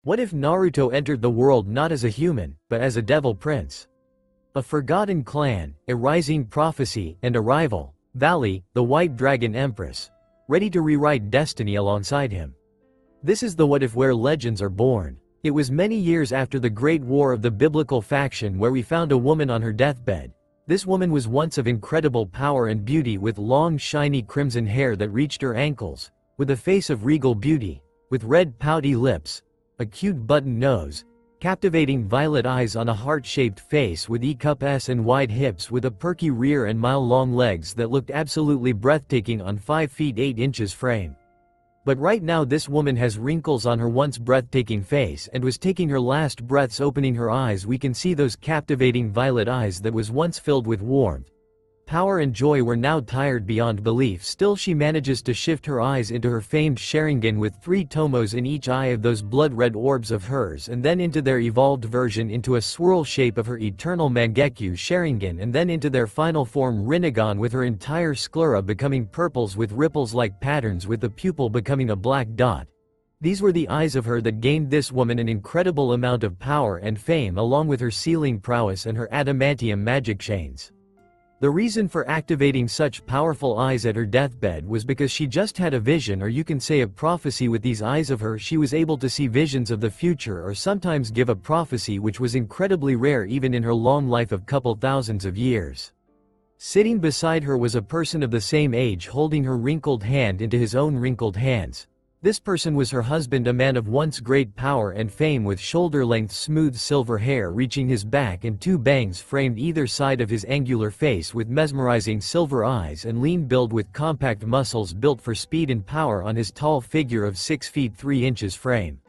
What if Naruto entered the world not as a human, but as a devil prince? A forgotten clan, a rising prophecy, and a rival, Vali, the White Dragon Empress, ready to rewrite destiny alongside him. This is the what if where legends are born. It was many years after the Great War of the biblical faction where we found a woman on her deathbed. This woman was once of incredible power and beauty with long shiny crimson hair that reached her ankles, with a face of regal beauty, with red pouty lips, a cute button nose, captivating violet eyes on a heart-shaped face with E-cup-s and wide hips with a perky rear and mile-long legs that looked absolutely breathtaking on 5 feet 8 inches frame. But right now this woman has wrinkles on her once breathtaking face and was taking her last breaths. Opening her eyes we can see those captivating violet eyes that was once filled with warmth, power and joy were now tired beyond belief. Still she manages to shift her eyes into her famed Sharingan with 3 tomos in each eye of those blood-red orbs of hers, and then into their evolved version into a swirl shape of her eternal Mangekyo Sharingan, and then into their final form Rinnegan with her entire sclera becoming purples with ripples-like patterns with the pupil becoming a black dot. These were the eyes of her that gained this woman an incredible amount of power and fame along with her sealing prowess and her adamantium magic chains. The reason for activating such powerful eyes at her deathbed was because she just had a vision, or you can say a prophecy. With these eyes of her she was able to see visions of the future or sometimes give a prophecy, which was incredibly rare even in her long life of couple thousands of years. Sitting beside her was a person of the same age holding her wrinkled hand into his own wrinkled hands. This person was her husband, a man of once great power and fame with shoulder-length smooth silver hair reaching his back and 2 bangs framed either side of his angular face with mesmerizing silver eyes and lean build with compact muscles built for speed and power on his tall figure of 6 feet 3 inches frame.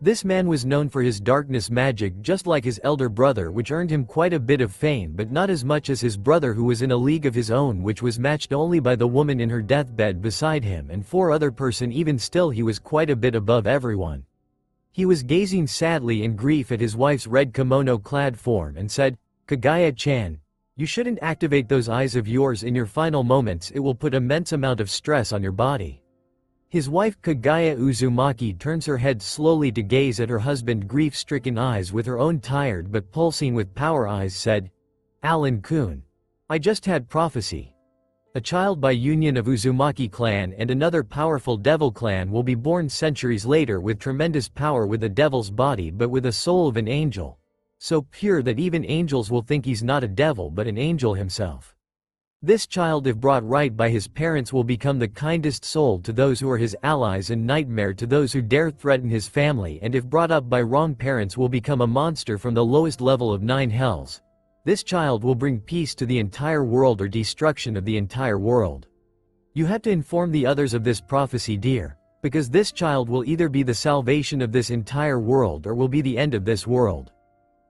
This man was known for his darkness magic just like his elder brother, which earned him quite a bit of fame, but not as much as his brother, who was in a league of his own, which was matched only by the woman in her deathbed beside him and 4 other person. Even still he was quite a bit above everyone. He was gazing sadly in grief at his wife's red kimono-clad form and said, "Kagaya-chan, you shouldn't activate those eyes of yours in your final moments. It will put immense amount of stress on your body." His wife Kagaya Uzumaki turns her head slowly to gaze at her husband. Grief-stricken eyes with her own tired but pulsing with power eyes said, "Alan-kun, I just had prophecy. A child by union of Uzumaki clan and another powerful devil clan will be born centuries later with tremendous power, with a devil's body but with a soul of an angel. So pure that even angels will think he's not a devil but an angel himself. This child, if brought right by his parents, will become the kindest soul to those who are his allies and nightmare to those who dare threaten his family, and if brought up by wrong parents will become a monster from the lowest level of 9 hells. This child will bring peace to the entire world or destruction of the entire world. You have to inform the others of this prophecy, dear, because this child will either be the salvation of this entire world or will be the end of this world."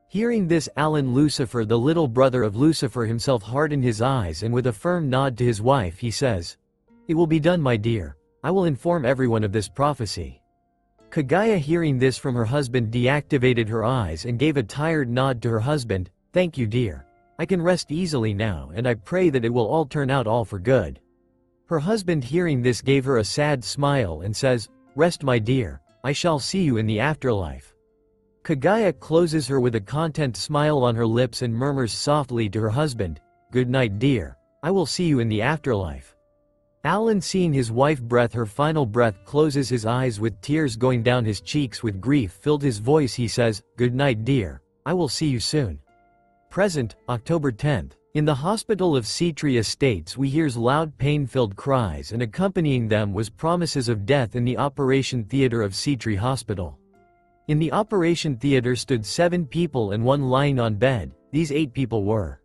Hearing this, Alan Lucifer, the little brother of Lucifer himself, hardened his eyes and with a firm nod to his wife he says, "It will be done, my dear. I will inform everyone of this prophecy." Kagaya, hearing this from her husband, deactivated her eyes and gave a tired nod to her husband. "Thank you, dear. I can rest easily now, and I pray that it will all turn out all for good." Her husband, hearing this, gave her a sad smile and says, "Rest, my dear. I shall see you in the afterlife." Kagaya closes her with a content smile on her lips and murmurs softly to her husband, "Good night, dear. I will see you in the afterlife." Alan, seeing his wife breath her final breath, closes his eyes with tears going down his cheeks. With grief filled his voice he says, "Good night, dear. I will see you soon." Present, October 10th. In the hospital of Citri Estates we hears loud pain-filled cries, and accompanying them was promises of death in the operation theater of Citri Hospital. In the operation theater stood 7 people and 1 lying on bed. These 8 people were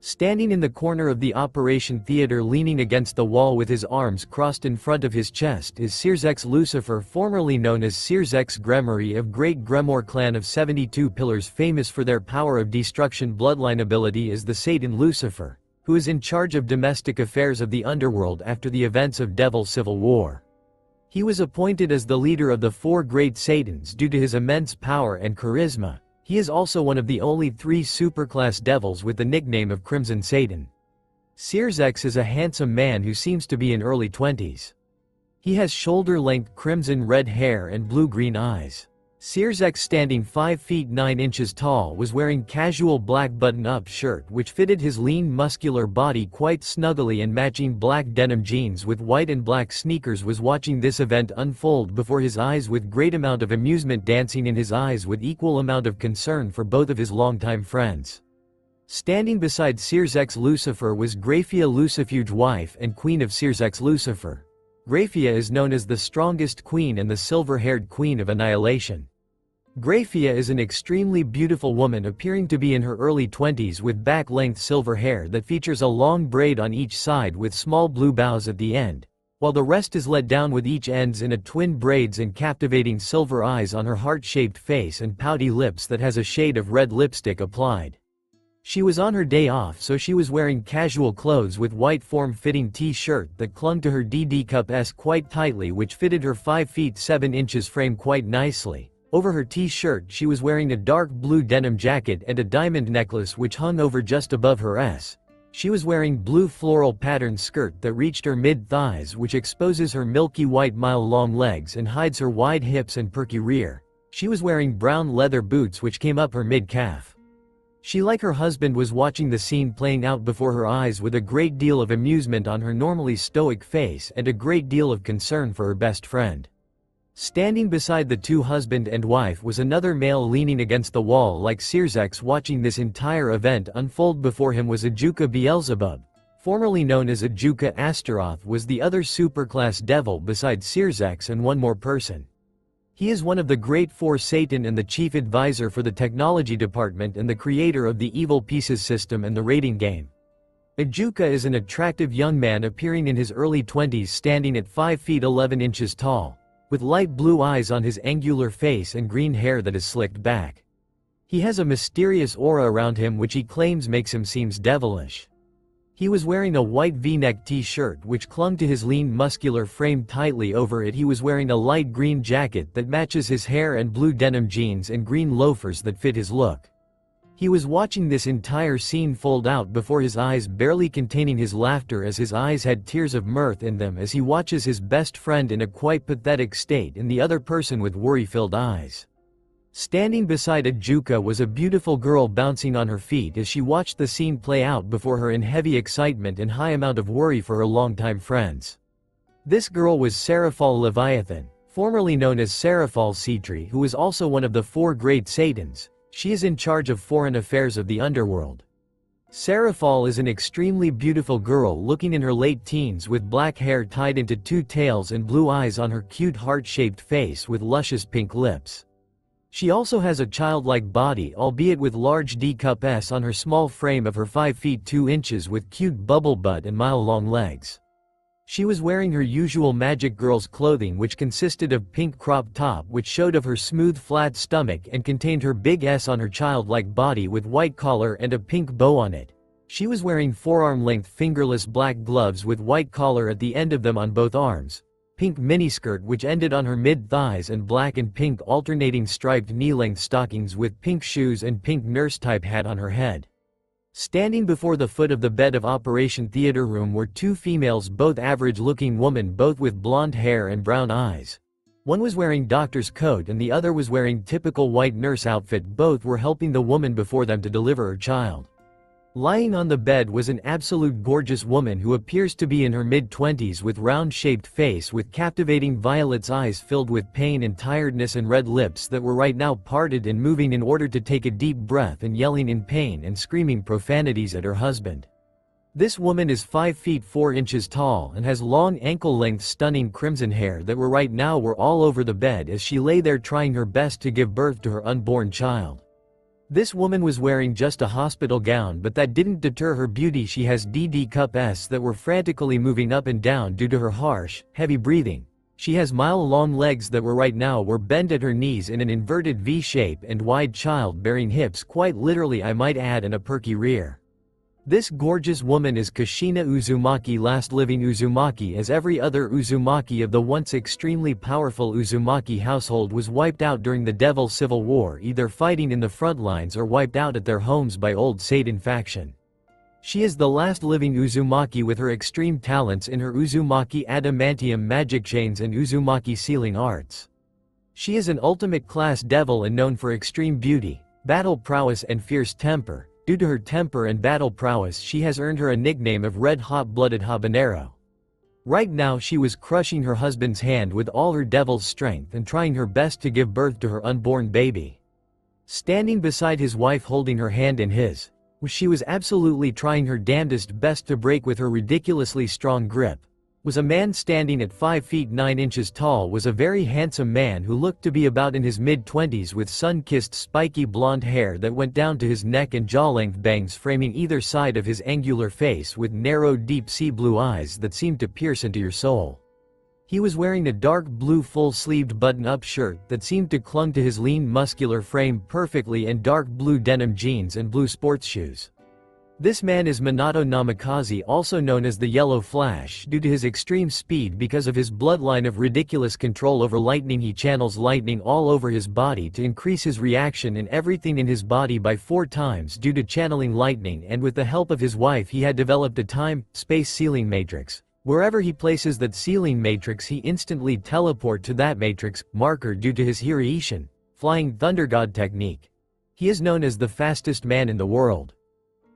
standing in the corner of the operation theater, leaning against the wall with his arms crossed in front of his chest, is Searsex Lucifer, formerly known as Searsex Gremory of Great Gremor clan of 72 pillars, famous for their power of destruction. Bloodline ability is the Satan Lucifer, who is in charge of domestic affairs of the underworld after the events of Devil's Civil War. He was appointed as the leader of the 4 great Satans due to his immense power and charisma. He is also one of the only 3 superclass devils with the nickname of Crimson Satan. Searsex is a handsome man who seems to be in early 20s. He has shoulder-length crimson red hair and blue-green eyes. Searsx, standing 5 feet 9 inches tall, was wearing casual black button-up shirt which fitted his lean muscular body quite snuggily, and matching black denim jeans with white and black sneakers was watching this event unfold before his eyes with great amount of amusement dancing in his eyes with equal amount of concern for both of his longtime friends. Standing beside Searsx Lucifer was Graphia, Lucifuge's wife and queen of Searsx Lucifer. Graphia is known as the strongest queen and the silver-haired queen of annihilation. Graphia is an extremely beautiful woman appearing to be in her early 20s with back-length silver hair that features a long braid on each side with small blue bows at the end, while the rest is let down with each ends in a twin braids, and captivating silver eyes on her heart-shaped face and pouty lips that has a shade of red lipstick applied. She was on her day off, so she was wearing casual clothes with white form-fitting t-shirt that clung to her DD cup S quite tightly, which fitted her 5 feet 7 inches frame quite nicely. Over her t-shirt she was wearing a dark blue denim jacket and a diamond necklace which hung over just above her S. She was wearing blue floral pattern skirt that reached her mid-thighs, which exposes her milky white mile-long legs and hides her wide hips and perky rear. She was wearing brown leather boots which came up her mid-calf. She, like her husband, was watching the scene playing out before her eyes with a great deal of amusement on her normally stoic face and a great deal of concern for her best friend. Standing beside the two husband and wife was another male leaning against the wall like Searsx. Watching this entire event unfold before him was Ajuka Beelzebub, formerly known as Ajuka Astaroth, was the other superclass devil besides Searsx and one more person. He is one of the Great Four, Satan, and the chief advisor for the technology department and the creator of the Evil Pieces system and the rating game. Ajuka is an attractive young man appearing in his early 20s, standing at 5 feet 11 inches tall, with light blue eyes on his angular face and green hair that is slicked back. He has a mysterious aura around him which he claims makes him seems devilish. He was wearing a white V-neck t-shirt which clung to his lean muscular frame tightly. Over it he was wearing a light green jacket that matches his hair and blue denim jeans and green loafers that fit his look. He was watching this entire scene fold out before his eyes, barely containing his laughter as his eyes had tears of mirth in them as he watches his best friend in a quite pathetic state and the other person with worry-filled eyes. Standing beside Ajuka was a beautiful girl bouncing on her feet as she watched the scene play out before her in heavy excitement and high amount of worry for her longtime friends. This girl was Seraphal Leviathan, formerly known as Seraphal Cetri, who is also one of the 4 great Satans. She is in charge of foreign affairs of the underworld. Seraphal is an extremely beautiful girl looking in her late teens with black hair tied into 2 tails and blue eyes on her cute heart-shaped face with luscious pink lips. She also has a childlike body, albeit with large D cup S on her small frame of her 5 feet 2 inches with cute bubble butt and mile-long legs. She was wearing her usual Magic Girl's clothing, which consisted of pink crop top which showed of her smooth flat stomach and contained her big S on her childlike body with white collar and a pink bow on it. She was wearing forearm-length fingerless black gloves with white collar at the end of them on both arms, pink miniskirt which ended on her mid-thighs, and black and pink alternating striped knee-length stockings with pink shoes and pink nurse-type hat on her head. Standing before the foot of the bed of Operation Theater room were 2 females, both average-looking women, both with blonde hair and brown eyes. One was wearing doctor's coat and the other was wearing typical white nurse outfit. Both were helping the woman before them to deliver her child. Lying on the bed was an absolute gorgeous woman who appears to be in her mid-20s with round-shaped face with captivating violet eyes filled with pain and tiredness and red lips that were right now parted and moving in order to take a deep breath, and yelling in pain and screaming profanities at her husband. This woman is 5 feet 4 inches tall and has long ankle-length stunning crimson hair that were right now all over the bed as she lay there trying her best to give birth to her unborn child. This woman was wearing just a hospital gown, but that didn't deter her beauty. She has DD cup S that were frantically moving up and down due to her harsh, heavy breathing. She has mile-long legs that were right now bent at her knees in an inverted V shape and wide child-bearing hips, quite literally I might add, and a perky rear. This gorgeous woman is Kushina Uzumaki, last living Uzumaki, as every other Uzumaki of the once extremely powerful Uzumaki household was wiped out during the Devil Civil War, either fighting in the front lines or wiped out at their homes by old Satan faction. She is the last living Uzumaki with her extreme talents in her Uzumaki adamantium magic chains and Uzumaki sealing arts. She is an ultimate class devil and known for extreme beauty, battle prowess and fierce temper. Due to her temper and battle prowess, she has earned her a nickname of Red Hot-Blooded Habanero. Right now she was crushing her husband's hand with all her devil's strength and trying her best to give birth to her unborn baby. Standing beside his wife holding her hand in his, she was absolutely trying her damnedest best to break with her ridiculously strong grip, was a man standing at 5 feet 9 inches tall. Was a very handsome man who looked to be about in his mid-20s with sun-kissed spiky blonde hair that went down to his neck and jaw-length bangs framing either side of his angular face with narrow deep-sea blue eyes that seemed to pierce into your soul. He was wearing a dark blue full-sleeved button-up shirt that seemed to clung to his lean muscular frame perfectly and dark blue denim jeans and blue sports shoes. This man is Minato Namikaze, also known as the Yellow Flash. Due to his extreme speed because of his bloodline of ridiculous control over lightning, he channels lightning all over his body to increase his reaction in everything in his body by 4 times due to channeling lightning, and with the help of his wife he had developed a time-space sealing matrix. Wherever he places that sealing matrix he instantly teleport to that matrix marker due to his Hiraishin, flying thunder god technique. He is known as the fastest man in the world.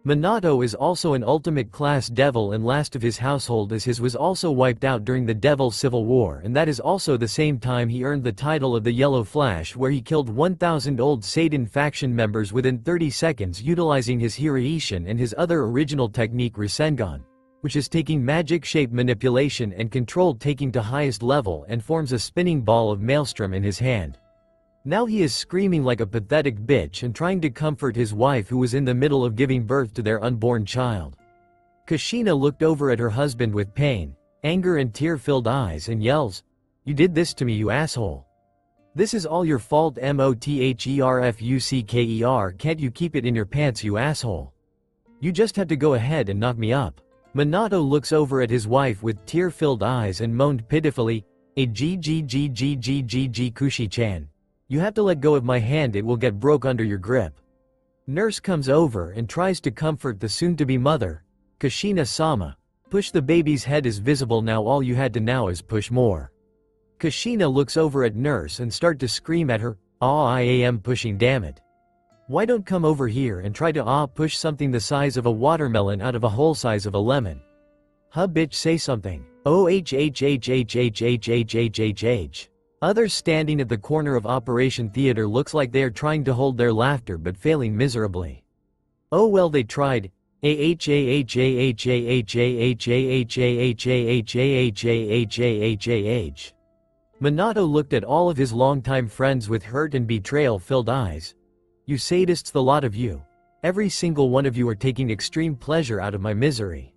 Minato is also an ultimate class devil and last of his household, as his was also wiped out during the Devil Civil War, and that is also the same time he earned the title of the Yellow Flash, where he killed 1,000 old Satan faction members within 30 seconds utilizing his Hiraishin and his other original technique Rasengan, which is taking magic shape manipulation and control taking to highest level, and forms a spinning ball of maelstrom in his hand. Now he is screaming like a pathetic bitch and trying to comfort his wife who was in the middle of giving birth to their unborn child. Kushina looked over at her husband with pain, anger and tear-filled eyes and yells, "You did this to me, you asshole. This is all your fault, motherfucker, can't you keep it in your pants, you asshole? You just had to go ahead and knock me up." Minato looks over at his wife with tear-filled eyes and moaned pitifully, Kushi-chan. You have to let go of my hand, it will get broke under your grip. Nurse comes over and tries to comfort the soon-to-be mother. Kushina-sama. Push, the baby's head is visible now, all you had to now is push more. Kushina looks over at nurse and start to scream at her, I am pushing, damn it. Why don't come over here and try to push something the size of a watermelon out of a hole size of a lemon. Huh, bitch, say something. Others standing at the corner of Operation Theater looks like they are trying to hold their laughter but failing miserably. Oh well, they tried. Minato looked at all of his longtime friends with hurt and betrayal-filled eyes. You sadists, the lot of you. Every single one of you are taking extreme pleasure out of my misery.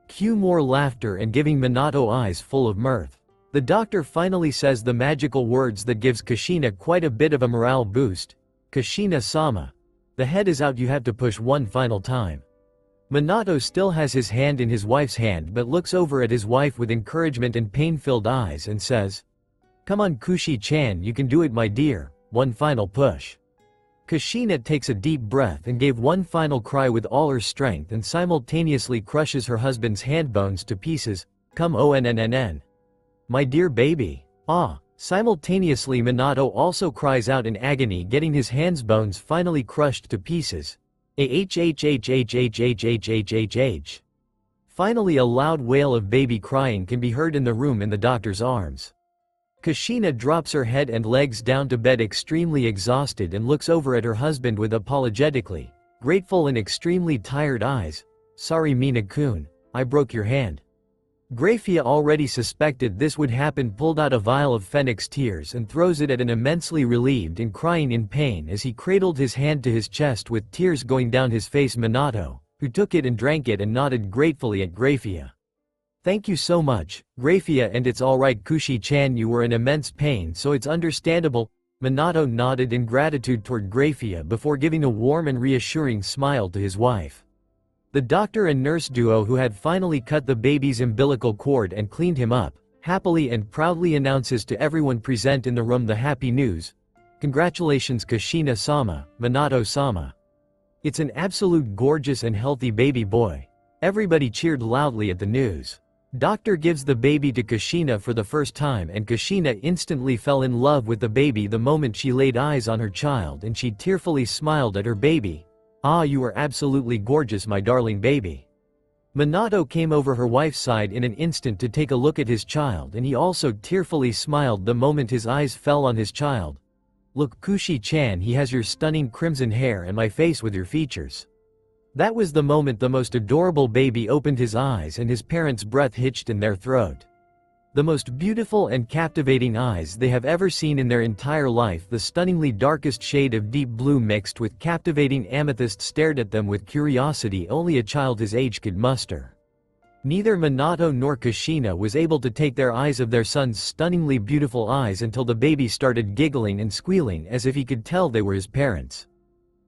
Cue more laughter and giving Minato eyes full of mirth. The doctor finally says the magical words that gives Kushina quite a bit of a morale boost. Kushina-sama. The head is out, you have to push one final time. Minato still has his hand in his wife's hand but looks over at his wife with encouragement and pain-filled eyes and says, Come on Kushi-chan, you can do it, my dear, one final push. Kushina takes a deep breath and gave one final cry with all her strength and simultaneously crushes her husband's hand bones to pieces. Come onnn. My dear baby. Simultaneously Minato also cries out in agony, getting his hand's bones finally crushed to pieces. Finally a loud wail of baby crying can be heard in the room in the doctor's arms. Kushina drops her head and legs down to bed extremely exhausted and looks over at her husband with apologetically grateful and extremely tired eyes. Sorry Mina-kun, I broke your hand. Grafia, already suspected this would happen, pulled out a vial of Phoenix tears and throws it at an immensely relieved and crying in pain as he cradled his hand to his chest with tears going down his face Minato, who took it and drank it and nodded gratefully at Grafia. Thank you so much, Grafia, and it's alright Kushi-chan, you were in immense pain so it's understandable. Minato nodded in gratitude toward Grafia before giving a warm and reassuring smile to his wife. The doctor and nurse duo, who had finally cut the baby's umbilical cord and cleaned him up, happily and proudly announces to everyone present in the room the happy news. Congratulations Kushina-sama, Minato-sama. It's an absolute gorgeous and healthy baby boy. Everybody cheered loudly at the news. Doctor gives the baby to Kushina for the first time and Kushina instantly fell in love with the baby the moment she laid eyes on her child and she tearfully smiled at her baby. "Ah, you are absolutely gorgeous, my darling baby." Minato came over her wife's side in an instant to take a look at his child and he also tearfully smiled the moment his eyes fell on his child. "Look, Kushi-chan, he has your stunning crimson hair and my face with your features." That was the moment the most adorable baby opened his eyes and his parents' breath hitched in their throat. The most beautiful and captivating eyes they have ever seen in their entire life, the stunningly darkest shade of deep blue mixed with captivating amethyst stared at them with curiosity only a child his age could muster. Neither Minato nor Kushina was able to take their eyes off their son's stunningly beautiful eyes until the baby started giggling and squealing as if he could tell they were his parents.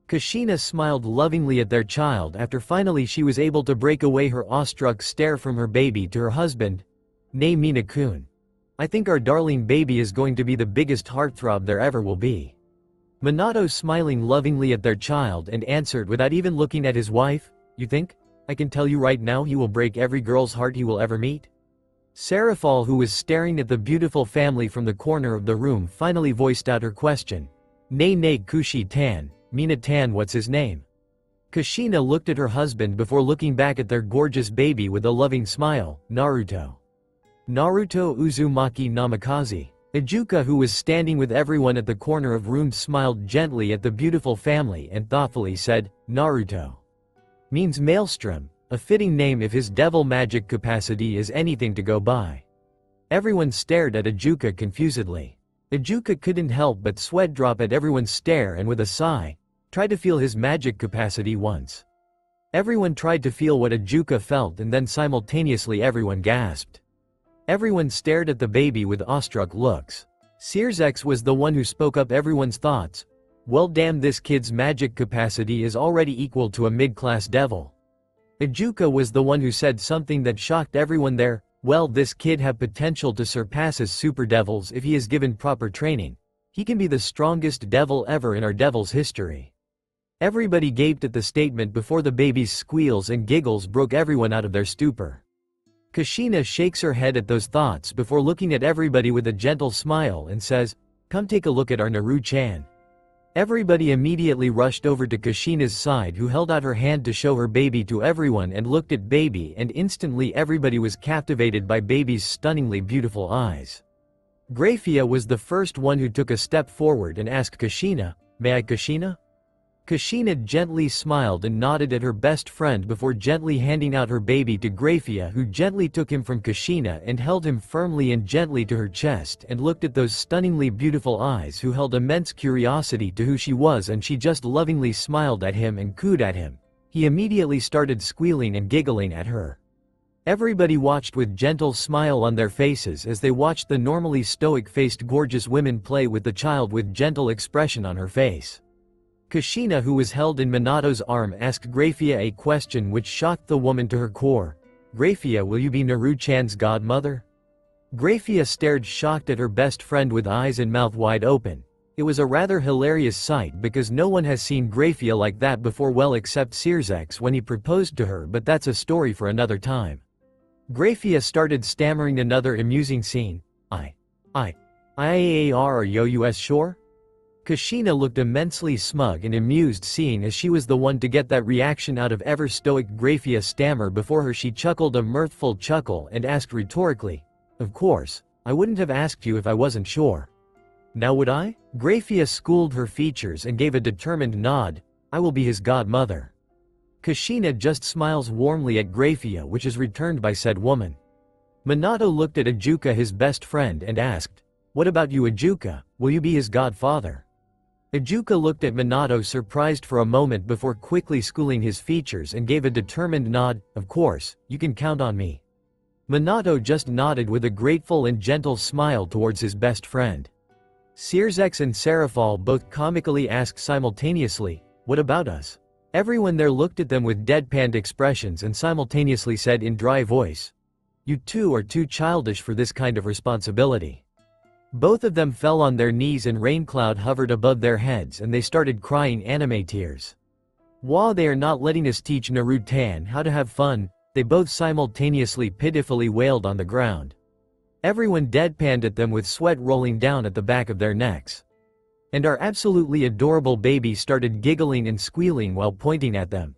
Kushina smiled lovingly at their child after finally she was able to break away her awestruck stare from her baby to her husband. "Nay, Mina-kun. I think our darling baby is going to be the biggest heartthrob there ever will be." Minato smiling lovingly at their child and answered without even looking at his wife, "You think? I can tell you right now he will break every girl's heart he will ever meet." Sarafal, who was staring at the beautiful family from the corner of the room, finally voiced out her question. "Nay, Kushi-tan. Mina-tan, what's his name?" Kushina looked at her husband before looking back at their gorgeous baby with a loving smile. "Naruto." Naruto Uzumaki Namikaze. Ijuka, who was standing with everyone at the corner of room, smiled gently at the beautiful family and thoughtfully said, "Naruto means maelstrom, a fitting name if his devil magic capacity is anything to go by." Everyone stared at Ijuka confusedly. Ijuka couldn't help but sweat drop at everyone's stare and with a sigh, tried to feel his magic capacity once. Everyone tried to feel what Ijuka felt and then simultaneously everyone gasped. Everyone stared at the baby with awestruck looks. Sirzex was the one who spoke up everyone's thoughts. "Well, damn, this kid's magic capacity is already equal to a mid-class devil." Ijuka was the one who said something that shocked everyone there. "Well, this kid have potential to surpass his super devils if he is given proper training. He can be the strongest devil ever in our devil's history." Everybody gaped at the statement before the baby's squeals and giggles broke everyone out of their stupor. Kushina shakes her head at those thoughts before looking at everybody with a gentle smile and says, "Come take a look at our Naru-chan." Everybody immediately rushed over to Kushina's side, who held out her hand to show her baby to everyone and looked at baby, and instantly everybody was captivated by baby's stunningly beautiful eyes. Graphia was the first one who took a step forward and asked Kushina, "May I, Kushina?" Kushina gently smiled and nodded at her best friend before gently handing out her baby to Graphia, who gently took him from Kushina and held him firmly and gently to her chest and looked at those stunningly beautiful eyes, who held immense curiosity to who she was, and she just lovingly smiled at him and cooed at him. He immediately started squealing and giggling at her. Everybody watched with gentle smile on their faces as they watched the normally stoic-faced gorgeous women play with the child with gentle expression on her face. Kushina, who was held in Minato's arm, asked Graphia a question which shocked the woman to her core. "Graphia, will you be Naru-chan's godmother?" Graphia stared shocked at her best friend with eyes and mouth wide open. It was a rather hilarious sight because no one has seen Graphia like that before, well except Sirzex when he proposed to her, but that's a story for another time. Graphia started stammering another amusing scene. Are you sure?" Kushina looked immensely smug and amused, seeing as she was the one to get that reaction out of ever-stoic Graphia stammer before her. She chuckled a mirthful chuckle and asked rhetorically, "Of course, I wouldn't have asked you if I wasn't sure. Now would I?" Graphia schooled her features and gave a determined nod. "I will be his godmother." Kushina just smiles warmly at Graphia, which is returned by said woman. Minato looked at Ijuka, his best friend, and asked, "What about you, Ijuka? Will you be his godfather?" Ijuka looked at Minato surprised for a moment before quickly schooling his features and gave a determined nod. "Of course, you can count on me." Minato just nodded with a grateful and gentle smile towards his best friend. Sirzex and Sarafal both comically asked simultaneously, "What about us?" Everyone there looked at them with deadpanned expressions and simultaneously said in dry voice, "You two are too childish for this kind of responsibility." Both of them fell on their knees and raincloud hovered above their heads and they started crying anime tears. "Wah, they are not letting us teach Naruto-tan how to have fun. They both simultaneously pitifully wailed on the ground. Everyone deadpanned at them with sweat rolling down at the back of their necks. And our absolutely adorable baby started giggling and squealing while pointing at them.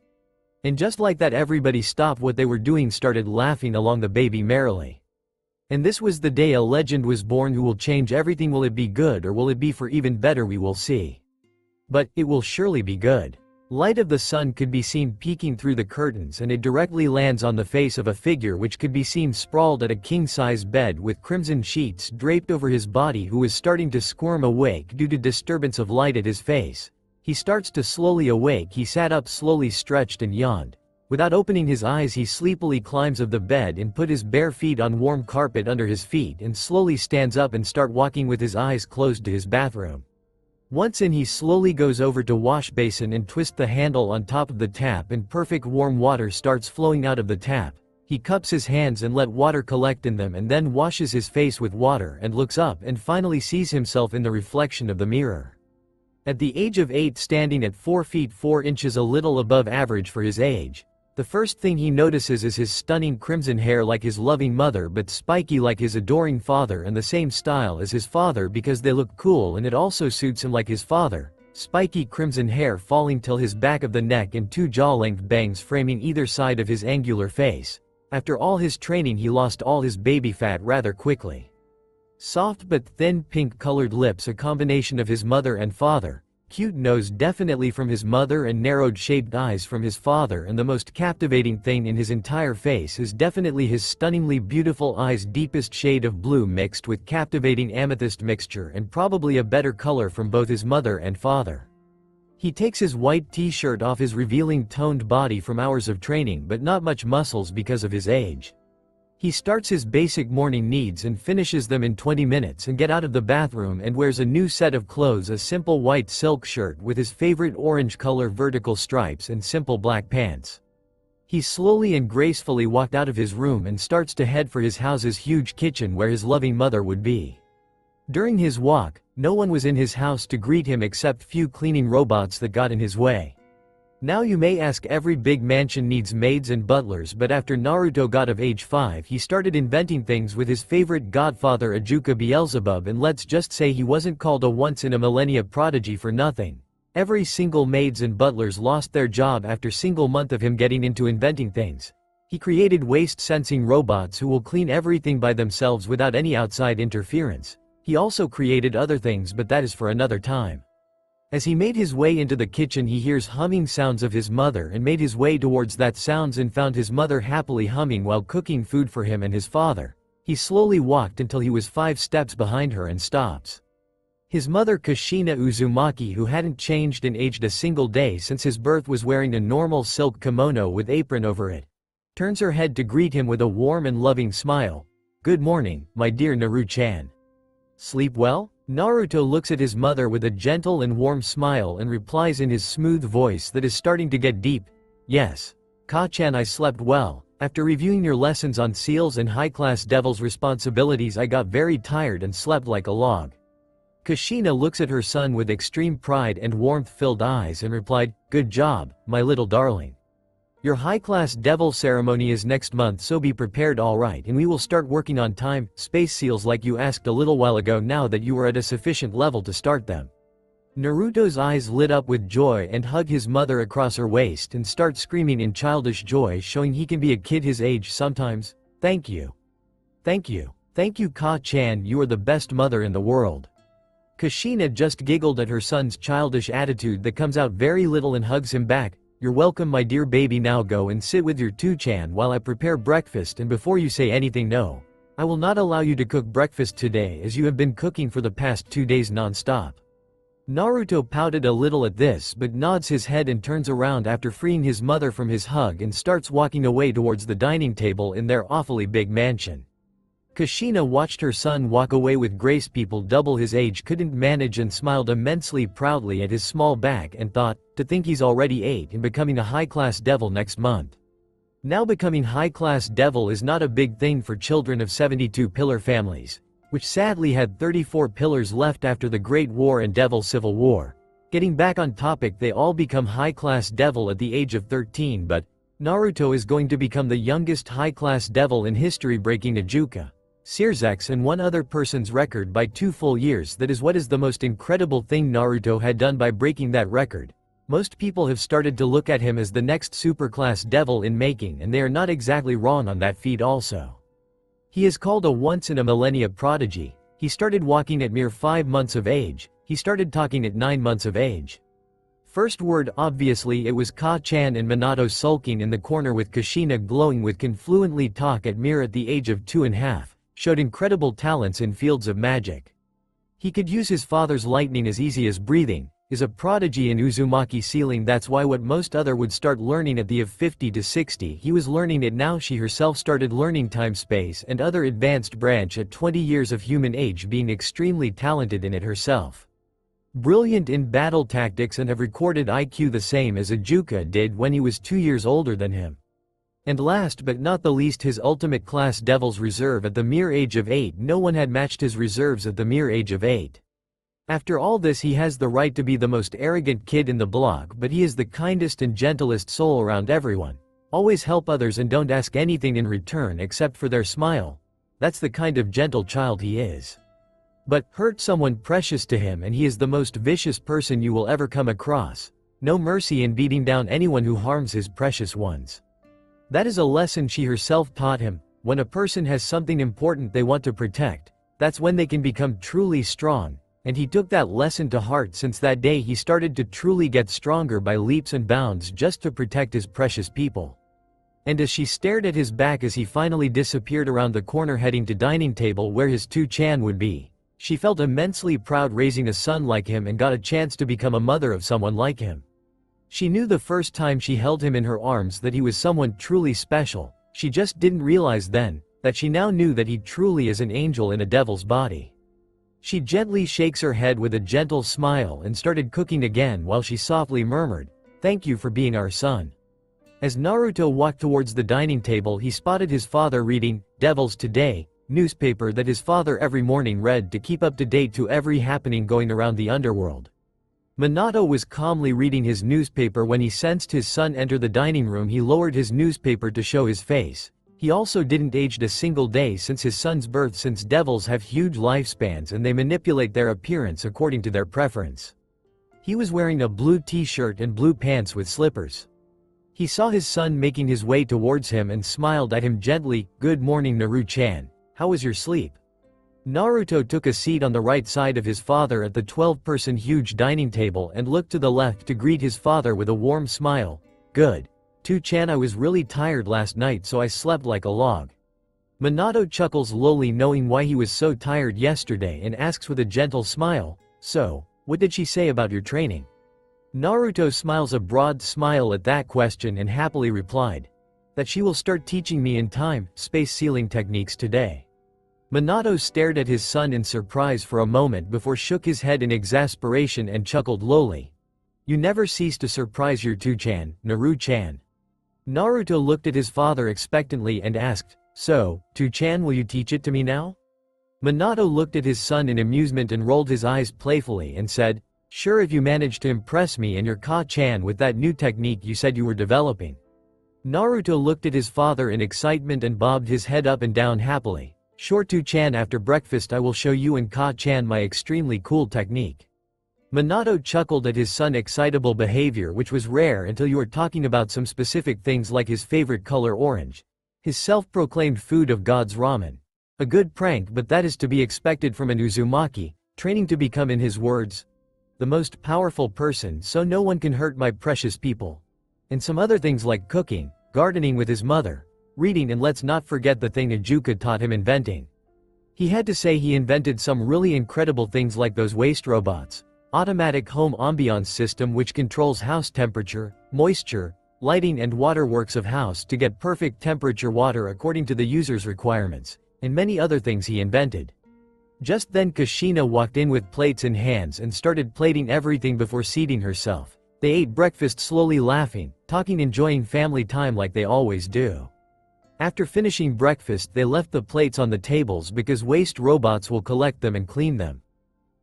And just like that, everybody stopped what they were doing, started laughing along the baby merrily. And this was the day a legend was born who will change everything. Will it be good, or will it be for even better? We will see. But it will surely be good. Light of the sun could be seen peeking through the curtains, and it directly lands on the face of a figure which could be seen sprawled at a king-size bed with crimson sheets draped over his body, who is starting to squirm awake due to disturbance of light at his face. He starts to slowly awake. He sat up slowly, stretched and yawned. Without opening his eyes, he sleepily climbs of the bed and put his bare feet on warm carpet under his feet and slowly stands up and start walking with his eyes closed to his bathroom. Once in, he slowly goes over to wash basin and twist the handle on top of the tap, and perfect warm water starts flowing out of the tap. He cups his hands and let water collect in them, and then washes his face with water and looks up and finally sees himself in the reflection of the mirror. At the age of 8, standing at 4 feet 4 inches, a little above average for his age. The first thing he notices is his stunning crimson hair, like his loving mother, but spiky like his adoring father, and the same style as his father because they look cool, and it also suits him like his father. Spiky crimson hair falling till his back of the neck and 2 jaw-length bangs framing either side of his angular face. After all his training, he lost all his baby fat rather quickly. Soft but thin pink-colored lips, a combination of his mother and father. Cute nose, definitely from his mother, and narrowed shaped eyes from his father, and the most captivating thing in his entire face is definitely his stunningly beautiful eyes, deepest shade of blue mixed with captivating amethyst mixture, and probably a better color from both his mother and father. He takes his white t-shirt off his revealing toned body from hours of training, but not much muscles because of his age. He starts his basic morning needs and finishes them in 20 minutes and get out of the bathroom and wears a new set of clothes, a simple white silk shirt with his favorite orange color vertical stripes and simple black pants. He slowly and gracefully walked out of his room and starts to head for his house's huge kitchen where his loving mother would be. During his walk, no one was in his house to greet him except few cleaning robots that got in his way. Now you may ask, every big mansion needs maids and butlers, but after Naruto got of age 5, he started inventing things with his favorite godfather Ajuka Beelzebub, and let's just say he wasn't called a once-in-a-millennia prodigy for nothing. Every single maids and butlers lost their job after single month of him getting into inventing things. He created waste-sensing robots who will clean everything by themselves without any outside interference. He also created other things, but that is for another time. As he made his way into the kitchen, he hears humming sounds of his mother and made his way towards that sounds and found his mother happily humming while cooking food for him and his father. He slowly walked until he was 5 steps behind her and stops. His mother, Kushina Uzumaki, who hadn't changed and aged a single day since his birth, was wearing a normal silk kimono with apron over it. Turns her head to greet him with a warm and loving smile. "Good morning, my dear Naru-chan. Sleep well?" Naruto looks at his mother with a gentle and warm smile and replies in his smooth voice that is starting to get deep, "Yes. Ka-chan, I slept well. After reviewing your lessons on seals and high-class devils' responsibilities, I got very tired and slept like a log." Kushina looks at her son with extreme pride and warmth-filled eyes and replied, "Good job, my little darling. Your high-class devil ceremony is next month, so be prepared, alright, and we will start working on time, space seals like you asked a little while ago, now that you are at a sufficient level to start them." Naruto's eyes lit up with joy and hug his mother across her waist and start screaming in childish joy, showing he can be a kid his age sometimes. "Thank you. Thank you. Thank you, Ka-chan, you are the best mother in the world." Kushina just giggled at her son's childish attitude that comes out very little and hugs him back. "You're welcome, my dear baby. Now go and sit with your 2-chan while I prepare breakfast, and before you say anything, no. I will not allow you to cook breakfast today, as you have been cooking for the past 2 days non-stop." Naruto pouted a little at this but nods his head and turns around after freeing his mother from his hug and starts walking away towards the dining table in their awfully big mansion. Kushina watched her son walk away with grace. People double his age couldn't manage and smiled immensely proudly at his small back and thought, to think he's already 8 and becoming a high-class devil next month. Now becoming high-class devil is not a big thing for children of 72 pillar families, which sadly had 34 pillars left after the Great War and Devil Civil War. Getting back on topic, they all become high-class devil at the age of 13, but Naruto is going to become the youngest high-class devil in history, breaking Ijuka, Searsex and one other person's record by 2 full years. That is what is the most incredible thing Naruto had done by breaking that record. Most people have started to look at him as the next superclass devil in making, and they are not exactly wrong on that feat also. He is called a once-in-a-millennia prodigy. He started walking at mere 5 months of age. He started talking at 9 months of age. First word, obviously it was Ka-chan and Minato sulking in the corner with Kushina glowing with can fluently talk at the age of 2.5, showed incredible talents in fields of magic. He could use his father's lightning as easy as breathing, is a prodigy in Uzumaki sealing. That's why what most other would start learning at the of 50 to 60, he was learning it now. She herself started learning time-space and other advanced branch at 20 years of human age, being extremely talented in it herself. Brilliant in battle tactics and have recorded IQ the same as Ijuka did when he was 2 years older than him. And last but not the least, his ultimate class Devil's Reserve at the mere age of 8. No one had matched his reserves at the mere age of 8. After all this, he has the right to be the most arrogant kid in the block, but he is the kindest and gentlest soul around everyone. Always help others and don't ask anything in return except for their smile. That's the kind of gentle child he is. But hurt someone precious to him and he is the most vicious person you will ever come across. No mercy in beating down anyone who harms his precious ones. That is a lesson she herself taught him. When a person has something important they want to protect, that's when they can become truly strong, and he took that lesson to heart. Since that day he started to truly get stronger by leaps and bounds just to protect his precious people. And as she stared at his back as he finally disappeared around the corner heading to dining table where his 2chan would be, she felt immensely proud raising a son like him and got a chance to become a mother of someone like him. She knew the first time she held him in her arms that he was someone truly special. She just didn't realize then that she now knew that he truly is an angel in a devil's body. She gently shakes her head with a gentle smile and started cooking again while she softly murmured, "Thank you for being our son." As Naruto walked towards the dining table he spotted his father reading Devils Today newspaper that his father every morning read to keep up to date to every happening going around the underworld. Minato was calmly reading his newspaper when he sensed his son enter the dining room. He lowered his newspaper to show his face. He also didn't aged a single day since his son's birth, since devils have huge lifespans and they manipulate their appearance according to their preference. He was wearing a blue t-shirt and blue pants with slippers. He saw his son making his way towards him and smiled at him gently. "Good morning, Naru-chan. How was your sleep?" Naruto took a seat on the right side of his father at the 12-person huge dining table and looked to the left to greet his father with a warm smile. "Good. 2chan, I was really tired last night so I slept like a log." Minato chuckles lowly, knowing why he was so tired yesterday, and asks with a gentle smile, "So, what did she say about your training?" Naruto smiles a broad smile at that question and happily replied, "That she will start teaching me in time, space sealing techniques today." Minato stared at his son in surprise for a moment before shook his head in exasperation and chuckled lowly. "You never cease to surprise your 2chan, Naru-chan." Naruto looked at his father expectantly and asked, "So, 2chan, will you teach it to me now?" Minato looked at his son in amusement and rolled his eyes playfully and said, "Sure, if you manage to impress me and your Ka-chan with that new technique you said you were developing." Naruto looked at his father in excitement and bobbed his head up and down happily. "Sure 2chan, after breakfast I will show you and Ka-chan my extremely cool technique." Minato chuckled at his son's excitable behavior, which was rare until you were talking about some specific things like his favorite color orange. His self-proclaimed food of gods, ramen. A good prank, but that is to be expected from an Uzumaki, training to become, in his words, the most powerful person so no one can hurt my precious people. And some other things like cooking, gardening with his mother, reading, and let's not forget the thing Ijuka taught him, inventing. He had to say he invented some really incredible things like those waste robots, automatic home ambiance system which controls house temperature, moisture, lighting and waterworks of house to get perfect temperature water according to the user's requirements, and many other things he invented. Just then Kushina walked in with plates in hands and started plating everything before seating herself. They ate breakfast slowly, laughing, talking, enjoying family time like they always do. After finishing breakfast they left the plates on the tables because waste robots will collect them and clean them.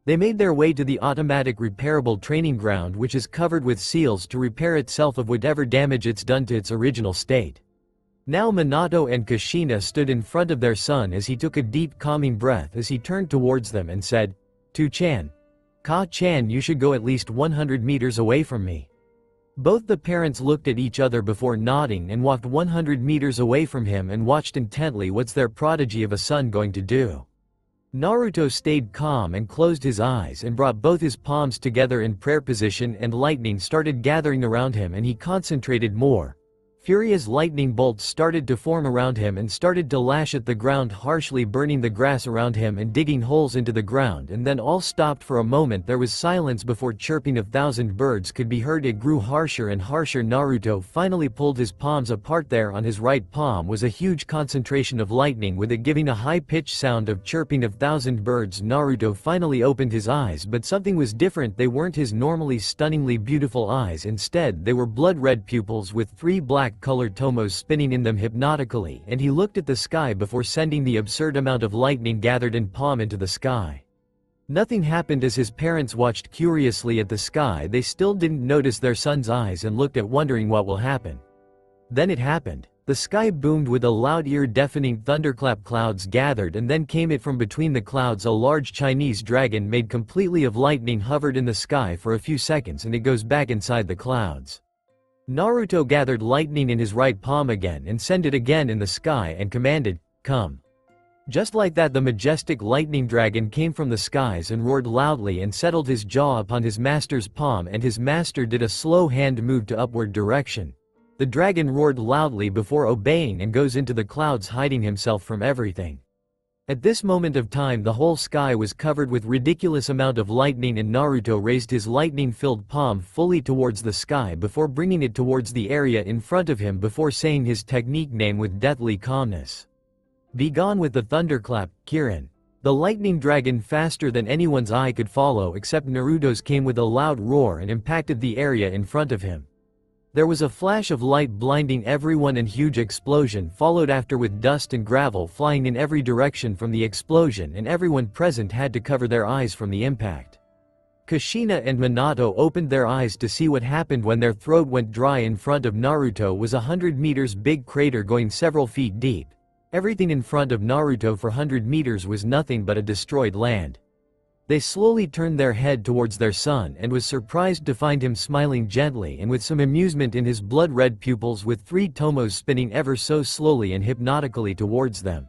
They made their way to the automatic repairable training ground, which is covered with seals to repair itself of whatever damage it's done to its original state. Now Minato and Kushina stood in front of their son as he took a deep calming breath as he turned towards them and said, "To-chan. Ka-chan, you should go at least 100 meters away from me." Both the parents looked at each other before nodding and walked 100 meters away from him and watched intently what's their prodigy of a son going to do. Naruto stayed calm and closed his eyes and brought both his palms together in prayer position, and lightning started gathering around him and he concentrated more. Furious lightning bolts started to form around him and started to lash at the ground, harshly burning the grass around him and digging holes into the ground, and then all stopped for a moment. There was silence before chirping of thousand birds could be heard. It grew harsher and harsher. Naruto finally pulled his palms apart. There on his right palm was a huge concentration of lightning, with it giving a high-pitched sound of chirping of thousand birds. Naruto finally opened his eyes, but something was different. They weren't his normally stunningly beautiful eyes. Instead, they were blood-red pupils with 3 black-colored tomos spinning in them hypnotically, and he looked at the sky before sending the absurd amount of lightning gathered in palm into the sky. Nothing happened as his parents watched curiously at the sky. They still didn't notice their son's eyes and looked at, wondering what will happen. Then it happened. The sky boomed with a loud ear-deafening thunderclap. Clouds gathered, and then came it from between the clouds. A large Chinese dragon made completely of lightning hovered in the sky for a few seconds, and it goes back inside the clouds. Naruto gathered lightning in his right palm again and sent it again in the sky and commanded, "Come." Just like that, the majestic lightning dragon came from the skies and roared loudly and settled his jaw upon his master's palm, and his master did a slow hand move to upward direction. The dragon roared loudly before obeying and goes into the clouds, hiding himself from everything. At this moment of time, the whole sky was covered with ridiculous amount of lightning, and Naruto raised his lightning-filled palm fully towards the sky before bringing it towards the area in front of him before saying his technique name with deathly calmness. "Be gone with the thunderclap, Kirin." The lightning dragon, faster than anyone's eye could follow except Naruto's, came with a loud roar and impacted the area in front of him. There was a flash of light blinding everyone, and huge explosion followed after with dust and gravel flying in every direction from the explosion, and everyone present had to cover their eyes from the impact. Kushina and Minato opened their eyes to see what happened when their throat went dry. In front of Naruto was 100 meters big crater going several feet deep. Everything in front of Naruto for 100 meters was nothing but a destroyed land. They slowly turned their head towards their son and was surprised to find him smiling gently and with some amusement in his blood-red pupils, with 3 tomos spinning ever so slowly and hypnotically towards them.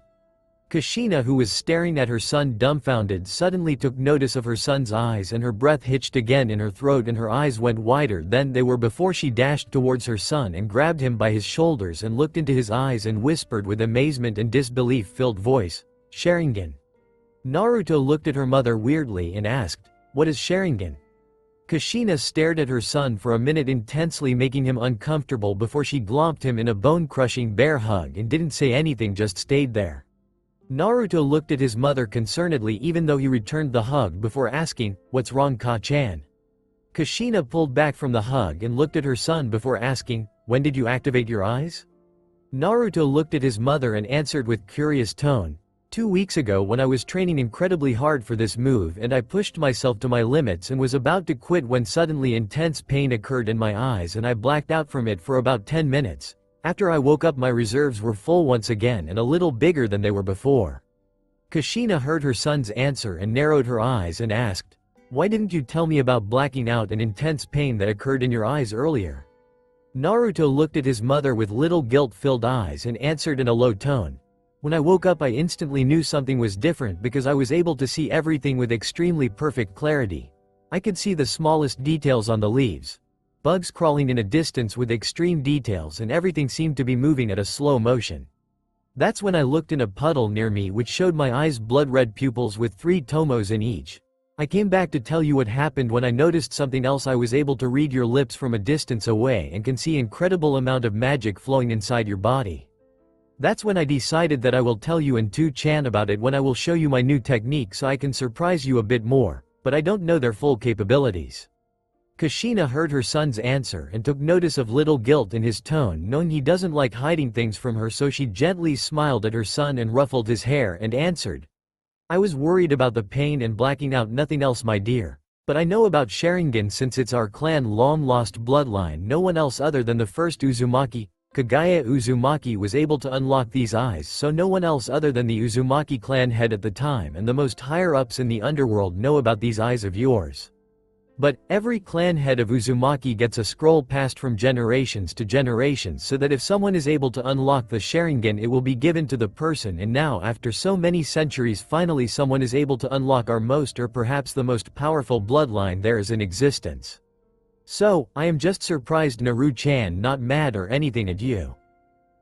Kushina, who was staring at her son dumbfounded, suddenly took notice of her son's eyes, and her breath hitched again in her throat and her eyes went wider than they were before. She dashed towards her son and grabbed him by his shoulders and looked into his eyes and whispered with amazement and disbelief-filled voice, "Sharingan." Naruto looked at her mother weirdly and asked, "What is Sharingan?" Kushina stared at her son for a minute intensely, making him uncomfortable before she glomped him in a bone-crushing bear hug and didn't say anything, just stayed there. Naruto looked at his mother concernedly even though he returned the hug before asking, "What's wrong, Ka-chan?" Kushina pulled back from the hug and looked at her son before asking, "When did you activate your eyes?" Naruto looked at his mother and answered with curious tone, 2 weeks ago when I was training incredibly hard for this move and I pushed myself to my limits and was about to quit when suddenly intense pain occurred in my eyes and I blacked out from it for about 10 minutes. After I woke up, my reserves were full once again and a little bigger than they were before." Kushina heard her son's answer and narrowed her eyes and asked, "Why didn't you tell me about blacking out and intense pain that occurred in your eyes earlier?" Naruto looked at his mother with little guilt-filled eyes and answered in a low tone, "When I woke up I instantly knew something was different because I was able to see everything with extremely perfect clarity. I could see the smallest details on the leaves, bugs crawling in a distance with extreme details, and everything seemed to be moving at a slow motion. That's when I looked in a puddle near me which showed my eyes blood-red pupils with 3 tomos in each. I came back to tell you what happened when I noticed something else. I was able to read your lips from a distance away and can see incredible amount of magic flowing inside your body. That's when I decided that I will tell you and To-chan about it when I will show you my new technique so I can surprise you a bit more, but I don't know their full capabilities." Kushina heard her son's answer and took notice of little guilt in his tone, knowing he doesn't like hiding things from her, so she gently smiled at her son and ruffled his hair and answered, I was worried about the pain and blacking out, nothing else, my dear. But I know about Sharingan since it's our clan long-lost bloodline. No one else other than the first Uzumaki, Kagaya Uzumaki, was able to unlock these eyes, so no one else other than the Uzumaki clan head at the time and the most higher-ups in the underworld know about these eyes of yours. But every clan head of Uzumaki gets a scroll passed from generations to generations so that if someone is able to unlock the Sharingan it will be given to the person, and now after so many centuries finally someone is able to unlock our most or perhaps the most powerful bloodline there is in existence. So, I am just surprised, Naruto-chan, not mad or anything at you.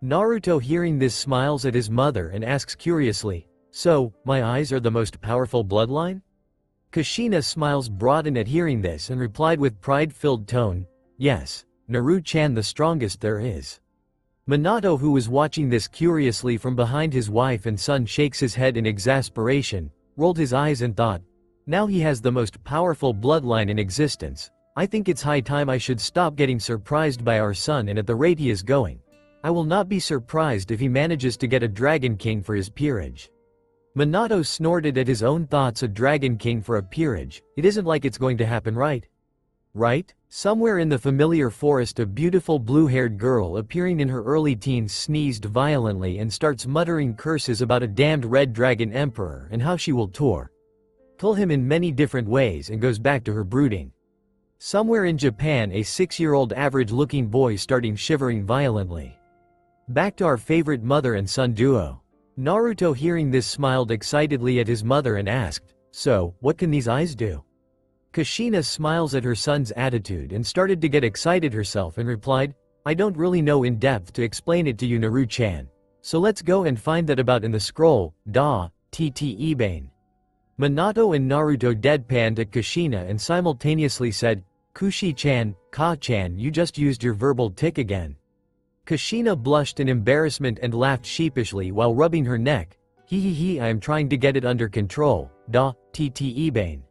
Naruto hearing this smiles at his mother and asks curiously, so, my eyes are the most powerful bloodline? Kushina smiles broadened at hearing this and replied with pride-filled tone, yes, Naruto-chan, the strongest there is. Minato, who was watching this curiously from behind his wife and son, shakes his head in exasperation, rolled his eyes and thought, now he has the most powerful bloodline in existence. I think it's high time I should stop getting surprised by our son, and at the rate he is going, I will not be surprised if he manages to get a Dragon King for his peerage. Minato snorted at his own thoughts. A Dragon King for a peerage? It isn't like it's going to happen, right? Right? Somewhere in the familiar forest a beautiful blue-haired girl appearing in her early teens sneezed violently and starts muttering curses about a damned red dragon emperor and how she will kill him in many different ways, and goes back to her brooding. Somewhere in Japan a 6-year-old average-looking boy starting shivering violently. Back to our favorite mother and son duo. Naruto hearing this smiled excitedly at his mother and asked, so, what can these eyes do? Kushina smiles at her son's attitude and started to get excited herself and replied, I don't really know in depth to explain it to you, Naruto-chan. So let's go and find that about in the scroll, Ibane. Minato and Naruto deadpanned at Kushina and simultaneously said, Kushi-chan, Ka-chan, you just used your verbal tick again. Kushina blushed in embarrassment and laughed sheepishly while rubbing her neck. He, I am trying to get it under control, Ibane.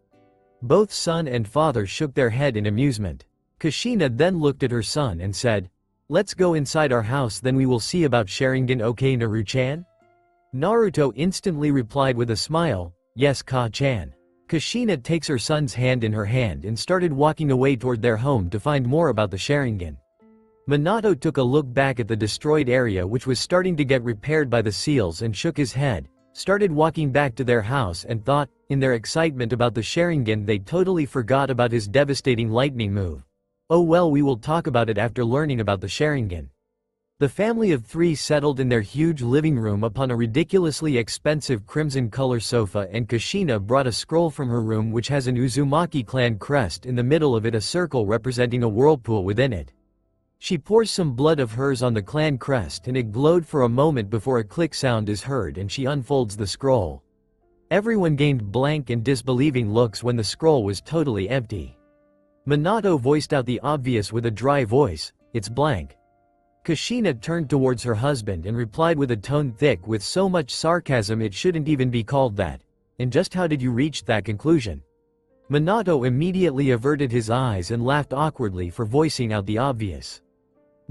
Both son and father shook their head in amusement. Kushina then looked at her son and said, let's go inside our house, then we will see about Sharingan, okay Naruto-chan? Naruto instantly replied with a smile, yes Ka-chan. Kushina takes her son's hand in her hand and started walking away toward their home to find more about the Sharingan. Minato took a look back at the destroyed area which was starting to get repaired by the seals and shook his head, started walking back to their house and thought, in their excitement about the Sharingan they totally forgot about his devastating lightning move. Oh well, we will talk about it after learning about the Sharingan. The family of 3 settled in their huge living room upon a ridiculously expensive crimson color sofa, and Kushina brought a scroll from her room which has an Uzumaki clan crest in the middle of it, a circle representing a whirlpool within it. She pours some blood of hers on the clan crest and it glowed for a moment before a click sound is heard and she unfolds the scroll. Everyone gained blank and disbelieving looks when the scroll was totally empty. Minato voiced out the obvious with a dry voice, it's blank. Kushina turned towards her husband and replied with a tone thick with so much sarcasm it shouldn't even be called that. And just how did you reach that conclusion? Minato immediately averted his eyes and laughed awkwardly for voicing out the obvious.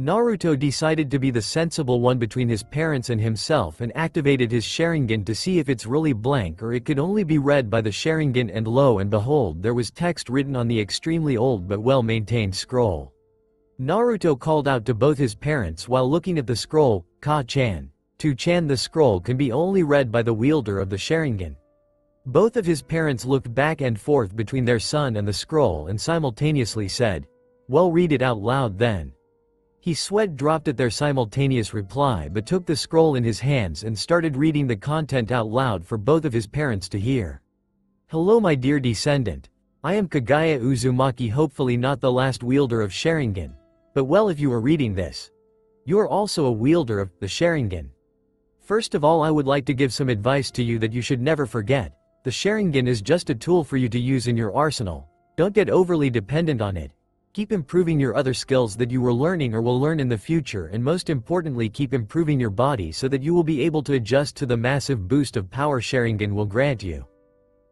Naruto decided to be the sensible one between his parents and himself and activated his Sharingan to see if it's really blank or it could only be read by the Sharingan, and lo and behold there was text written on the extremely old but well-maintained scroll. Naruto called out to both his parents while looking at the scroll, Ka-chan. To-chan, the scroll can be only read by the wielder of the Sharingan. Both of his parents looked back and forth between their son and the scroll and simultaneously said, well, read it out loud then. He sweat dropped at their simultaneous reply but took the scroll in his hands and started reading the content out loud for both of his parents to hear. Hello my dear descendant. I am Kagaya Uzumaki, hopefully not the last wielder of Sharingan. But well, if you are reading this, you are also a wielder of the Sharingan. First of all, I would like to give some advice to you that you should never forget. The Sharingan is just a tool for you to use in your arsenal. Don't get overly dependent on it. Keep improving your other skills that you were learning or will learn in the future, and most importantly keep improving your body so that you will be able to adjust to the massive boost of power Sharingan will grant you.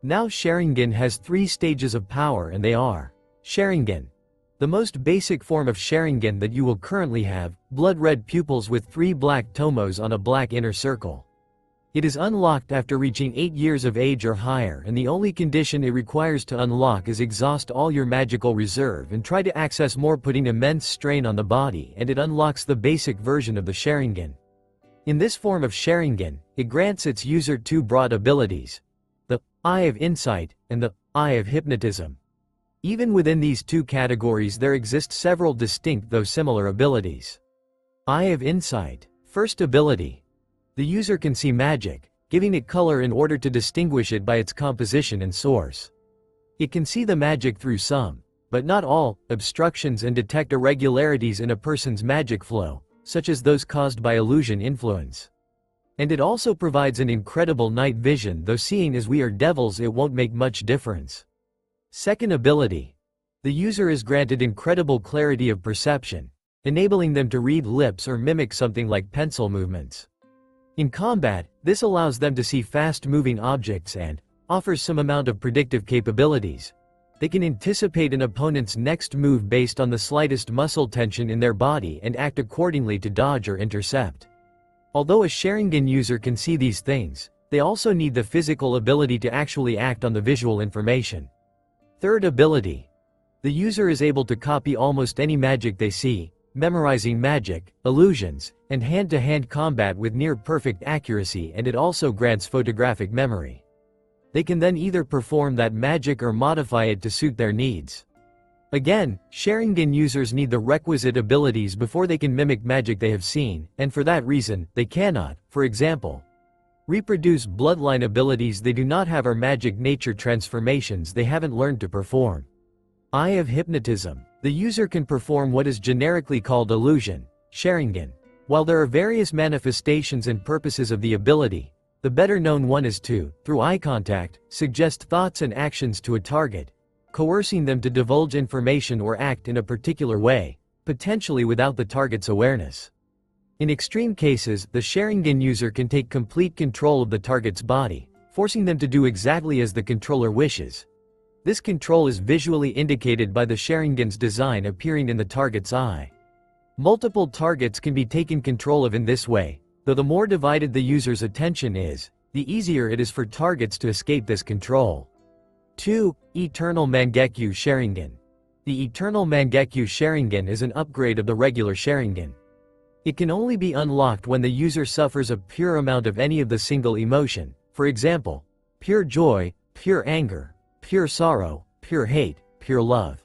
Now Sharingan has 3 stages of power and they are Sharingan, the most basic form of Sharingan that you will currently have, blood red pupils with 3 black tomos on a black inner circle. It is unlocked after reaching 8 years of age or higher, and the only condition it requires to unlock is exhaust all your magical reserve and try to access more, putting immense strain on the body, and it unlocks the basic version of the Sharingan. In this form of Sharingan, it grants its user two broad abilities: the Eye of Insight and the Eye of Hypnotism. Even within these two categories there exist several distinct though similar abilities. Eye of Insight. First ability. The user can see magic, giving it color in order to distinguish it by its composition and source. It can see the magic through some, but not all, obstructions and detect irregularities in a person's magic flow, such as those caused by illusion influence. And it also provides an incredible night vision, though seeing as we are devils it won't make much difference. Second ability. The user is granted incredible clarity of perception, enabling them to read lips or mimic something like pencil movements. In combat, this allows them to see fast-moving objects and offers some amount of predictive capabilities. They can anticipate an opponent's next move based on the slightest muscle tension in their body and act accordingly to dodge or intercept. Although a Sharingan user can see these things, they also need the physical ability to actually act on the visual information. Third ability. The user is able to copy almost any magic they see, memorizing magic, illusions, and hand-to-hand combat with near-perfect accuracy, and it also grants photographic memory. They can then either perform that magic or modify it to suit their needs. Again, Sharingan users need the requisite abilities before they can mimic magic they have seen, and for that reason, they cannot, for example, reproduce bloodline abilities they do not have or magic nature transformations they haven't learned to perform. Eye of Hypnotism. The user can perform what is generically called illusion, Sharingan. While there are various manifestations and purposes of the ability, the better known one is to, through eye contact, suggest thoughts and actions to a target, coercing them to divulge information or act in a particular way, potentially without the target's awareness. In extreme cases, the Sharingan user can take complete control of the target's body, forcing them to do exactly as the controller wishes. This control is visually indicated by the Sharingan's design appearing in the target's eye. Multiple targets can be taken control of in this way, though the more divided the user's attention is, the easier it is for targets to escape this control. 2. Eternal Mangekyo Sharingan. The Eternal Mangekyo Sharingan is an upgrade of the regular Sharingan. It can only be unlocked when the user suffers a pure amount of any of the single emotion, for example, pure joy, pure anger, pure sorrow, pure hate, pure love.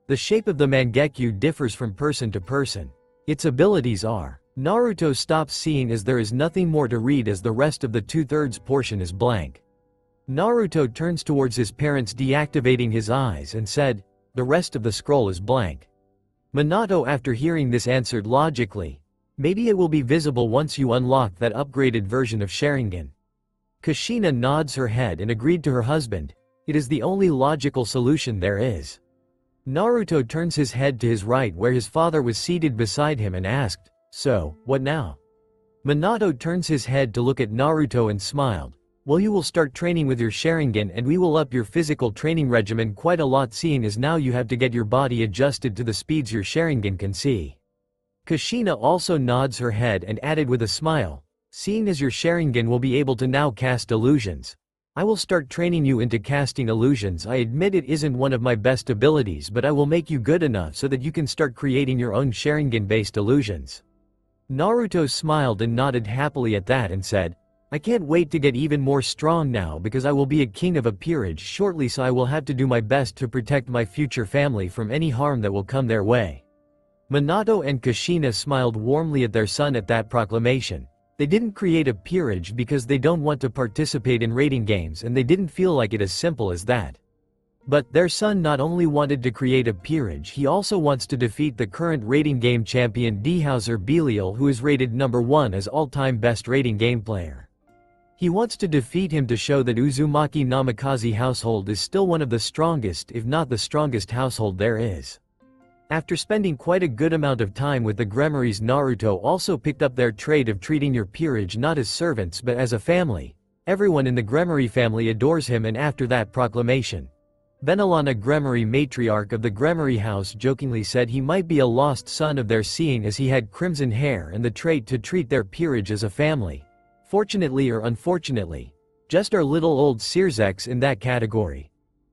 The shape of the Mangekyo differs from person to person. Its abilities are: Naruto stops seeing as there is nothing more to read as the rest of the 2/3 portion is blank. Naruto turns towards his parents, deactivating his eyes, and said, the rest of the scroll is blank. Minato, after hearing this, answered logically, maybe it will be visible once you unlock that upgraded version of Sharingan. Kushina nods her head and agreed to her husband. It is the only logical solution there is. Naruto turns his head to his right where his father was seated beside him and asked, so, what now? Minato turns his head to look at Naruto and smiled, well, you will start training with your Sharingan and we will up your physical training regimen quite a lot, seeing as now you have to get your body adjusted to the speeds your Sharingan can see. Kushina also nods her head and added with a smile, seeing as your Sharingan will be able to now cast illusions, I will start training you into casting illusions. I admit it isn't one of my best abilities, but I will make you good enough so that you can start creating your own Sharingan-based illusions. Naruto smiled and nodded happily at that and said, I can't wait to get even more strong now because I will be a king of a peerage shortly, so I will have to do my best to protect my future family from any harm that will come their way. Minato and Kushina smiled warmly at their son at that proclamation. They didn't create a peerage because they don't want to participate in raiding games, and they didn't feel like it as simple as that. But their son not only wanted to create a peerage, he also wants to defeat the current raiding game champion Dehauser Belial, who is rated number 1 as all-time best raiding game player. He wants to defeat him to show that Uzumaki Namikaze household is still one of the strongest, if not the strongest household there is. After spending quite a good amount of time with the Gremories, Naruto also picked up their trait of treating your peerage not as servants but as a family. Everyone in the Gremory family adores him, and after that proclamation, Benelana Gremory, matriarch of the Gremory house, jokingly said he might be a lost son of theirs, seeing as he had crimson hair and the trait to treat their peerage as a family. Fortunately or unfortunately. Just our little old Searsex in that category.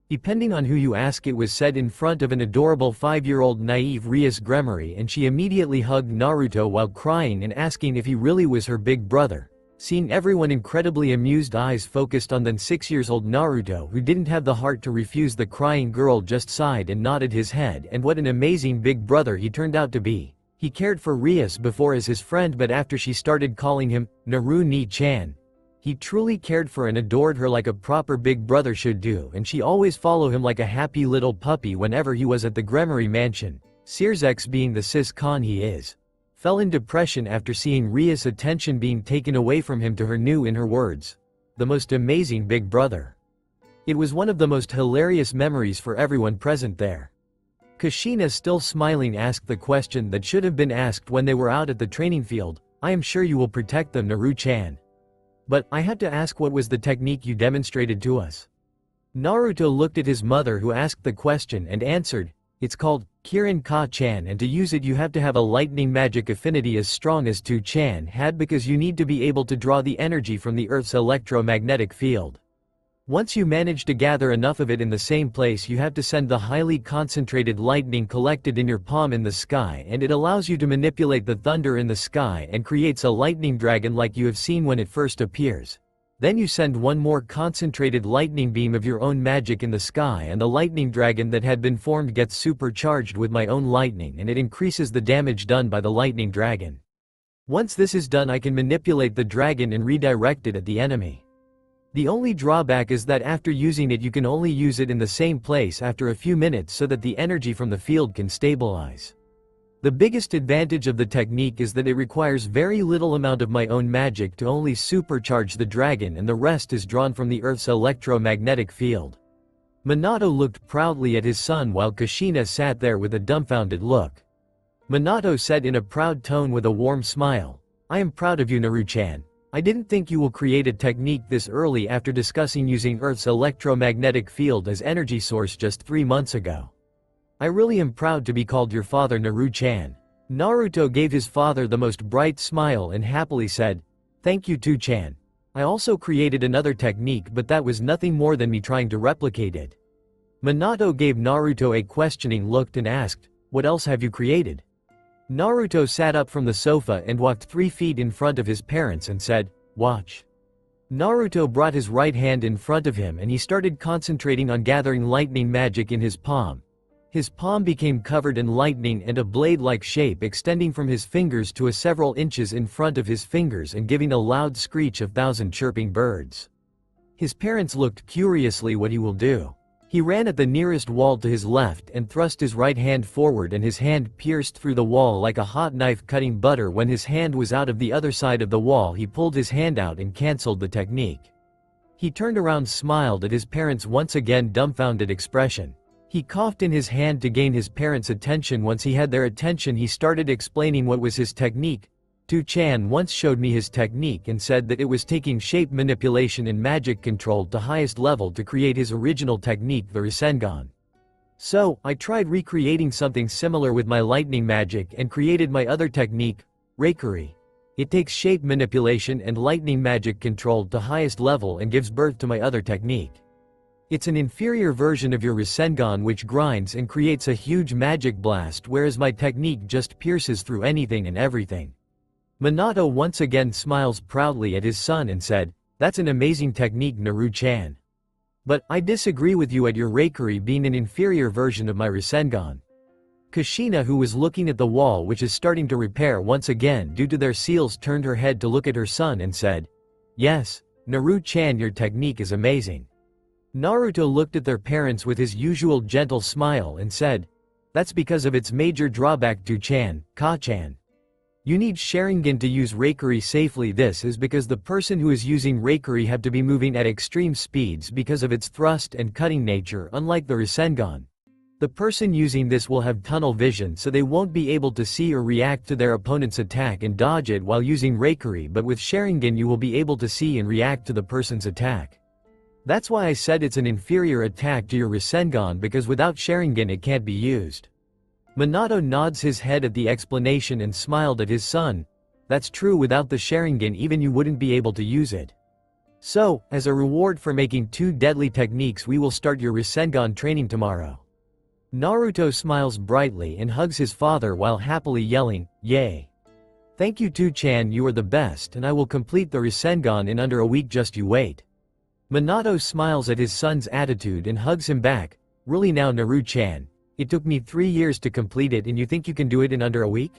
Depending on who you ask, it was said in front of an adorable 5-year-old naive Rias Gremory, and she immediately hugged Naruto while crying and asking if he really was her big brother. Seeing everyone incredibly amused, eyes focused on then 6-year-old Naruto, who didn't have the heart to refuse the crying girl, just sighed and nodded his head. And what an amazing big brother he turned out to be. He cared for Rias before as his friend, but after she started calling him Naru-ni-chan, he truly cared for and adored her like a proper big brother should do, and she always followed him like a happy little puppy whenever he was at the Gremory mansion. Searsex, being the sis-con he is, fell in depression after seeing Rias' attention being taken away from him to her new, in her words, the most amazing big brother. It was one of the most hilarious memories for everyone present there. Kushina, still smiling, asked the question that should have been asked when they were out at the training field. I am sure you will protect them, Naru-chan. But, I had to ask, what was the technique you demonstrated to us? Naruto looked at his mother, who asked the question, and answered, it's called Kirin-ka-chan, and to use it you have to have a lightning magic affinity as strong as Tu-chan had, because you need to be able to draw the energy from the Earth's electromagnetic field. Once you manage to gather enough of it in the same place, you have to send the highly concentrated lightning collected in your palm in the sky, and it allows you to manipulate the thunder in the sky and creates a lightning dragon like you have seen when it first appears. Then you send one more concentrated lightning beam of your own magic in the sky, and the lightning dragon that had been formed gets supercharged with my own lightning, and it increases the damage done by the lightning dragon. Once this is done, I can manipulate the dragon and redirect it at the enemy. The only drawback is that after using it you can only use it in the same place after a few minutes so that the energy from the field can stabilize. The biggest advantage of the technique is that it requires very little amount of my own magic to only supercharge the dragon, and the rest is drawn from the Earth's electromagnetic field. Minato looked proudly at his son while Kushina sat there with a dumbfounded look. Minato said in a proud tone with a warm smile, I am proud of you, Naru-chan. I didn't think you will create a technique this early after discussing using Earth's electromagnetic field as energy source just 3 months ago. I really am proud to be called your father, Naru-chan. Naruto gave his father the most bright smile and happily said, thank you, Tu-chan. I also created another technique, but that was nothing more than me trying to replicate it. Minato gave Naruto a questioning look and asked, what else have you created? Naruto sat up from the sofa and walked 3 feet in front of his parents and said, watch. Naruto brought his right hand in front of him and he started concentrating on gathering lightning magic in his palm. His palm became covered in lightning and a blade-like shape extending from his fingers to several inches in front of his fingers and giving a loud screech of 1,000 chirping birds. His parents looked curiously what he will do. He ran at the nearest wall to his left and thrust his right hand forward, and his hand pierced through the wall like a hot knife cutting butter. When his hand was out of the other side of the wall, he pulled his hand out and cancelled the technique. He turned around, smiled at his parents' once again dumbfounded expression. He coughed in his hand to gain his parents' attention. Once he had their attention, he started explaining what was his technique. Tu-chan once showed me his technique and said that it was taking shape manipulation and magic control to highest level to create his original technique, the Rasengan. So, I tried recreating something similar with my lightning magic and created my other technique, Reikuri. It takes shape manipulation and lightning magic controlled to highest level and gives birth to my other technique. It's an inferior version of your Rasengan which grinds and creates a huge magic blast, whereas my technique just pierces through anything and everything. Minato once again smiles proudly at his son and said, that's an amazing technique, Naru-chan. But, I disagree with you at your Reikuri being an inferior version of my Rasengan. Kushina, who was looking at the wall which is starting to repair once again due to their seals, turned her head to look at her son and said, yes, Naru-chan, your technique is amazing. Naruto looked at their parents with his usual gentle smile and said, that's because of its major drawback, Tu-chan, Ka-chan. You need Sharingan to use Reikuri safely. This is because the person who is using Reikuri have to be moving at extreme speeds because of its thrust and cutting nature, unlike the Rasengan. The person using this will have tunnel vision, so they won't be able to see or react to their opponent's attack and dodge it while using Reikuri, but with Sharingan you will be able to see and react to the person's attack. That's why I said it's an inferior attack to your Rasengan, because without Sharingan it can't be used. Minato nods his head at the explanation and smiled at his son. That's true, without the Sharingan even you wouldn't be able to use it. So, as a reward for making 2 deadly techniques, we will start your Rasengan training tomorrow. Naruto smiles brightly and hugs his father while happily yelling, "Yay! Thank you 2-chan, you are the best, and I will complete the Rasengan in under a week, just you wait." Minato smiles at his son's attitude and hugs him back. "Really now, Naru-chan? It took me 3 years to complete it and you think you can do it in under a week?"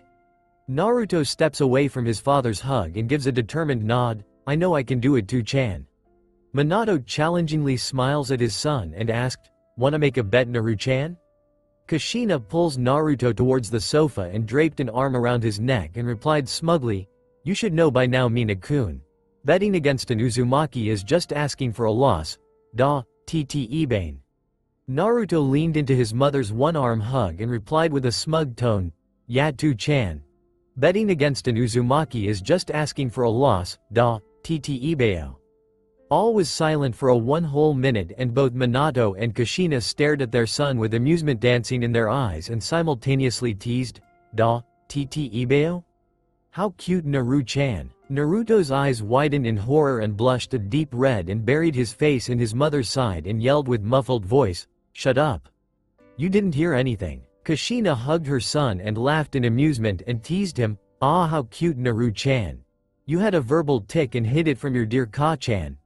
Naruto steps away from his father's hug and gives a determined nod. "I know I can do it 2-chan." Minato challengingly smiles at his son and asked, "Wanna make a bet, Naru-chan?" Kushina pulls Naruto towards the sofa and draped an arm around his neck and replied smugly, "You should know by now, Mina-kun. Betting against an Uzumaki is just asking for a loss. Da, tt Ebane." Naruto leaned into his mother's one-arm hug and replied with a smug tone, "Ya 2-chan. Betting against an Uzumaki is just asking for a loss, da, tt Ebao." All was silent for a 1 whole minute and both Minato and Kushina stared at their son with amusement dancing in their eyes and simultaneously teased, "Da, tt Ebao? How cute, Naru-chan." Naruto's eyes widened in horror and blushed a deep red and buried his face in his mother's side and yelled with muffled voice, "Shut up. You didn't hear anything." Kushina hugged her son and laughed in amusement and teased him, "Ah, how cute, Naru-chan. You had a verbal tick and hid it from your dear Ka-chan.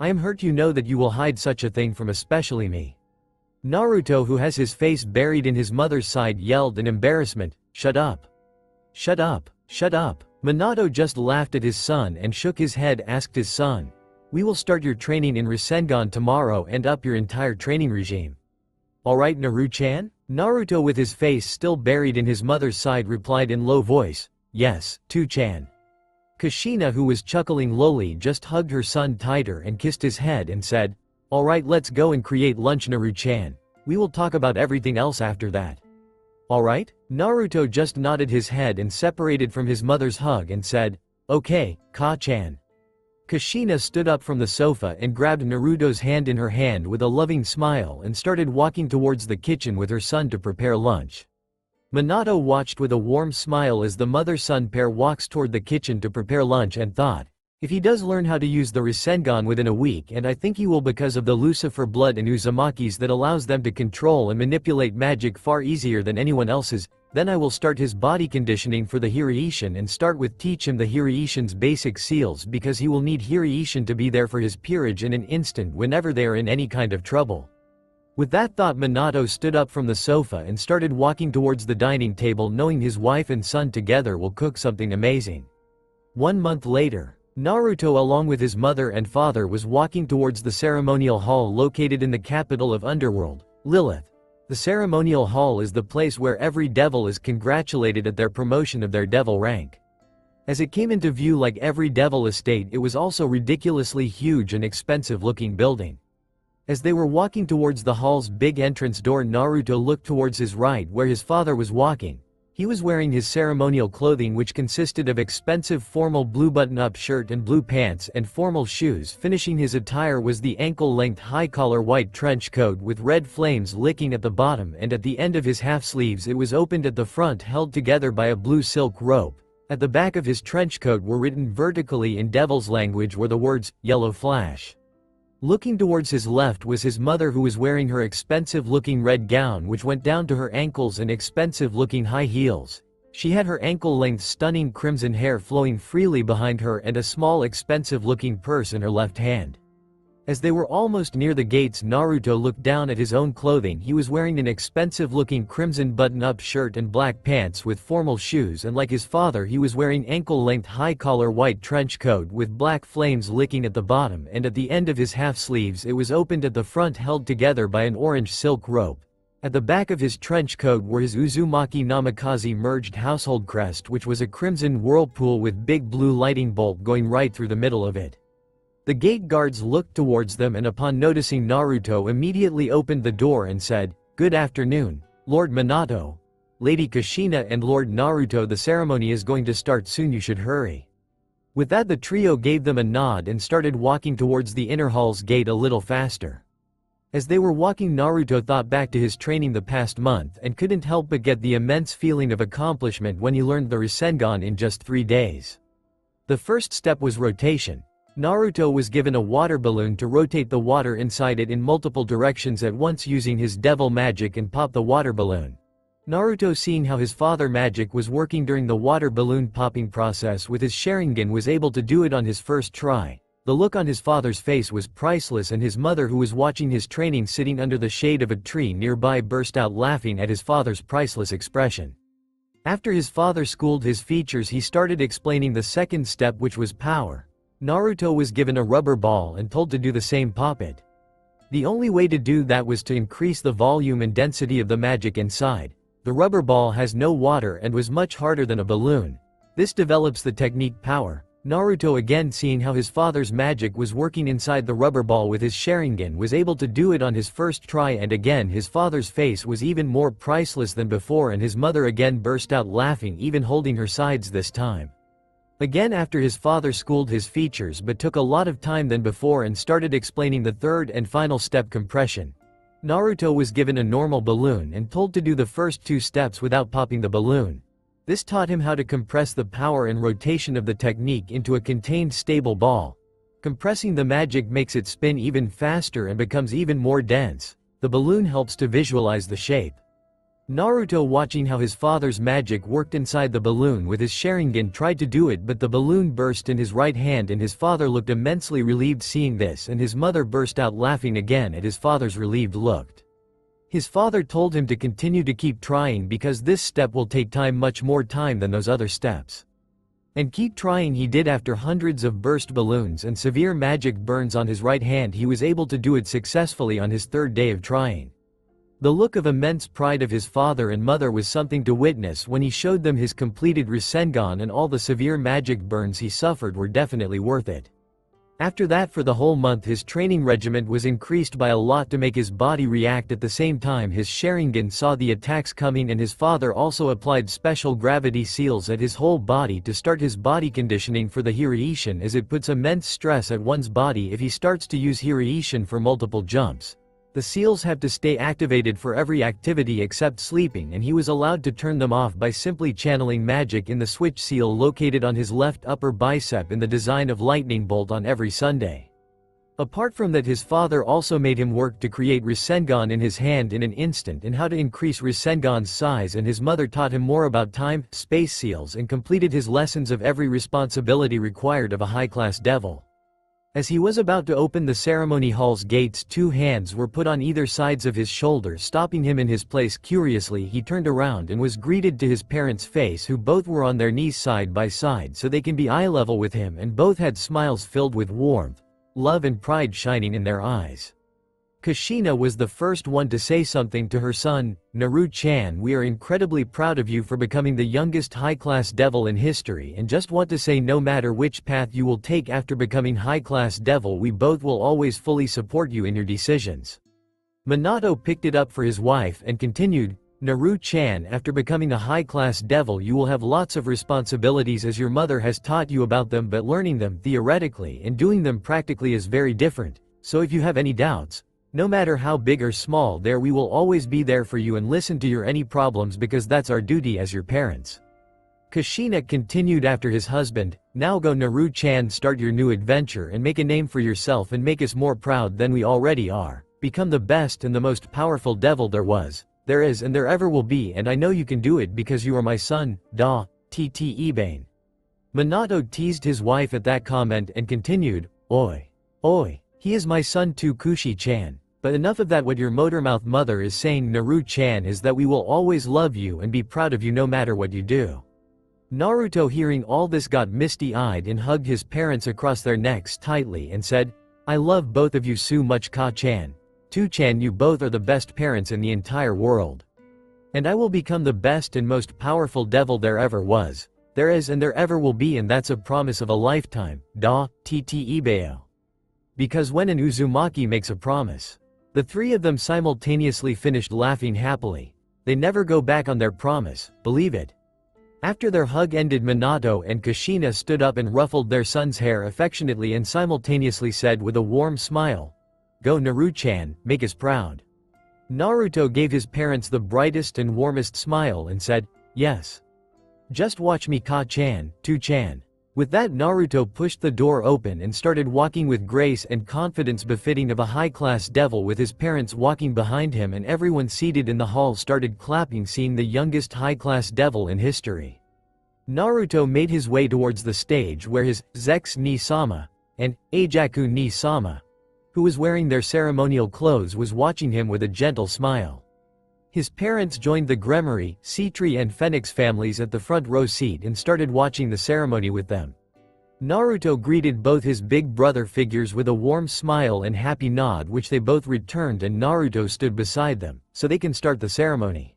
I am hurt, you know that you will hide such a thing from especially me." Naruto, who has his face buried in his mother's side, yelled in embarrassment, "Shut up. Shut up. Shut up." Minato just laughed at his son and shook his head, asked his son, "We will start your training in Rasengan tomorrow and up your entire training regime. Alright, Naru-chan?" Naruto, with his face still buried in his mother's side, replied in low voice, "Yes, 2-chan." Kushina, who was chuckling lowly, just hugged her son tighter and kissed his head and said, "Alright, let's go and create lunch, Naru-chan. We will talk about everything else after that." "Alright?" Naruto just nodded his head and separated from his mother's hug and said, "Okay, Ka-chan." Kushina stood up from the sofa and grabbed Naruto's hand in her hand with a loving smile and started walking towards the kitchen with her son to prepare lunch. Minato watched with a warm smile as the mother-son pair walks toward the kitchen to prepare lunch and thought, if he does learn how to use the Rasengan within a week, and I think he will, because of the Lucifer blood and Uzumaki's that allows them to control and manipulate magic far easier than anyone else's, then I will start his body conditioning for the Hiraishin and start with teach him the Hiraishin's basic seals, because he will need Hiraishin to be there for his peerage in an instant whenever they are in any kind of trouble. With that thought, Minato stood up from the sofa and started walking towards the dining table, knowing his wife and son together will cook something amazing. 1 month later, Naruto along with his mother and father was walking towards the ceremonial hall located in the capital of Underworld, Lilith. The ceremonial hall is the place where every devil is congratulated at their promotion of their devil rank. As it came into view, like every devil estate, it was also ridiculously huge and expensive looking building. As they were walking towards the hall's big entrance door, Naruto looked towards his right where his father was walking. He was wearing his ceremonial clothing, which consisted of expensive formal blue button-up shirt and blue pants and formal shoes. Finishing his attire was the ankle-length high-collar white trench coat with red flames licking at the bottom, and at the end of his half-sleeves it was opened at the front, held together by a blue silk rope. At the back of his trench coat were written vertically in Devil's language were the words, "Yellow Flash." Looking towards his left was his mother, who was wearing her expensive-looking red gown which went down to her ankles and expensive-looking high heels. She had her ankle-length stunning crimson hair flowing freely behind her and a small expensive-looking purse in her left hand. As they were almost near the gates, Naruto looked down at his own clothing. He was wearing an expensive-looking crimson button-up shirt and black pants with formal shoes, and like his father, he was wearing ankle-length high-collar white trench coat with black flames licking at the bottom, and at the end of his half-sleeves it was opened at the front, held together by an orange silk rope. At the back of his trench coat were his Uzumaki Namikaze merged household crest, which was a crimson whirlpool with big blue lighting bolt going right through the middle of it. The gate guards looked towards them and upon noticing Naruto immediately opened the door and said, "Good afternoon, Lord Minato, Lady Kushina and Lord Naruto. The ceremony is going to start soon, you should hurry." With that, the trio gave them a nod and started walking towards the inner hall's gate a little faster. As they were walking, Naruto thought back to his training the past month and couldn't help but get the immense feeling of accomplishment when he learned the Rasengan in just 3 days. The first step was rotation. Naruto was given a water balloon to rotate the water inside it in multiple directions at once using his devil magic and pop the water balloon. Naruto, seeing how his father magic was working during the water balloon popping process with his Sharingan, was able to do it on his first try. The look on his father's face was priceless, and his mother, who was watching his training sitting under the shade of a tree nearby, burst out laughing at his father's priceless expression. After his father schooled his features, he started explaining the second step, which was power. Naruto was given a rubber ball and told to do the same, pop it. The only way to do that was to increase the volume and density of the magic inside. The rubber ball has no water and was much harder than a balloon. This develops the technique power. Naruto, again seeing how his father's magic was working inside the rubber ball with his Sharingan, was able to do it on his first try, and again his father's face was even more priceless than before, and his mother again burst out laughing, even holding her sides this time. Again, after his father schooled his features but took a lot of time than before and started explaining the third and final step, compression. Naruto was given a normal balloon and told to do the first two steps without popping the balloon. This taught him how to compress the power and rotation of the technique into a contained stable ball. Compressing the magic makes it spin even faster and becomes even more dense. The balloon helps to visualize the shape. Naruto, watching how his father's magic worked inside the balloon with his Sharingan, tried to do it, but the balloon burst in his right hand, and his father looked immensely relieved seeing this, and his mother burst out laughing again at his father's relieved look. His father told him to continue to keep trying because this step will take time, much more time than those other steps. And keep trying he did. After hundreds of burst balloons and severe magic burns on his right hand, he was able to do it successfully on his third day of trying. The look of immense pride of his father and mother was something to witness when he showed them his completed Rasengan, and all the severe magic burns he suffered were definitely worth it. After that, for the whole month his training regimen was increased by a lot to make his body react. At the same time, his Sharingan saw the attacks coming, and his father also applied special gravity seals at his whole body to start his body conditioning for the Hiraishin, as it puts immense stress at one's body if he starts to use Hiraishin for multiple jumps. The seals have to stay activated for every activity except sleeping, and he was allowed to turn them off by simply channeling magic in the switch seal located on his left upper bicep in the design of lightning bolt on every Sunday. Apart from that, his father also made him work to create Rasengan in his hand in an instant and how to increase Rasengan's size, and his mother taught him more about time, space seals, and completed his lessons of every responsibility required of a high-class devil. As he was about to open the ceremony hall's gates, two hands were put on either sides of his shoulders, stopping him in his place. Curiously, he turned around and was greeted to his parents' face, who both were on their knees side by side so they can be eye level with him, and both had smiles filled with warmth, love and pride shining in their eyes. Kushina was the first one to say something to her son, Naru-chan. We are incredibly proud of you for becoming the youngest high-class devil in history, and just want to say, no matter which path you will take after becoming high-class devil, we both will always fully support you in your decisions. Minato picked it up for his wife and continued, Naru-chan, after becoming a high-class devil you will have lots of responsibilities, as your mother has taught you about them, but learning them theoretically and doing them practically is very different. So if you have any doubts, no matter how big or small, we will always be there for you and listen to your any problems, because that's our duty as your parents. Kushina continued after his husband, now go Naru-chan, start your new adventure and make a name for yourself and make us more proud than we already are. Become the best and the most powerful devil there was, there is and there ever will be, and I know you can do it because you are my son, Ibane. Minato teased his wife at that comment and continued, Oi. He is my son too, Kushi-chan. But enough of that. What your motormouth mother is saying, Naru-chan, is that we will always love you and be proud of you no matter what you do. Naruto, hearing all this, got misty-eyed and hugged his parents across their necks tightly and said, I love both of you so much, Ka-chan. Tu-chan, you both are the best parents in the entire world. And I will become the best and most powerful devil there ever was, there is and there ever will be, and that's a promise of a lifetime, Ibao. Because when an Uzumaki makes a promise, the three of them simultaneously finished laughing happily. They never go back on their promise, believe it. After their hug ended, Minato and Kushina stood up and ruffled their son's hair affectionately and simultaneously said with a warm smile, Go Naru-chan, make us proud. Naruto gave his parents the brightest and warmest smile and said, Yes. Just watch me, Ka-chan, Tu-chan. With that, Naruto pushed the door open and started walking with grace and confidence befitting of a high-class devil, with his parents walking behind him, and everyone seated in the hall started clapping, seeing the youngest high-class devil in history. Naruto made his way towards the stage where his Zex ni Sama and Ajaku ni Sama, who was wearing their ceremonial clothes, was watching him with a gentle smile. His parents joined the Gremory, Seatree and Phoenix families at the front row seat and started watching the ceremony with them. Naruto greeted both his big brother figures with a warm smile and happy nod, which they both returned, and Naruto stood beside them, so they can start the ceremony.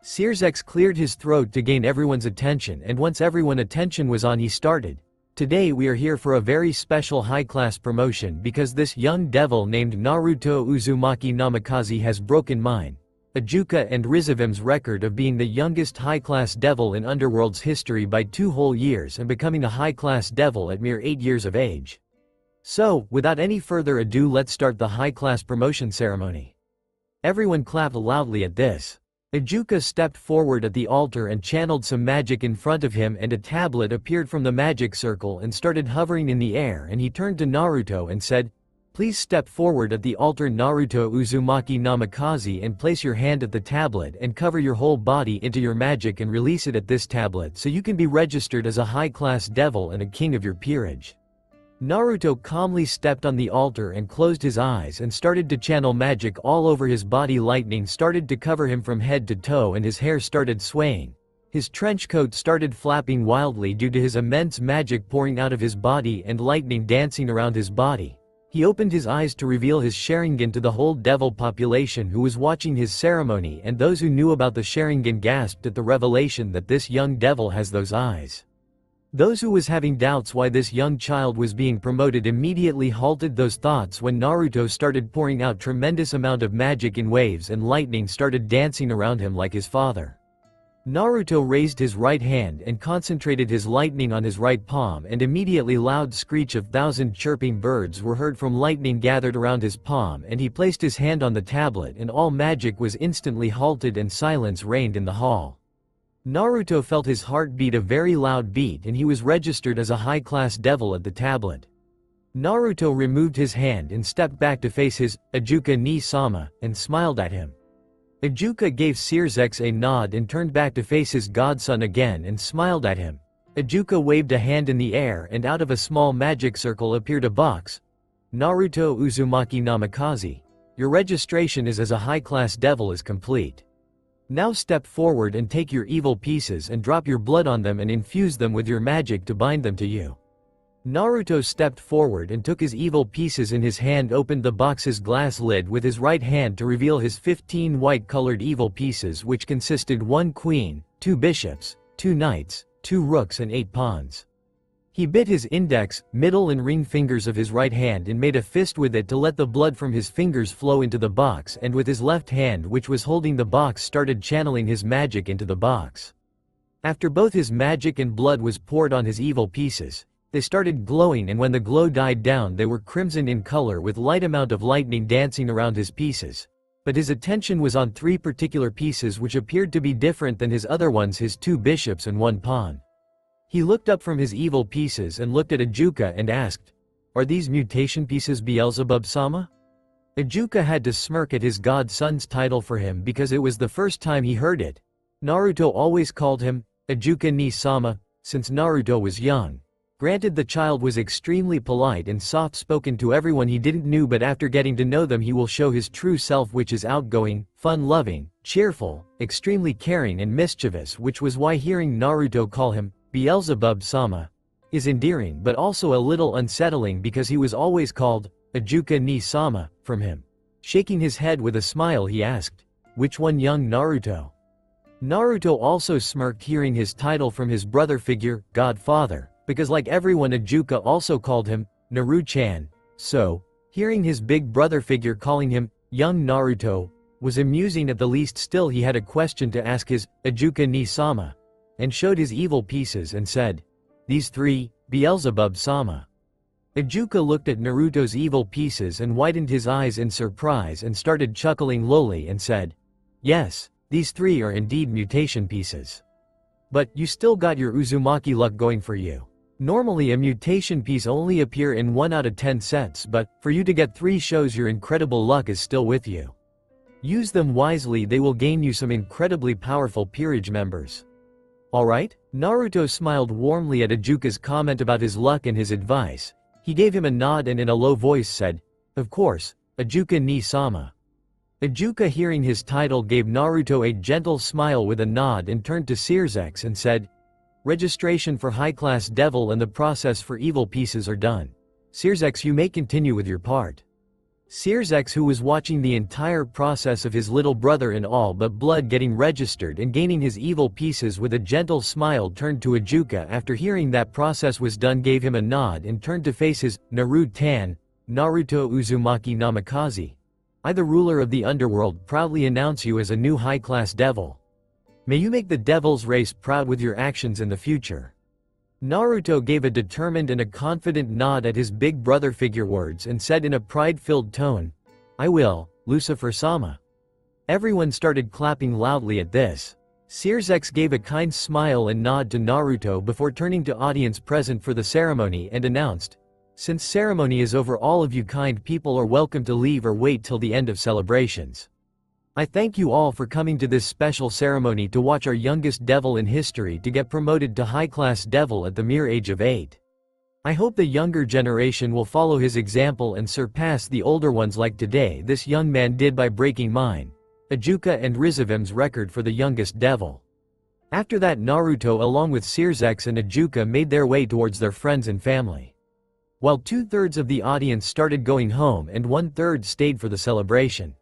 Searzex cleared his throat to gain everyone's attention, and once everyone's attention was on, he started. Today we are here for a very special high-class promotion because this young devil named Naruto Uzumaki Namikaze has broken mine, Ajuka and Rizavim's record of being the youngest high-class devil in Underworld's history by 2 whole years and becoming a high-class devil at mere 8 years of age. So, without any further ado, let's start the high-class promotion ceremony. Everyone clapped loudly at this. Ajuka stepped forward at the altar and channeled some magic in front of him, and a tablet appeared from the magic circle and started hovering in the air, and he turned to Naruto and said, "Please step forward at the altar, Naruto Uzumaki Namikaze, and place your hand at the tablet and cover your whole body into your magic and release it at this tablet so you can be registered as a high-class devil and a king of your peerage." Naruto calmly stepped on the altar and closed his eyes and started to channel magic all over his body. Lightning started to cover him from head to toe and his hair started swaying. His trench coat started flapping wildly due to his immense magic pouring out of his body and lightning dancing around his body. He opened his eyes to reveal his Sharingan to the whole devil population who was watching his ceremony, and those who knew about the Sharingan gasped at the revelation that this young devil has those eyes. Those who was having doubts why this young child was being promoted immediately halted those thoughts when Naruto started pouring out tremendous amount of magic in waves and lightning started dancing around him like his father. Naruto raised his right hand and concentrated his lightning on his right palm, and immediately loud screech of 1,000 chirping birds were heard from lightning gathered around his palm, and he placed his hand on the tablet and all magic was instantly halted and silence reigned in the hall. Naruto felt his heart beat a very loud beat, and he was registered as a high-class devil at the tablet. Naruto removed his hand and stepped back to face his Ajuka ni Sama and smiled at him. Ajuka gave Searzex a nod and turned back to face his godson again and smiled at him. Ajuka waved a hand in the air and out of a small magic circle appeared a box. Naruto Uzumaki Namikaze, your registration as a high-class devil is complete. Now step forward and take your evil pieces and drop your blood on them and infuse them with your magic to bind them to you. Naruto stepped forward and took his evil pieces in his hand, opened the box's glass lid with his right hand to reveal his 15 white-colored evil pieces, which consisted 1 queen, 2 bishops, 2 knights, 2 rooks and 8 pawns. He bit his index, middle and ring fingers of his right hand and made a fist with it to let the blood from his fingers flow into the box, and with his left hand, which was holding the box, started channeling his magic into the box. After both his magic and blood was poured on his evil pieces, they started glowing, and when the glow died down they were crimson in color with light amount of lightning dancing around his pieces. But his attention was on 3 particular pieces which appeared to be different than his other ones, his 2 bishops and 1 pawn. He looked up from his evil pieces and looked at Ajuka and asked, "Are these mutation pieces Beelzebub-sama?" Ajuka had to smirk at his godson's title for him because it was the first time he heard it. Naruto always called him Ajuka ni Sama since Naruto was young. Granted, the child was extremely polite and soft-spoken to everyone he didn't know, but after getting to know them he will show his true self, which is outgoing, fun-loving, cheerful, extremely caring and mischievous, which was why hearing Naruto call him Beelzebub-sama is endearing but also a little unsettling because he was always called Ajuka ni Sama from him. Shaking his head with a smile, he asked, "Which one, young Naruto?" Naruto also smirked hearing his title from his brother figure, Godfather, because like everyone Ajuka also called him Naru-chan. So, hearing his big brother figure calling him young Naruto was amusing at the least. Still, he had a question to ask his Ajuka ni Sama, and showed his evil pieces and said, "These 3, Beelzebub-sama." Ajuka looked at Naruto's evil pieces and widened his eyes in surprise and started chuckling lowly and said, "Yes, these 3 are indeed mutation pieces. But you still got your Uzumaki luck going for you. Normally a mutation piece only appear in 1 out of 10 sets, but, for you to get 3 shows your incredible luck is still with you. Use them wisely, they will gain you some incredibly powerful peerage members. Alright? Naruto smiled warmly at Ajuka's comment about his luck and his advice. He gave him a nod and in a low voice said, "Of course, Ajuka ni-sama." Ajuka, hearing his title, gave Naruto a gentle smile with a nod and turned to Searsex and said, "Registration for high-class devil and the process for evil pieces are done. Searsex, you may continue with your part." Searsex, who was watching the entire process of his little brother in all but blood getting registered and gaining his evil pieces, with a gentle smile turned to Ajuka after hearing that process was done, gave him a nod and turned to face his Naruto Uzumaki Namikaze. "I, the ruler of the underworld, proudly announce you as a new high-class devil. May you make the devil's race proud with your actions in the future." Naruto gave a determined and a confident nod at his big brother figure words and said in a pride-filled tone, "I will, Lucifer-sama." Everyone started clapping loudly at this. Searsex gave a kind smile and nod to Naruto before turning to audience present for the ceremony and announced, "Since ceremony is over, all of you kind people are welcome to leave or wait till the end of celebrations. I thank you all for coming to this special ceremony to watch our youngest devil in history to get promoted to high-class devil at the mere age of 8. I hope the younger generation will follow his example and surpass the older ones like today this young man did by breaking mine, Ajuka and Rizavim's record for the youngest devil." After that, Naruto along with Searsex and Ajuka made their way towards their friends and family. While 2/3 of the audience started going home and 1/3 stayed for the celebration.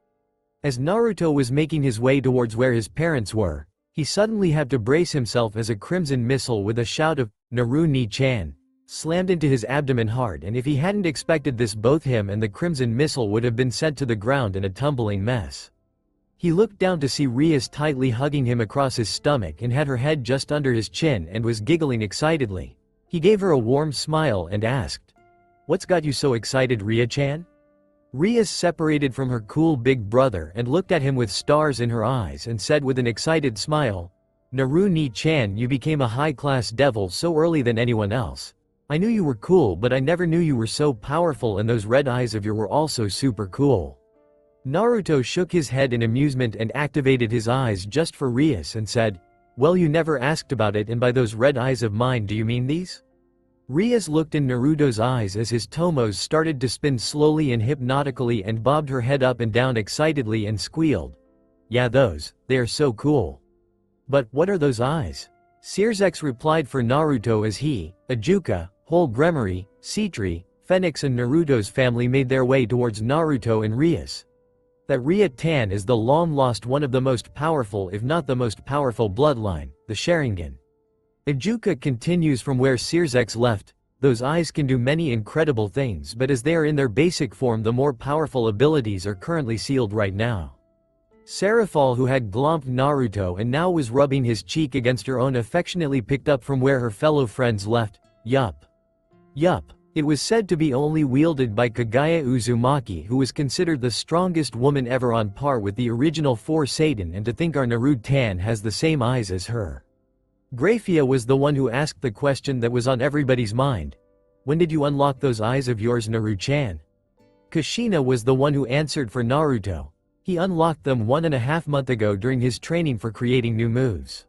As Naruto was making his way towards where his parents were, he suddenly had to brace himself as a crimson missile with a shout of "Naru ni-chan" slammed into his abdomen hard, and if he hadn't expected this, both him and the crimson missile would have been sent to the ground in a tumbling mess. He looked down to see Rias tightly hugging him across his stomach and had her head just under his chin and was giggling excitedly. He gave her a warm smile and asked, "What's got you so excited, Ria-chan?" Rias separated from her cool big brother and looked at him with stars in her eyes and said with an excited smile, "Naru ni-chan, you became a high-class devil so early than anyone else. I knew you were cool, but I never knew you were so powerful, and those red eyes of yours were also super cool." Naruto shook his head in amusement and activated his eyes just for Rias and said, "Well, you never asked about it, and by those red eyes of mine, do you mean these?" Rias looked in Naruto's eyes as his tomos started to spin slowly and hypnotically and bobbed her head up and down excitedly and squealed, "Yeah, those, they are so cool." "But, what are those eyes?" Searsex replied for Naruto as he, Ajuka, Whole Gremory, Citri, Phoenix and Naruto's family made their way towards Naruto and Rias. That Ria-tan is the long-lost one of the most powerful if not the most powerful bloodline, the Sharingan. Ajuka continues from where Searsex left. Those eyes can do many incredible things, but as they are in their basic form, the more powerful abilities are currently sealed right now. Seraphal, who had glomped Naruto and now was rubbing his cheek against her own, affectionately picked up from where her fellow friends left. Yup. It was said to be only wielded by Kaguya Uzumaki, who was considered the strongest woman ever, on par with the original 4 Satan, and to think our Naruto-tan has the same eyes as her. Graphia was the one who asked the question that was on everybody's mind. "When did you unlock those eyes of yours, Naru-chan?" Kushina was the one who answered for Naruto. He unlocked them 1.5 months ago during his training for creating new moves.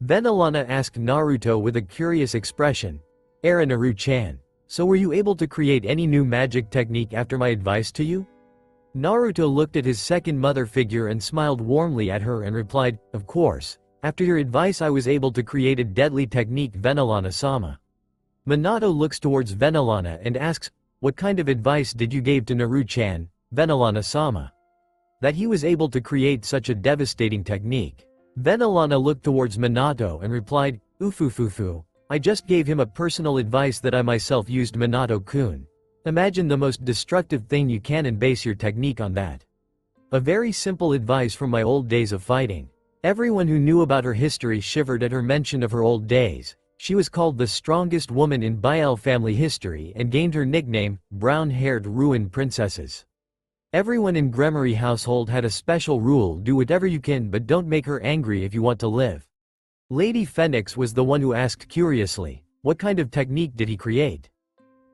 Venalana asked Naruto with a curious expression, "Era Naru-chan, so were you able to create any new magic technique after my advice to you?" Naruto looked at his second mother figure and smiled warmly at her and replied, "Of course. After your advice I was able to create a deadly technique, Venalana-sama." Minato looks towards Venalana and asks, "What kind of advice did you give to Naru-chan, Venalana-sama? That he was able to create such a devastating technique?" Venalana looked towards Minato and replied, "Ufufufu. I just gave him a personal advice that I myself used, Minato-kun. Imagine the most destructive thing you can and base your technique on that. A very simple advice from my old days of fighting." Everyone who knew about her history shivered at her mention of her old days. She was called the strongest woman in Biel family history and gained her nickname, brown-haired ruined princesses. Everyone in Gremory household had a special rule: do whatever you can, but don't make her angry if you want to live. Lady Phoenix was the one who asked curiously, What kind of technique did he create?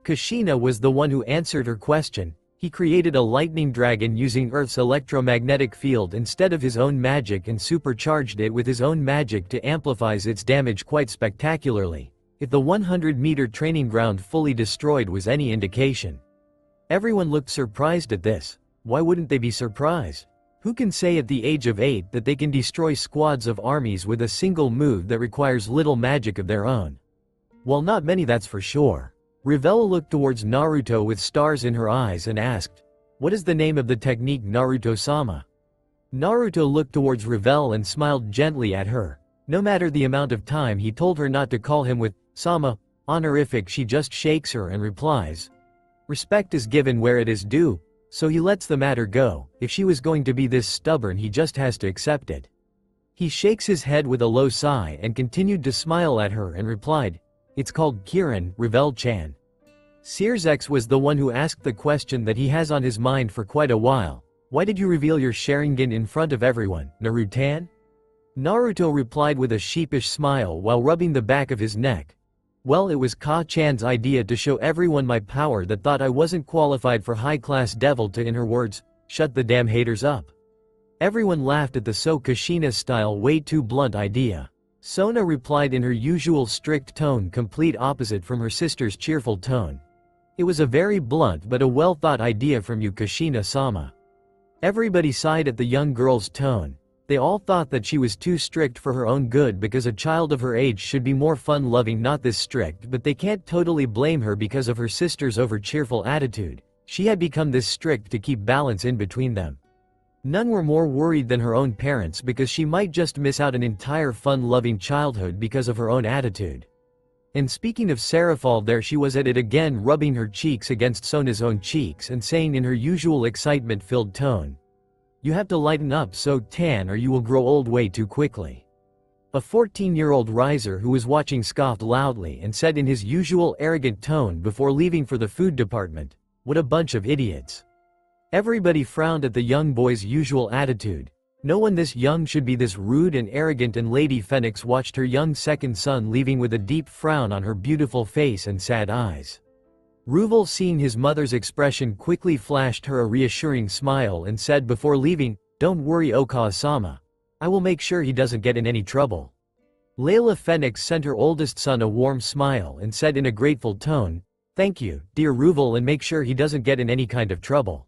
Kushina was the one who answered her question. He created a lightning dragon using Earth's electromagnetic field instead of his own magic and supercharged it with his own magic to amplify its damage quite spectacularly. If the 100-meter training ground fully destroyed was any indication. Everyone looked surprised at this. Why wouldn't they be surprised? Who can say at the age of 8 that they can destroy squads of armies with a single move that requires little magic of their own? Well, not many, that's for sure. Ravella looked towards Naruto with stars in her eyes and asked, "What is the name of the technique, Naruto-sama?" Naruto looked towards Ravella and smiled gently at her. No matter the amount of time he told her not to call him with "sama," honorific, she just shakes her and replies, "Respect is given where it is due," so he lets the matter go. If she was going to be this stubborn, he just has to accept it. He shakes his head with a low sigh and continued to smile at her and replied, "It's called Kirin, Revel-chan." Searzex was the one who asked the question that he has on his mind for quite a while. "Why did you reveal your Sharingan in front of everyone, Narutan?" Naruto replied with a sheepish smile while rubbing the back of his neck. "Well, it was Ka-chan's idea to show everyone my power that thought I wasn't qualified for high-class devil to, in her words, shut the damn haters up." Everyone laughed at the so Kushina-style way too blunt idea. Sona replied in her usual strict tone, complete opposite from her sister's cheerful tone. "It was a very blunt but a well-thought idea from you, Kushina-sama." Everybody sighed at the young girl's tone. They all thought that she was too strict for her own good because a child of her age should be more fun-loving, not this strict, but they can't totally blame her because of her sister's over-cheerful attitude. She had become this strict to keep balance in between them. None were more worried than her own parents because she might just miss out an entire fun-loving childhood because of her own attitude. And speaking of Serafal, there she was at it again, rubbing her cheeks against Sona's own cheeks and saying in her usual excitement-filled tone, "You have to lighten up, so tan, or you will grow old way too quickly." A 14-year-old riser who was watching scoffed loudly and said in his usual arrogant tone before leaving for the food department, "What a bunch of idiots." Everybody frowned at the young boy's usual attitude. No one this young should be this rude and arrogant, and Lady Phoenix watched her young second son leaving with a deep frown on her beautiful face and sad eyes. Ruvel, seeing his mother's expression, quickly flashed her a reassuring smile and said before leaving, "Don't worry, Okawa-sama. I will make sure he doesn't get in any trouble." Layla Phoenix sent her oldest son a warm smile and said in a grateful tone, "Thank you, dear Ruvel, and make sure he doesn't get in any kind of trouble."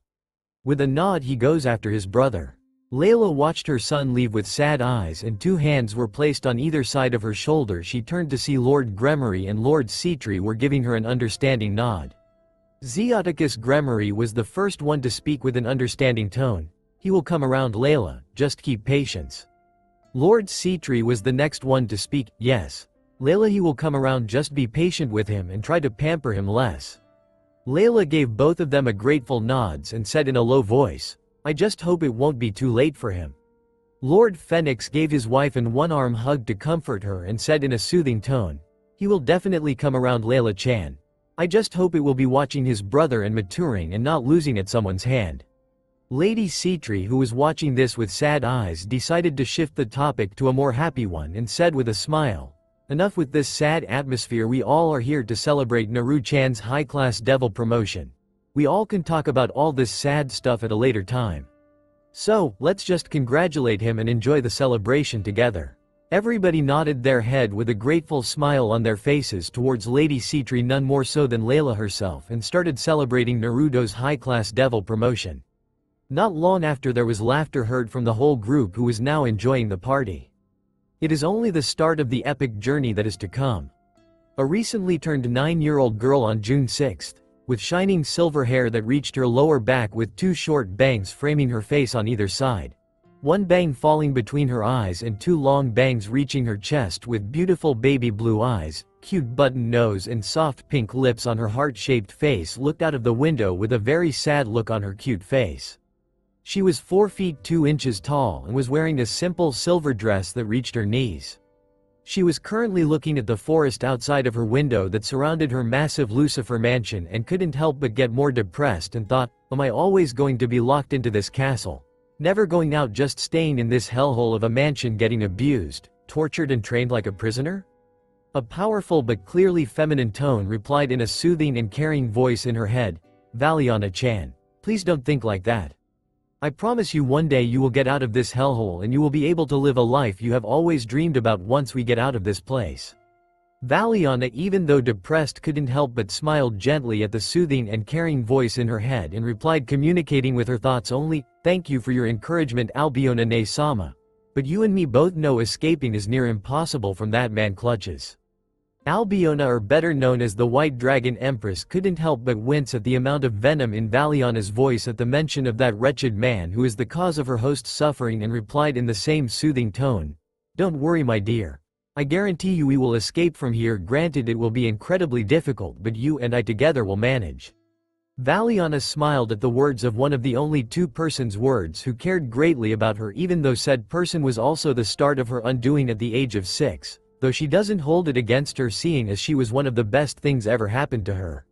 With a nod he goes after his brother. Layla watched her son leave with sad eyes, and 2 hands were placed on either side of her shoulder. She turned to see Lord Gremory and Lord Citri were giving her an understanding nod. Zeoticus Gremory was the first one to speak with an understanding tone. "He will come around, Layla, just keep patience." Lord Citri was the next one to speak. "Yes. Layla, he will come around, just be patient with him and try to pamper him less." Layla gave both of them a grateful nods and said in a low voice, "I just hope it won't be too late for him." Lord Phoenix gave his wife an one-arm hug to comfort her and said in a soothing tone, "He will definitely come around, Layla-chan. I just hope it will be watching his brother and maturing and not losing at someone's hand." Lady Citri, who was watching this with sad eyes, decided to shift the topic to a more happy one and said with a smile, "Enough with this sad atmosphere. We all are here to celebrate Naru-chan's high-class devil promotion. We all can talk about all this sad stuff at a later time. So, let's just congratulate him and enjoy the celebration together." Everybody nodded their head with a grateful smile on their faces towards Lady Citri, none more so than Layla herself, and started celebrating Naruto's high-class devil promotion. Not long after, there was laughter heard from the whole group, who was now enjoying the party. It is only the start of the epic journey that is to come. A recently turned 9-year-old girl on June 6th, with shining silver hair that reached her lower back with 2 short bangs framing her face on either side. 1 bang falling between her eyes and 2 long bangs reaching her chest, with beautiful baby blue eyes, cute button nose and soft pink lips on her heart-shaped face, looked out of the window with a very sad look on her cute face. She was 4 feet 2 inches tall and was wearing a simple silver dress that reached her knees. She was currently looking at the forest outside of her window that surrounded her massive Lucifer mansion, and couldn't help but get more depressed and thought, "Am I always going to be locked into this castle? Never going out, just staying in this hellhole of a mansion, getting abused, tortured and trained like a prisoner?" A powerful but clearly feminine tone replied in a soothing and caring voice in her head, Valiana-chan. Please don't think like that. I promise you one day you will get out of this hellhole and you will be able to live a life you have always dreamed about once we get out of this place. Valiana, even though depressed, couldn't help but smiled gently at the soothing and caring voice in her head and replied, communicating with her thoughts only, thank you for your encouragement, Albiona-sama. But you and me both know escaping is near impossible from that man clutches. Albiona, or better known as the White Dragon Empress, couldn't help but wince at the amount of venom in Valiana's voice at the mention of that wretched man who is the cause of her host's suffering, and replied in the same soothing tone, don't worry my dear. I guarantee you we will escape from here. Granted it will be incredibly difficult, but you and I together will manage. Valiana smiled at the words of one of the only two persons words who cared greatly about her, even though said person was also the start of her undoing at the age of 6, though she doesn't hold it against her, seeing as she was one of the best things ever happened to her.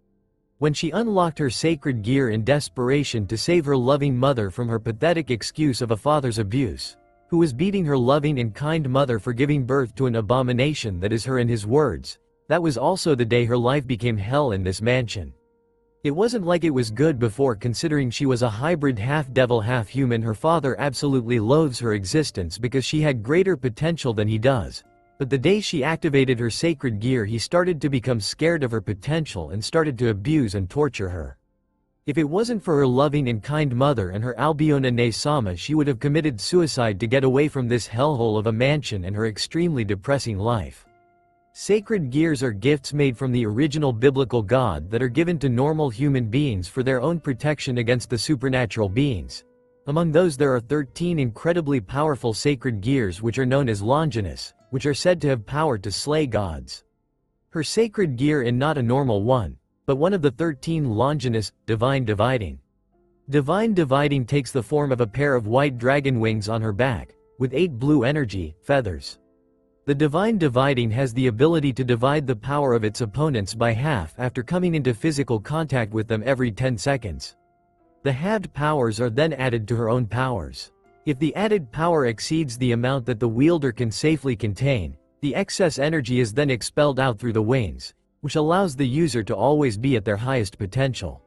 When she unlocked her sacred gear in desperation to save her loving mother from her pathetic excuse of a father's abuse, who was beating her loving and kind mother for giving birth to an abomination that is her, in his words, that was also the day her life became hell in this mansion. It wasn't like it was good before, considering she was a hybrid half-devil half-human. Her father absolutely loathes her existence because she had greater potential than he does. But the day she activated her sacred gear, he started to become scared of her potential and started to abuse and torture her. If it wasn't for her loving and kind mother and her Albiona-sama, she would have committed suicide to get away from this hellhole of a mansion and her extremely depressing life. Sacred gears are gifts made from the original biblical God that are given to normal human beings for their own protection against the supernatural beings. Among those there are 13 incredibly powerful sacred gears which are known as Longinus, which are said to have power to slay gods. Her sacred gear is not a normal one, but one of the 13 Longinus, Divine Dividing. Divine Dividing takes the form of a pair of white dragon wings on her back, with 8 blue energy feathers. The Divine Dividing has the ability to divide the power of its opponents by half after coming into physical contact with them every 10 seconds. The halved powers are then added to her own powers. If the added power exceeds the amount that the wielder can safely contain, the excess energy is then expelled out through the wings, which allows the user to always be at their highest potential.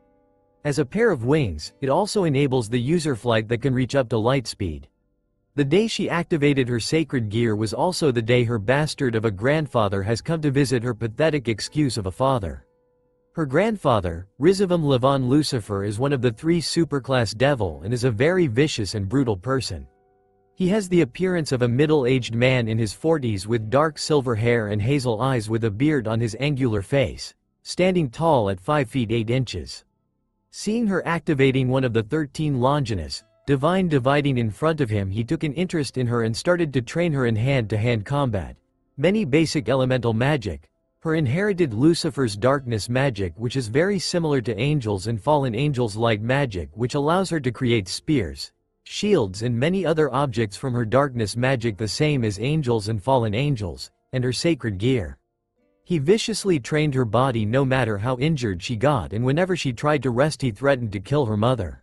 As a pair of wings, it also enables the user flight that can reach up to light speed. The day she activated her sacred gear was also the day her bastard of a grandfather has come to visit her pathetic excuse of a father. Her grandfather, Rizavam Levon Lucifer, is one of the 3 superclass devil and is a very vicious and brutal person. He has the appearance of a middle-aged man in his 40s with dark silver hair and hazel eyes, with a beard on his angular face, standing tall at 5 feet 8 inches. Seeing her activating one of the 13 Longinus, Divine Dividing in front of him, he took an interest in her and started to train her in hand-to-hand combat, many basic elemental magic, her inherited Lucifer's darkness magic, which is very similar to angels and fallen angels' light magic, which allows her to create spears, shields and many other objects from her darkness magic, the same as angels and fallen angels, and her sacred gear. He viciously trained her body no matter how injured she got, and whenever she tried to rest he threatened to kill her mother.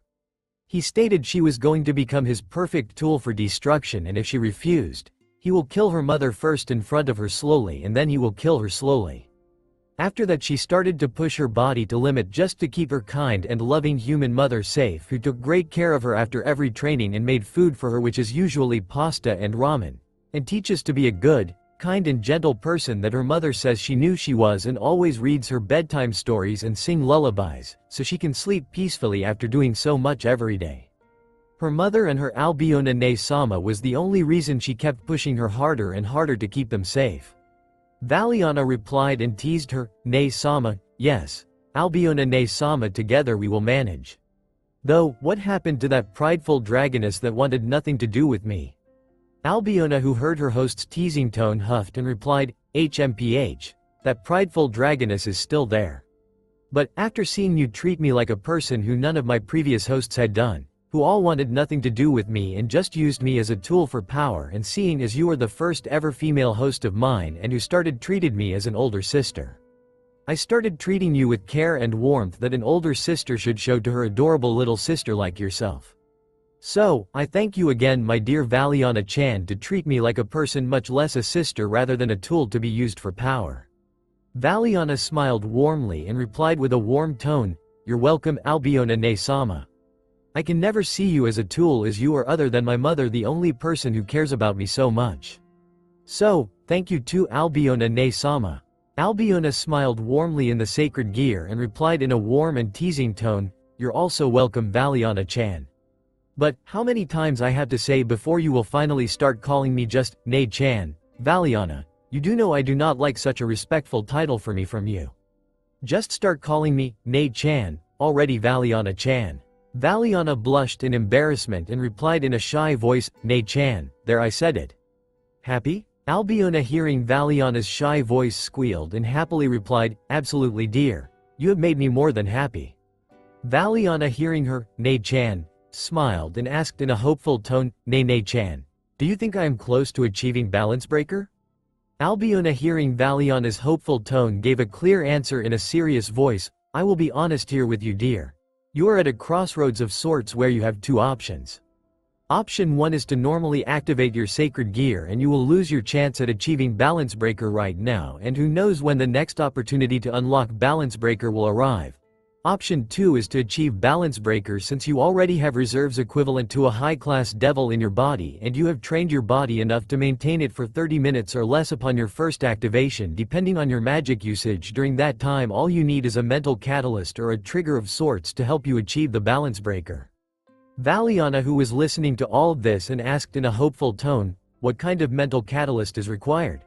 He stated she was going to become his perfect tool for destruction, and if she refused, he will kill her mother first in front of her slowly, and then he will kill her slowly. After that she started to push her body to limit just to keep her kind and loving human mother safe, who took great care of her after every training and made food for her, which is usually pasta and ramen, and teaches to be a good, kind and gentle person that her mother says she knew she was, and always reads her bedtime stories and sing lullabies, so she can sleep peacefully after doing so much every day. Her mother and her Albiona-sama was the only reason she kept pushing her harder and harder to keep them safe. Valiana replied and teased her, "Ne-sama, yes, Albiona-sama, together we will manage. Though, what happened to that prideful dragoness that wanted nothing to do with me?" Albiona, who heard her host's teasing tone, huffed and replied, "HMPH, that prideful dragoness is still there. But, after seeing you treat me like a person who none of my previous hosts had done, who all wanted nothing to do with me and just used me as a tool for power, and seeing as you are the first ever female host of mine and who started treated me as an older sister, I started treating you with care and warmth that an older sister should show to her adorable little sister like yourself. So, I thank you again my dear Valiana-chan to treat me like a person much less a sister rather than a tool to be used for power. Valiana smiled warmly and replied with a warm tone, "You're welcome Albiona-ne-sama. I can never see you as a tool as you are other than my mother, the only person who cares about me so much. So, thank you too Albiona-ne-sama." Albiona smiled warmly in the sacred gear and replied in a warm and teasing tone, "You're also welcome Valiana-chan. But, how many times I have to say before you will finally start calling me just, Ne-chan, Valiana, you do know I do not like such a respectful title for me from you. Just start calling me, Ne-chan, already Valiana-chan." Valiana blushed in embarrassment and replied in a shy voice, "Ne-chan, there I said it." "Happy?" Albiona hearing Valiana's shy voice squealed and happily replied, "Absolutely dear. You have made me more than happy." Valiana hearing her, Ne-chan, smiled and asked in a hopeful tone, "Ne-chan, do you think I am close to achieving balance breaker?" Albiona hearing Valiana's hopeful tone gave a clear answer in a serious voice, "I will be honest here with you dear. You are at a crossroads of sorts where you have two options. Option 1 is to normally activate your sacred gear and you will lose your chance at achieving balance breaker right now, and who knows when the next opportunity to unlock balance breaker will arrive. Option 2 is to achieve balance breaker since you already have reserves equivalent to a high-class devil in your body and you have trained your body enough to maintain it for 30 minutes or less upon your first activation depending on your magic usage. During that time all you need is a mental catalyst or a trigger of sorts to help you achieve the balance breaker." Valiana, who was listening to all of this, and asked in a hopeful tone, "What kind of mental catalyst is required?"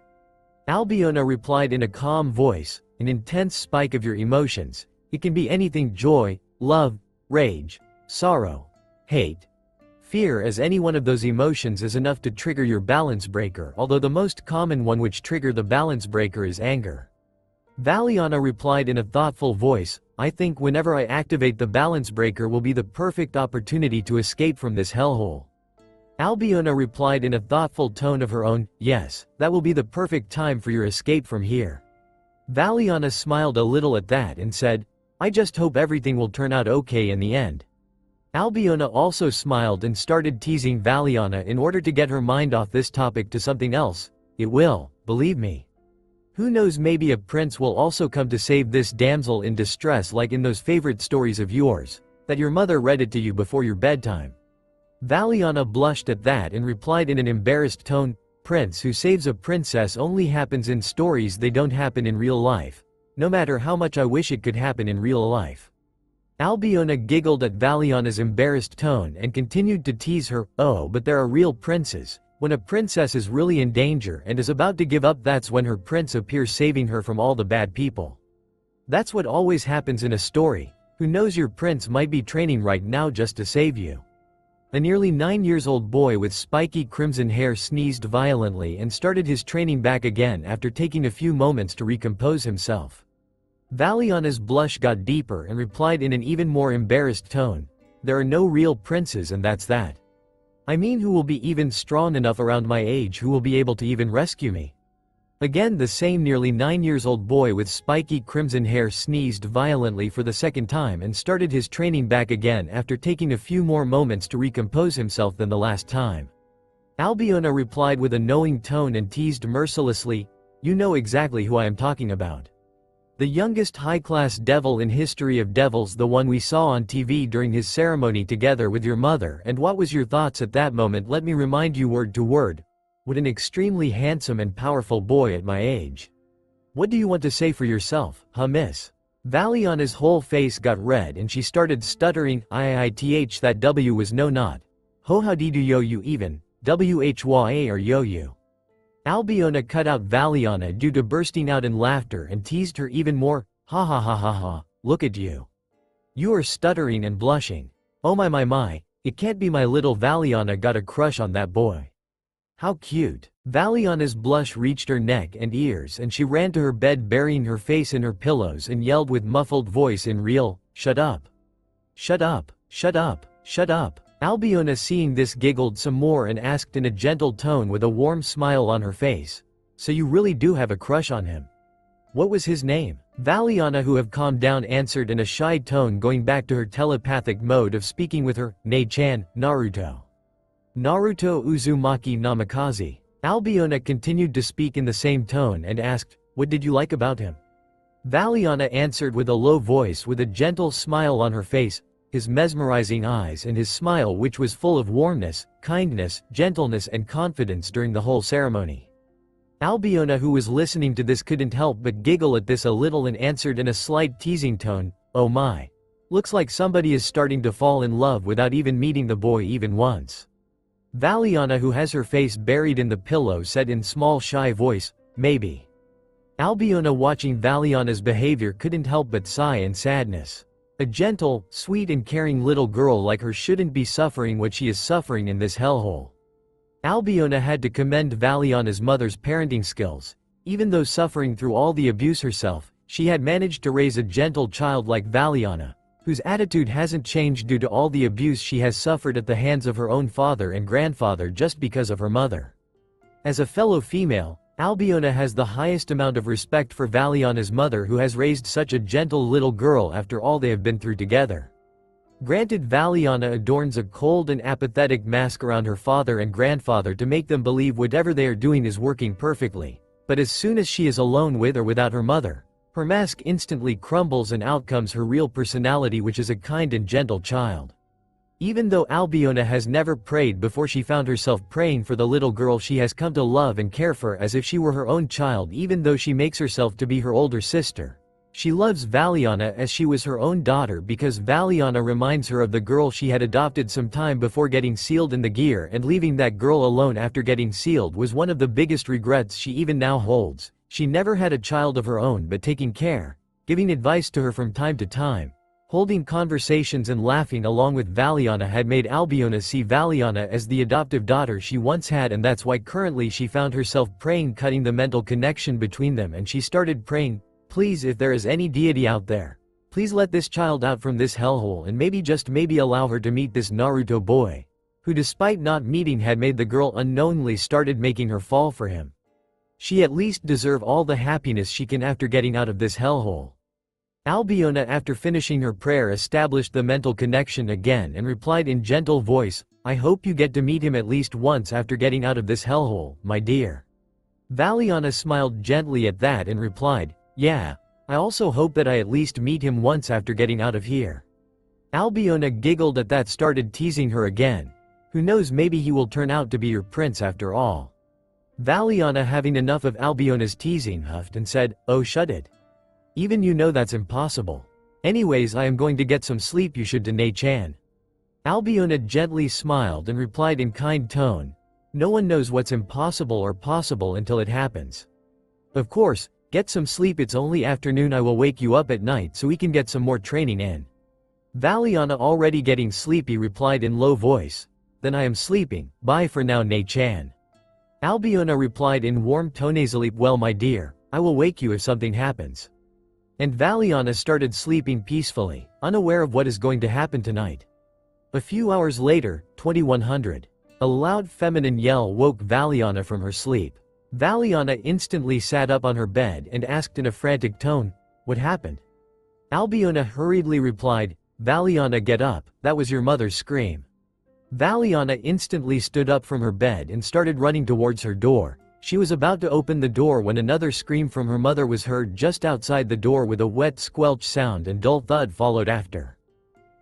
Albiona replied in a calm voice, "An intense spike of your emotions. It can be anything: joy, love, rage, sorrow, hate, fear, as any one of those emotions is enough to trigger your balance breaker, although the most common one which trigger the balance breaker is anger." Valiana replied in a thoughtful voice, "I think whenever I activate the balance breaker will be the perfect opportunity to escape from this hellhole." Albiona replied in a thoughtful tone of her own, "Yes, that will be the perfect time for your escape from here." Valiana smiled a little at that and said, "I just hope everything will turn out okay in the end." Albiona also smiled and started teasing Valiana in order to get her mind off this topic to something else. "It will, believe me. Who knows, maybe a prince will also come to save this damsel in distress like in those favorite stories of yours, that your mother read it to you before your bedtime." Valiana blushed at that and replied in an embarrassed tone, "Prince who saves a princess only happens in stories, they don't happen in real life. No matter how much I wish it could happen in real life." Albiona giggled at Valiana's embarrassed tone and continued to tease her, "Oh, but there are real princes. When a princess is really in danger and is about to give up, that's when her prince appears saving her from all the bad people. That's what always happens in a story. Who knows, your prince might be training right now just to save you." A nearly 9-year-old boy with spiky crimson hair sneezed violently and started his training back again after taking a few moments to recompose himself. Valiana's blush got deeper and replied in an even more embarrassed tone, "There are no real princes, and that's that. I mean, who will be even strong enough around my age, who will be able to even rescue me?" Again the same nearly 9-year-old boy with spiky crimson hair sneezed violently for the second time and started his training back again after taking a few more moments to recompose himself than the last time. Albiona replied with a knowing tone and teased mercilessly, "You know exactly who I am talking about. The youngest high-class devil in history of devils, the one we saw on TV during his ceremony together with your mother. And what was your thoughts at that moment? Let me remind you word to word. What an extremely handsome and powerful boy at my age. What do you want to say for yourself, huh miss?" Valiana's whole face got red and she started stuttering, "Iith, that W was no not. Ho, how do yo you even, why or yo you?" Albiona cut out Valiana due to bursting out in laughter and teased her even more, "Ha ha ha ha ha, look at you. You are stuttering and blushing. Oh my, it can't be my little Valiana got a crush on that boy. How cute." Valiana's blush reached her neck and ears and she ran to her bed burying her face in her pillows and yelled with muffled voice in real, "Shut up. Shut up, shut up, shut up." Albiona seeing this giggled some more and asked in a gentle tone with a warm smile on her face, "So you really do have a crush on him?" What was his name? Valiana, who have calmed down, answered in a shy tone, going back to her telepathic mode of speaking with her. Nei-chan, Naruto. Naruto Uzumaki Namikaze. Albiona continued to speak in the same tone and asked, what did you like about him? Valiana answered with a low voice, with a gentle smile on her face, his mesmerizing eyes and his smile, which was full of warmness, kindness, gentleness and confidence during the whole ceremony. Albiona, who was listening to this, couldn't help but giggle at this a little and answered in a slight teasing tone, oh my. Looks like somebody is starting to fall in love without even meeting the boy even once. Valiana, who has her face buried in the pillow, said in small shy voice, maybe. Albiona, watching Valiana's behavior, couldn't help but sigh in sadness. A gentle, sweet and caring little girl like her shouldn't be suffering what she is suffering in this hellhole. Albiona had to commend Valiana's mother's parenting skills. Even though suffering through all the abuse herself, she had managed to raise a gentle child like Valiana, whose attitude hasn't changed due to all the abuse she has suffered at the hands of her own father and grandfather just because of her mother. As a fellow female, Albiona has the highest amount of respect for Valiana's mother, who has raised such a gentle little girl after all they have been through together. Granted, Valiana adorns a cold and apathetic mask around her father and grandfather to make them believe whatever they are doing is working perfectly, but as soon as she is alone with or without her mother, her mask instantly crumbles and out comes her real personality, which is a kind and gentle child. Even though Albiona has never prayed before, she found herself praying for the little girl she has come to love and care for as if she were her own child, even though she makes herself to be her older sister. She loves Valiana as she was her own daughter, because Valiana reminds her of the girl she had adopted some time before getting sealed in the gear, and leaving that girl alone after getting sealed was one of the biggest regrets she even now holds. She never had a child of her own, but taking care, giving advice to her from time to time, holding conversations and laughing along with Valiana had made Albiona see Valiana as the adoptive daughter she once had, and that's why currently she found herself praying, cutting the mental connection between them, and she started praying, please, if there is any deity out there, please let this child out from this hellhole, and maybe, just maybe, allow her to meet this Naruto boy, who despite not meeting had made the girl unknowingly started making her fall for him. She at least deserve all the happiness she can after getting out of this hellhole. Albiona, after finishing her prayer, established the mental connection again and replied in gentle voice, I hope you get to meet him at least once after getting out of this hellhole, my dear. Valiana smiled gently at that and replied, yeah, I also hope that I at least meet him once after getting out of here. Albiona giggled at that, started teasing her again. Who knows, maybe he will turn out to be your prince after all. Valiana, having enough of Albiona's teasing, huffed and said, oh, shut it. Even you know that's impossible. Anyways, I am going to get some sleep, you should, to Nei-chan. Albiona gently smiled and replied in kind tone, no one knows what's impossible or possible until it happens. Of course, get some sleep, it's only afternoon, I will wake you up at night so we can get some more training in. Valiana, already getting sleepy, replied in low voice, then I am sleeping, bye for now, Nei-chan. Albiona replied in warm tone nasally, well my dear, I will wake you if something happens. And Valiana started sleeping peacefully, unaware of what is going to happen tonight. A few hours later, 2100. A loud feminine yell woke Valiana from her sleep. Valiana instantly sat up on her bed and asked in a frantic tone, what happened? Albiona hurriedly replied, Valiana, get up, that was your mother's scream. Valiana instantly stood up from her bed and started running towards her door. She was about to open the door when another scream from her mother was heard just outside the door, with a wet squelch sound and dull thud followed after.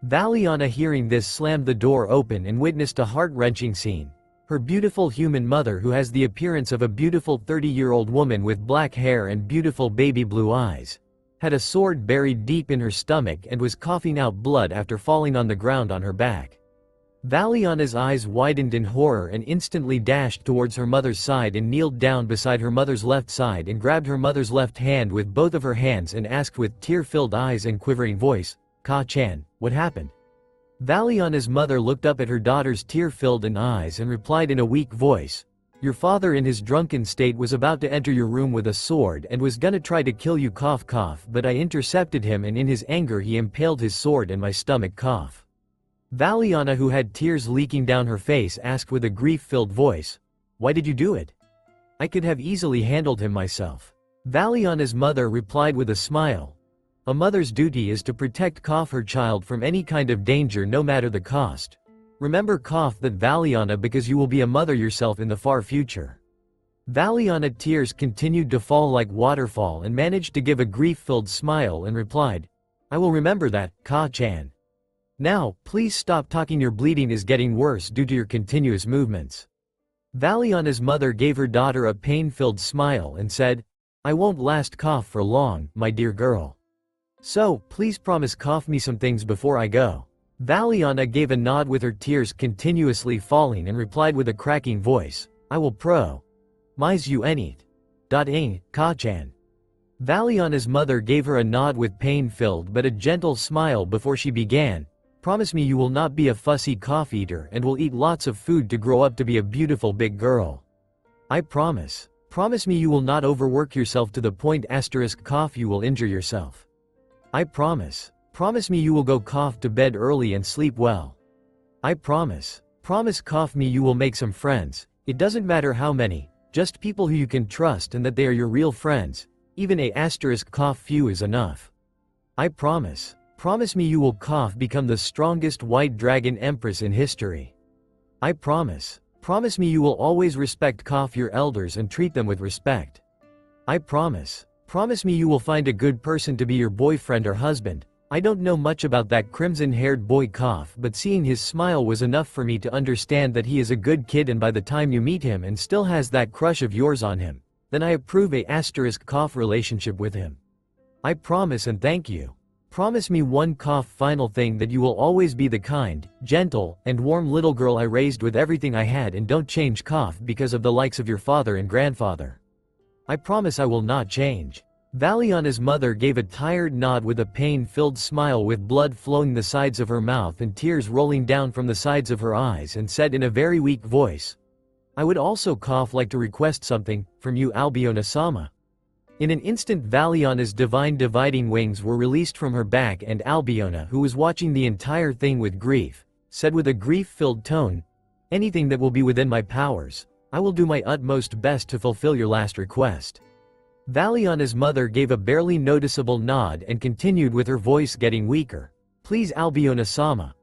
Valiana, hearing this, slammed the door open and witnessed a heart-wrenching scene. Her beautiful human mother, who has the appearance of a beautiful 30-year-old woman with black hair and beautiful baby blue eyes, had a sword buried deep in her stomach and was coughing out blood after falling on the ground on her back. Valiana's eyes widened in horror and instantly dashed towards her mother's side and kneeled down beside her mother's left side and grabbed her mother's left hand with both of her hands and asked with tear-filled eyes and quivering voice, Ka-chan, what happened? Valiana's mother looked up at her daughter's tear-filled eyes and replied in a weak voice, your father in his drunken state was about to enter your room with a sword and was gonna try to kill you, cough cough, but I intercepted him and in his anger he impaled his sword in my stomach, cough. Valiana, who had tears leaking down her face, asked with a grief-filled voice, why did you do it? I could have easily handled him myself. Valiana's mother replied with a smile. A mother's duty is to protect her child from any kind of danger no matter the cost. Remember that Valiana, because you will be a mother yourself in the far future. Valiana tears continued to fall like waterfall and managed to give a grief-filled smile and replied, I will remember that, Ka-chan. Now, please stop talking, your bleeding is getting worse due to your continuous movements. Valiana's mother gave her daughter a pain-filled smile and said, I won't last for long, my dear girl. So, please promise me some things before I go. Valiana gave a nod with her tears continuously falling and replied with a cracking voice, I will promise you anything. Ka-chan. Valiana's mother gave her a nod with pain-filled but a gentle smile before she began, promise me you will not be a fussy eater and will eat lots of food to grow up to be a beautiful big girl. I promise. Promise me you will not overwork yourself to the point you will injure yourself. I promise. Promise me you will go to bed early and sleep well. I promise. Promise me you will make some friends, it doesn't matter how many, just people who you can trust and that they are your real friends, even a few is enough. I promise. Promise me you will become the strongest white dragon empress in history. I promise. Promise me you will always respect your elders and treat them with respect. I promise. Promise me you will find a good person to be your boyfriend or husband. I don't know much about that crimson-haired boy but seeing his smile was enough for me to understand that he is a good kid, and by the time you meet him and still has that crush of yours on him, then I approve a relationship with him. I promise and thank you. Promise me one final thing, that you will always be the kind, gentle, and warm little girl I raised with everything I had, and don't change because of the likes of your father and grandfather. I promise I will not change. Valiana's mother gave a tired nod with a pain-filled smile with blood flowing the sides of her mouth and tears rolling down from the sides of her eyes, and said in a very weak voice, I would also like to request something from you, Albiona-sama. In an instant Valiana's divine dividing wings were released from her back, and Albiona, who was watching the entire thing with grief, said with a grief-filled tone, anything that will be within my powers, I will do my utmost best to fulfill your last request. Valiana's mother gave a barely noticeable nod and continued with her voice getting weaker. Please Albiona-sama.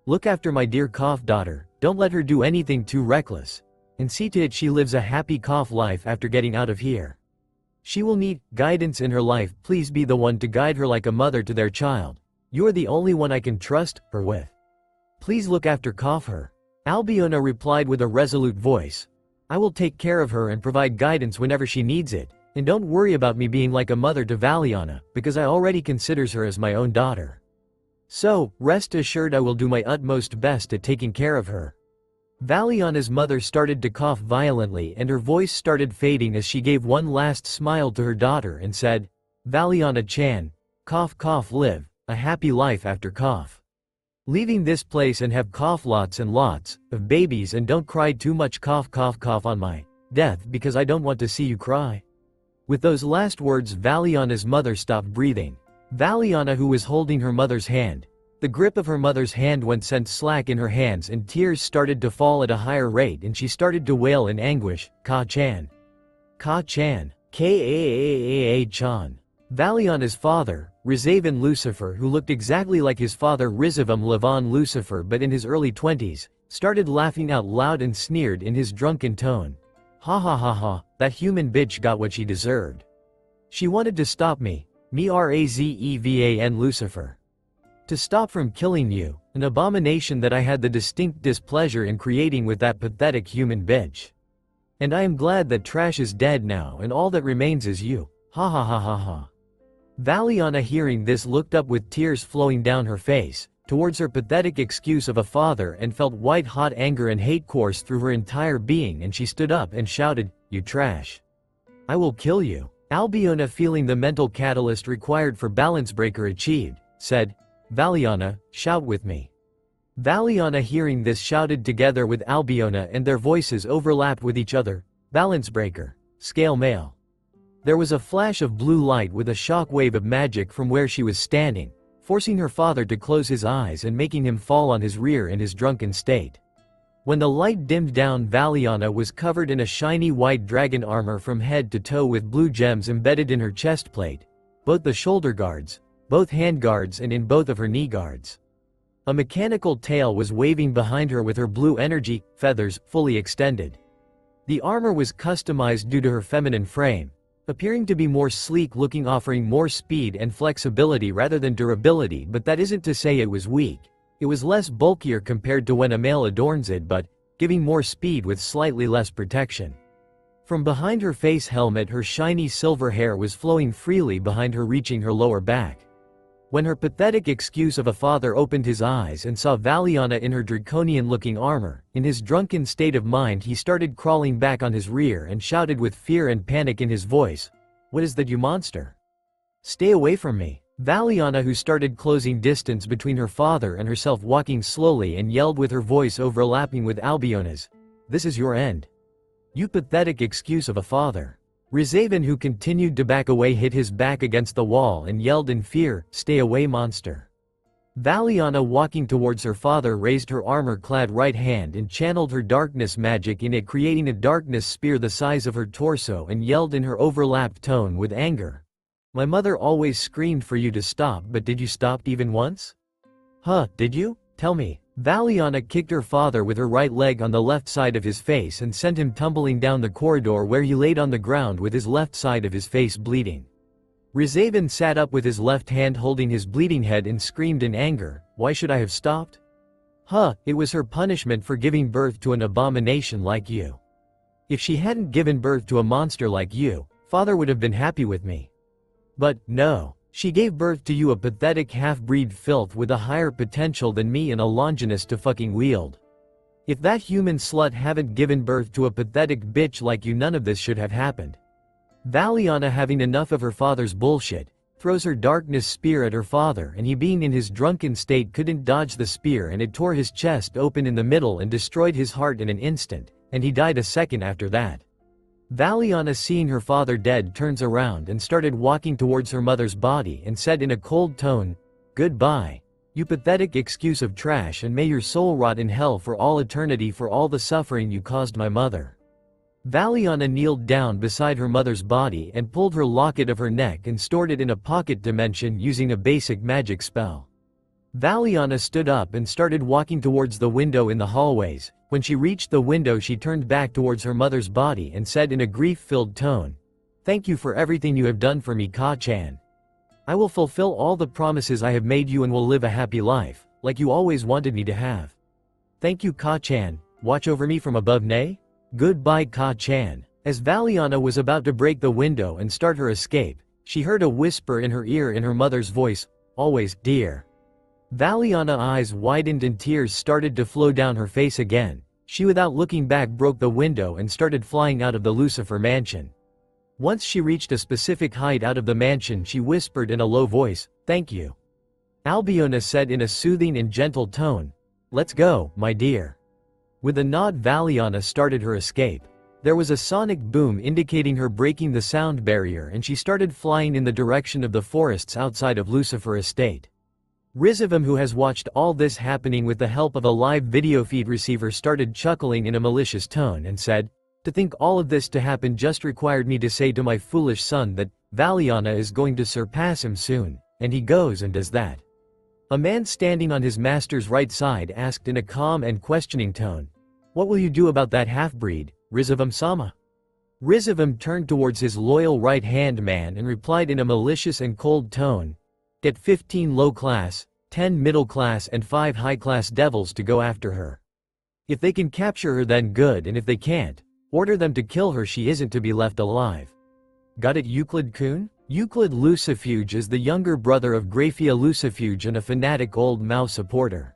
Look after my dear daughter, don't let her do anything too reckless. And see to it she lives a happy life after getting out of here. She will need guidance in her life, please be the one to guide her like a mother to their child. You are the only one I can trust her with. Please look after her. Albiona replied with a resolute voice. I will take care of her and provide guidance whenever she needs it. And don't worry about me being like a mother to Valiana, because I already considers her as my own daughter. So, rest assured I will do my utmost best at taking care of her. Valiana's mother started to cough violently and her voice started fading as she gave one last smile to her daughter and said, Valiana-chan, live a happy life after leaving this place, and have lots and lots of babies, and don't cry too much on my death, because I don't want to see you cry. With those last words Valiana's mother stopped breathing. Valiana, who was holding her mother's hand, the grip of her mother's hand went slack in her hands and tears started to fall at a higher rate, and she started to wail in anguish, Ka-chan. Ka-chan. K-A-A-A-A-chan. Valiana's father, Rizavan Lucifer, who looked exactly like his father Rizavam Levon Lucifer but in his early 20s, started laughing out loud and sneered in his drunken tone. Ha ha ha ha, that human bitch got what she deserved. She wanted to stop me Razevan Lucifer. To stop from killing you, an abomination that I had the distinct displeasure in creating with that pathetic human bitch. And I am glad that Trash is dead now and all that remains is you. Ha ha ha ha ha. Valiana, hearing this, looked up with tears flowing down her face, towards her pathetic excuse of a father, and felt white-hot anger and hate course through her entire being, and she stood up and shouted, You trash. I will kill you. Albiona, feeling the mental catalyst required for balance breaker achieved, said, Valiana, shout with me. Valiana, hearing this, shouted together with Albiona, and their voices overlapped with each other, Balance breaker. Scale male. There was a flash of blue light with a shock wave of magic from where she was standing, forcing her father to close his eyes and making him fall on his rear in his drunken state. When the light dimmed down, Valiana was covered in a shiny white dragon armor from head to toe with blue gems embedded in her chest plate, both the shoulder guards, both hand guards, and in both of her knee guards. A mechanical tail was waving behind her with her blue energy feathers fully extended. The armor was customized due to her feminine frame, appearing to be more sleek looking, offering more speed and flexibility rather than durability, but that isn't to say it was weak. It was less bulkier compared to when a male adorns it, but giving more speed with slightly less protection. From behind her face helmet, her shiny silver hair was flowing freely behind her, reaching her lower back. When her pathetic excuse of a father opened his eyes and saw Valiana in her draconian-looking armor, in his drunken state of mind he started crawling back on his rear and shouted with fear and panic in his voice, "What is that, you monster? Stay away from me." Valiana, who started closing distance between her father and herself, walking slowly, and yelled with her voice overlapping with Albiona's, "This is your end. You pathetic excuse of a father." Rizavan, who continued to back away, hit his back against the wall and yelled in fear, "Stay away, monster." Valiana, walking towards her father, raised her armor-clad right hand and channeled her darkness magic in it, creating a darkness spear the size of her torso, and yelled in her overlapped tone with anger, "My mother always screamed for you to stop, but did you stop even once? Huh, did you? Tell me." Valiana kicked her father with her right leg on the left side of his face and sent him tumbling down the corridor, where he laid on the ground with his left side of his face bleeding. Rizavan sat up with his left hand holding his bleeding head and screamed in anger, "Why should I have stopped? Huh, it was her punishment for giving birth to an abomination like you. If she hadn't given birth to a monster like you, father would have been happy with me. But, no. She gave birth to you, a pathetic half-breed filth with a higher potential than me and a Longinus to fucking wield. If that human slut haven't given birth to a pathetic bitch like you, none of this should have happened." Valiana, having enough of her father's bullshit, throws her darkness spear at her father, and he, being in his drunken state, couldn't dodge the spear, and it tore his chest open in the middle and destroyed his heart in an instant, and he died a second after that. Valiana, seeing her father dead, turns around and started walking towards her mother's body and said in a cold tone, "Goodbye, you pathetic excuse of trash, and may your soul rot in hell for all eternity for all the suffering you caused my mother." Valiana kneeled down beside her mother's body and pulled her locket of her neck and stored it in a pocket dimension using a basic magic spell. Valiana stood up and started walking towards the window in the hallways. When she reached the window, she turned back towards her mother's body and said in a grief-filled tone, "Thank you for everything you have done for me, Ka-chan. I will fulfill all the promises I have made you and will live a happy life, like you always wanted me to have. Thank you, Ka-chan. Watch over me from above, nay? Goodbye, Ka-chan." As Valiana was about to break the window and start her escape, she heard a whisper in her ear in her mother's voice, "Always, dear." Valiana's eyes widened and tears started to flow down her face again. She, without looking back, broke the window and started flying out of the Lucifer mansion. Once she reached a specific height out of the mansion, she whispered in a low voice, "Thank you." Albiona said in a soothing and gentle tone, "Let's go, my dear." With a nod, Valiana started her escape. There was a sonic boom indicating her breaking the sound barrier, and she started flying in the direction of the forests outside of Lucifer Estate. Rizavam, who has watched all this happening with the help of a live video feed receiver, started chuckling in a malicious tone and said, "To think all of this to happen just required me to say to my foolish son that Valiana is going to surpass him soon, and he goes and does that." A man standing on his master's right side asked in a calm and questioning tone, "What will you do about that half-breed, Rizavam-sama?" Rizavam turned towards his loyal right-hand man and replied in a malicious and cold tone, "Get 15 low-class, 10 middle-class and 5 high-class devils to go after her. If they can capture her, then good, and if they can't, order them to kill her. She isn't to be left alive. Got it, Euclid-kun?" Euclid Lucifuge is the younger brother of Graphia Lucifuge and a fanatic old Mao supporter.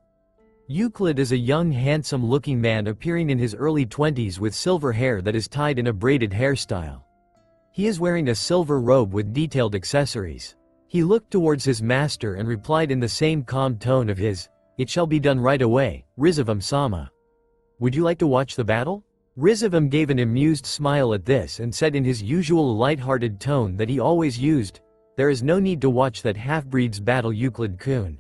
Euclid is a young, handsome-looking man appearing in his early 20s with silver hair that is tied in a braided hairstyle. He is wearing a silver robe with detailed accessories. He looked towards his master and replied in the same calm tone of his, "It shall be done right away, Rizavam-sama. Would you like to watch the battle?" Rizavam gave an amused smile at this and said in his usual light-hearted tone that he always used, "There is no need to watch that half-breed's battle, Euclid-kun.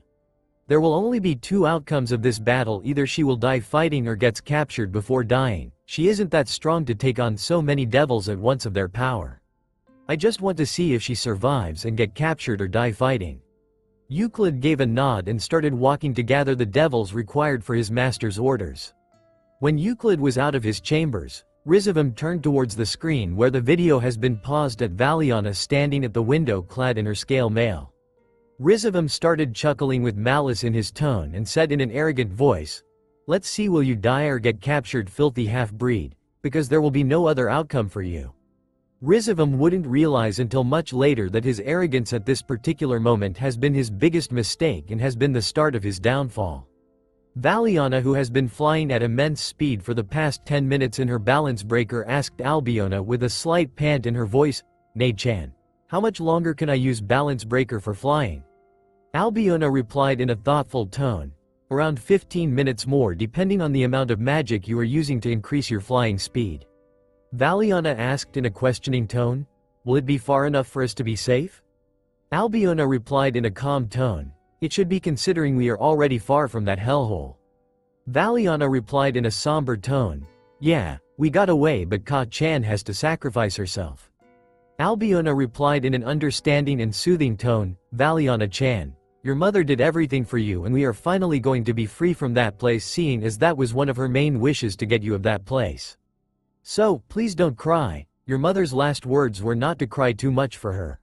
There will only be two outcomes of this battle, either she will die fighting or gets captured before dying. She isn't that strong to take on so many devils at once of their power. I just want to see if she survives and get captured or die fighting. Euclid gave a nod and started walking to gather the devils required for his master's orders. When Euclid was out of his chambers, Rizavam turned towards the screen where the video has been paused at Valiana standing at the window clad in her scale mail. Rizavam started chuckling with malice in his tone and said in an arrogant voice, "Let's see, will you die or get captured, filthy half-breed, because there will be no other outcome for you." Rizavam wouldn't realize until much later that his arrogance at this particular moment has been his biggest mistake and has been the start of his downfall. Valiana, who has been flying at immense speed for the past 10 minutes in her balance breaker, asked Albiona with a slight pant in her voice, "Nei-chan, how much longer can I use balance breaker for flying?" Albiona replied in a thoughtful tone, "Around 15 minutes more, depending on the amount of magic you are using to increase your flying speed." Valiana asked in a questioning tone, "Will it be far enough for us to be safe?" Albiona replied in a calm tone, "It should be, considering we are already far from that hellhole." Valiana replied in a somber tone, "Yeah, we got away, but Ka-chan has to sacrifice herself." Albiona replied in an understanding and soothing tone, "Valiana-chan, your mother did everything for you and we are finally going to be free from that place, seeing as that was one of her main wishes to get you of that place. So, please don't cry. Your mother's last words were not to cry too much for her.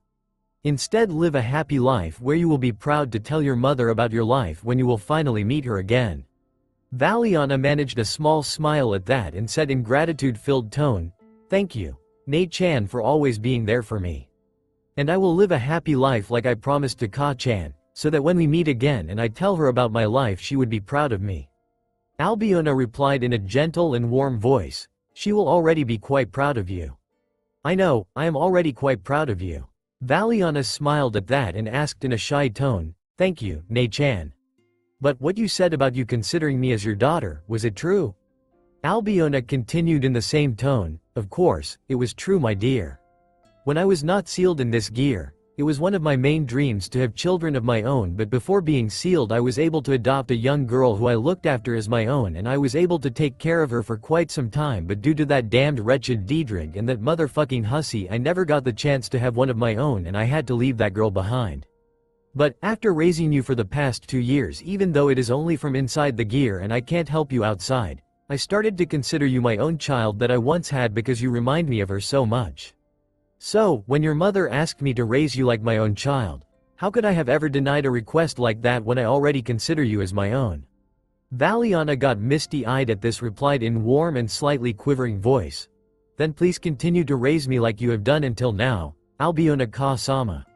Instead, live a happy life where you will be proud to tell your mother about your life when you will finally meet her again." Valiana managed a small smile at that and said in gratitude-filled tone, "Thank you, Nei-chan, for always being there for me. And I will live a happy life like I promised to Ka-chan, so that when we meet again and I tell her about my life, she would be proud of me." Albiona replied in a gentle and warm voice, "She will already be quite proud of you." "I know, I am already quite proud of you." Valiana smiled at that and asked in a shy tone, "Thank you, Nei-chan. But what you said about you considering me as your daughter, was it true?" Albiona continued in the same tone, "Of course, it was true, my dear. When I was not sealed in this gear, it was one of my main dreams to have children of my own, but before being sealed I was able to adopt a young girl who I looked after as my own, and I was able to take care of her for quite some time, but due to that damned wretched Diedrich and that motherfucking hussy, I never got the chance to have one of my own and I had to leave that girl behind. But, after raising you for the past 2 years, even though it is only from inside the gear and I can't help you outside, I started to consider you my own child that I once had because you remind me of her so much. So, when your mother asked me to raise you like my own child, how could I have ever denied a request like that when I already consider you as my own?" Valiana got misty-eyed at this, replied in warm and slightly quivering voice, "Then please continue to raise me like you have done until now, Albiona Ka-sama."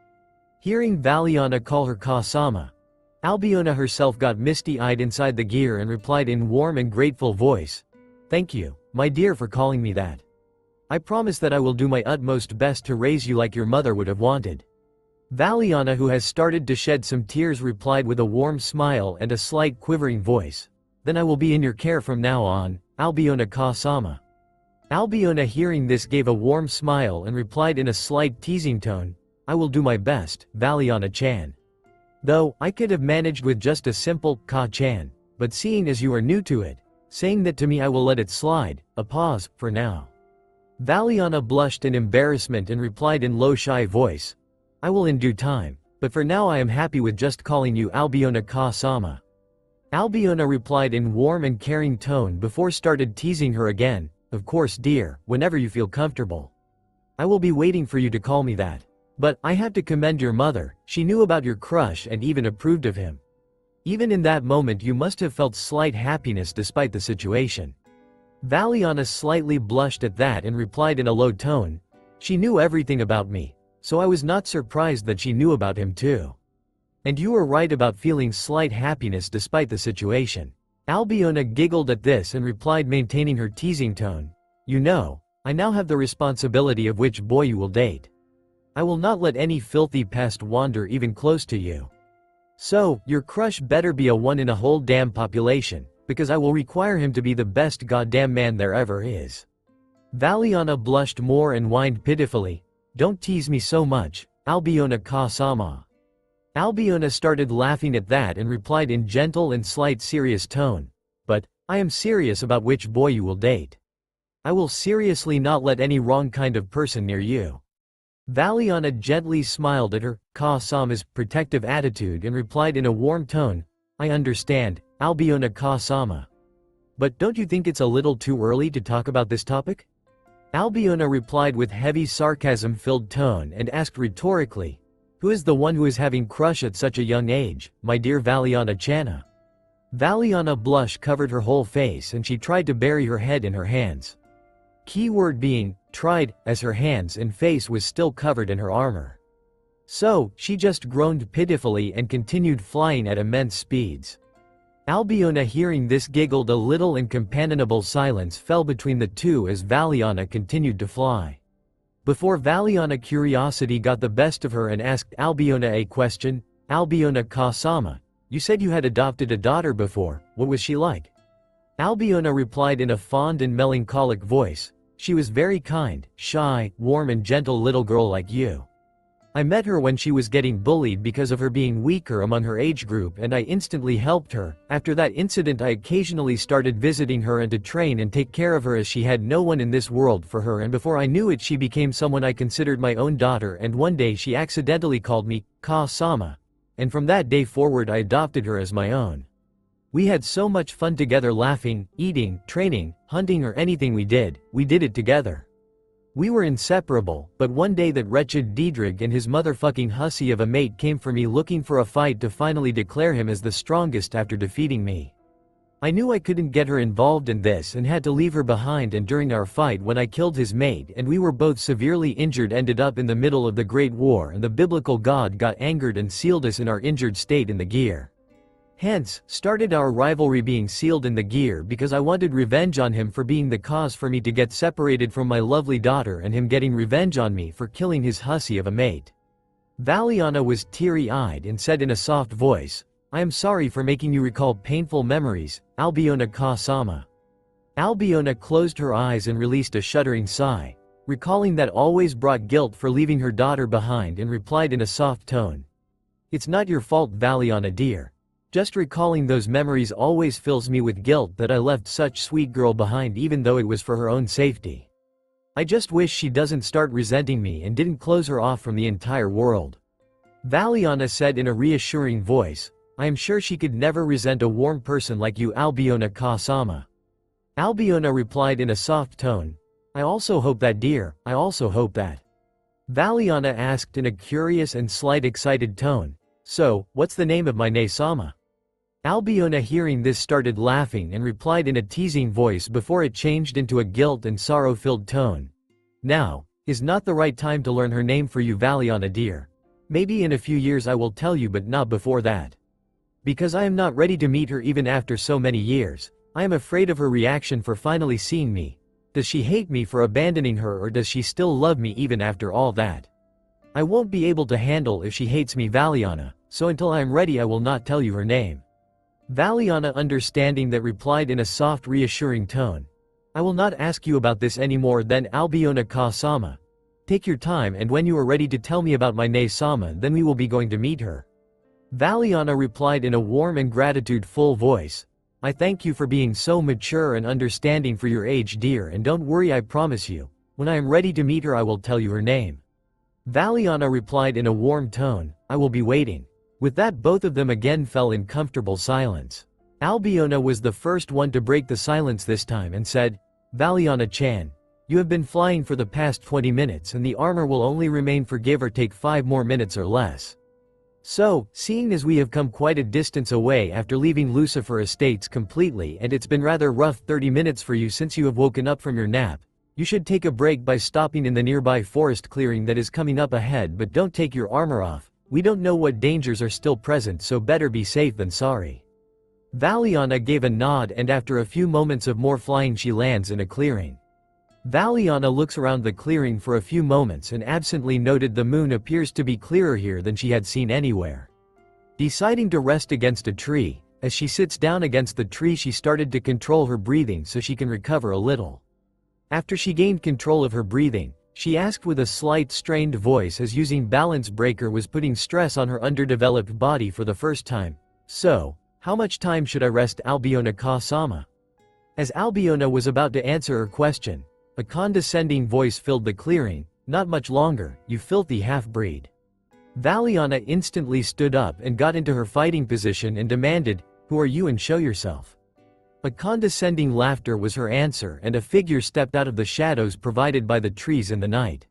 Hearing Valiana call her Ka-sama, Albiona herself got misty-eyed inside the gear and replied in warm and grateful voice, "Thank you, my dear, for calling me that. I promise that I will do my utmost best to raise you like your mother would have wanted." Valiana, who has started to shed some tears, replied with a warm smile and a slight quivering voice, "Then I will be in your care from now on, Albiona Ka-sama." Albiona, hearing this, gave a warm smile and replied in a slight teasing tone, "I will do my best, Valiana-chan. Though, I could have managed with just a simple, Ka-chan, but seeing as you are new to it, saying that to me, I will let it slide." A pause, for now. Valiana blushed in embarrassment and replied in low shy voice, "I will in due time, but for now I am happy with just calling you Albiona Ka-sama." Albiona replied in warm and caring tone before started teasing her again, "Of course, dear, whenever you feel comfortable. I will be waiting for you to call me that. But, I have to commend your mother, she knew about your crush and even approved of him. Even in that moment you must have felt slight happiness despite the situation." Valiana slightly blushed at that and replied in a low tone, "She knew everything about me, so I was not surprised that she knew about him too. And you were right about feeling slight happiness despite the situation." Albiona giggled at this and replied, maintaining her teasing tone, "You know, I now have the responsibility of which boy you will date. I will not let any filthy pest wander even close to you. So, your crush better be a one in a whole damn population, because I will require him to be the best goddamn man there ever is." Valiana blushed more and whined pitifully, "Don't tease me so much, Albiona Ka-sama. Albiona started laughing at that and replied in gentle and slight serious tone. But, I am serious about which boy you will date. I will seriously not let any wrong kind of person near you. Valiana gently smiled at her Ka-sama's protective attitude and replied in a warm tone, I understand, Albiona Ka-sama. But don't you think it's a little too early to talk about this topic? Albiona replied with heavy sarcasm-filled tone and asked rhetorically, who is the one who is having crush at such a young age, my dear Valiana Channa? Valiana blush covered her whole face and she tried to bury her head in her hands. Keyword being, tried, as her hands and face was still covered in her armor. So, she just groaned pitifully and continued flying at immense speeds. Albiona hearing this giggled a little and companionable silence fell between the two as Valiana continued to fly. Before Valiana curiosity got the best of her and asked Albiona a question, Albiona Ka-sama, you said you had adopted a daughter before, what was she like? Albiona replied in a fond and melancholic voice, she was very kind, shy, warm and gentle little girl like you. I met her when she was getting bullied because of her being weaker among her age group and I instantly helped her. After that incident I occasionally started visiting her and to train and take care of her as she had no one in this world for her and before I knew it she became someone I considered my own daughter and one day she accidentally called me Ka-sama. And from that day forward I adopted her as my own. We had so much fun together laughing, eating, training, hunting or anything we did it together. We were inseparable, but one day that wretched Diedrich and his motherfucking hussy of a mate came for me looking for a fight to finally declare him as the strongest after defeating me. I knew I couldn't get her involved in this and had to leave her behind and during our fight when I killed his mate and we were both severely injured ended up in the middle of the Great War and the biblical God got angered and sealed us in our injured state in the gear. Hence, started our rivalry being sealed in the gear because I wanted revenge on him for being the cause for me to get separated from my lovely daughter and him getting revenge on me for killing his hussy of a mate. Valiana was teary-eyed and said in a soft voice, I am sorry for making you recall painful memories, Albiona Ka-sama. Albiona closed her eyes and released a shuddering sigh, recalling that always brought guilt for leaving her daughter behind and replied in a soft tone. It's not your fault Valiana dear. Just recalling those memories always fills me with guilt that I left such sweet girl behind even though it was for her own safety. I just wish she doesn't start resenting me and didn't close her off from the entire world. Valiana said in a reassuring voice, I am sure she could never resent a warm person like you Albiona Ka-sama. Albiona replied in a soft tone, I also hope that dear, I also hope that. Valiana asked in a curious and slight excited tone, so, what's the name of my ne-sama? Albiona hearing this started laughing and replied in a teasing voice before it changed into a guilt and sorrow-filled tone. Now, is not the right time to learn her name for you Valiana dear. Maybe in a few years I will tell you but not before that. Because I am not ready to meet her even after so many years, I am afraid of her reaction for finally seeing me. Does she hate me for abandoning her or does she still love me even after all that? I won't be able to handle if she hates me Valiana, so until I am ready I will not tell you her name. Valiana understanding that replied in a soft reassuring tone. I will not ask you about this anymore then Albiona Ka-sama. Take your time and when you are ready to tell me about my ne-sama then we will be going to meet her. Valiana replied in a warm and gratitude-full voice. I thank you for being so mature and understanding for your age dear and don't worry I promise you, when I am ready to meet her I will tell you her name. Valiana replied in a warm tone, I will be waiting. With that both of them again fell in comfortable silence. Albiona was the first one to break the silence this time and said, Valiana-chan, you have been flying for the past 20 minutes and the armor will only remain for give or take 5 more minutes or less. So, seeing as we have come quite a distance away after leaving Lucifer Estates completely and it's been rather rough 30 minutes for you since you have woken up from your nap, you should take a break by stopping in the nearby forest clearing that is coming up ahead but don't take your armor off. We don't know what dangers are still present so better be safe than sorry. Valiana gave a nod and after a few moments of more flying she lands in a clearing. Valiana looks around the clearing for a few moments and absently noted the moon appears to be clearer here than she had seen anywhere. Deciding to rest against a tree, as she sits down against the tree she started to control her breathing so she can recover a little. After she gained control of her breathing, She asked with a slight strained voice as using balance breaker was putting stress on her underdeveloped body for the first time. So, how much time should I rest Albiona-sama? As Albiona was about to answer her question, a condescending voice filled the clearing. Not much longer, you filthy half-breed. Valiana instantly stood up and got into her fighting position and demanded, who are you and show yourself? A condescending laughter was her answer and a figure stepped out of the shadows provided by the trees in the night.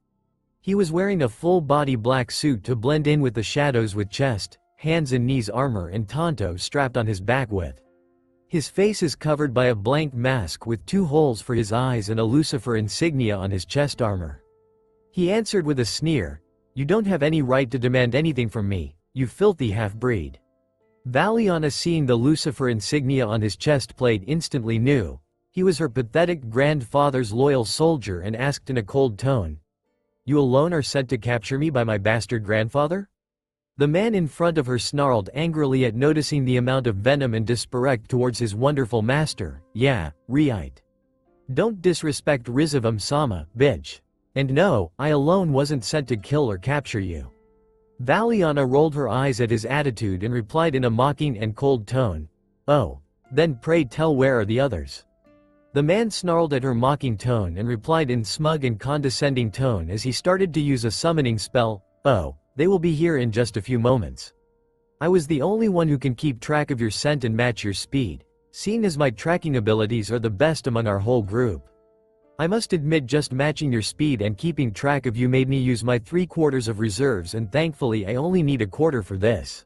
He was wearing a full-body black suit to blend in with the shadows with chest, hands and knees armor and tanto strapped on his back with. His face is covered by a blank mask with 2 holes for his eyes and a Lucifer insignia on his chest armor. He answered with a sneer, you don't have any right to demand anything from me, you filthy half-breed. Valiana, seeing the Lucifer insignia on his chest plate, instantly knew he was her pathetic grandfather's loyal soldier and asked in a cold tone, you alone are sent to capture me by my bastard grandfather? The man in front of her snarled angrily at noticing the amount of venom and disrespect towards his wonderful master. Yeah, right. Don't disrespect Rizavam-sama, bitch. And no, I alone wasn't sent to kill or capture you. Valiana rolled her eyes at his attitude and replied in a mocking and cold tone, oh, then pray tell where are the others? The man snarled at her mocking tone and replied in smug and condescending tone as he started to use a summoning spell, oh, they will be here in just a few moments. I was the only one who can keep track of your scent and match your speed, seeing as my tracking abilities are the best among our whole group. I must admit just matching your speed and keeping track of you made me use my 3/4 of reserves, and thankfully I only need 1/4 for this.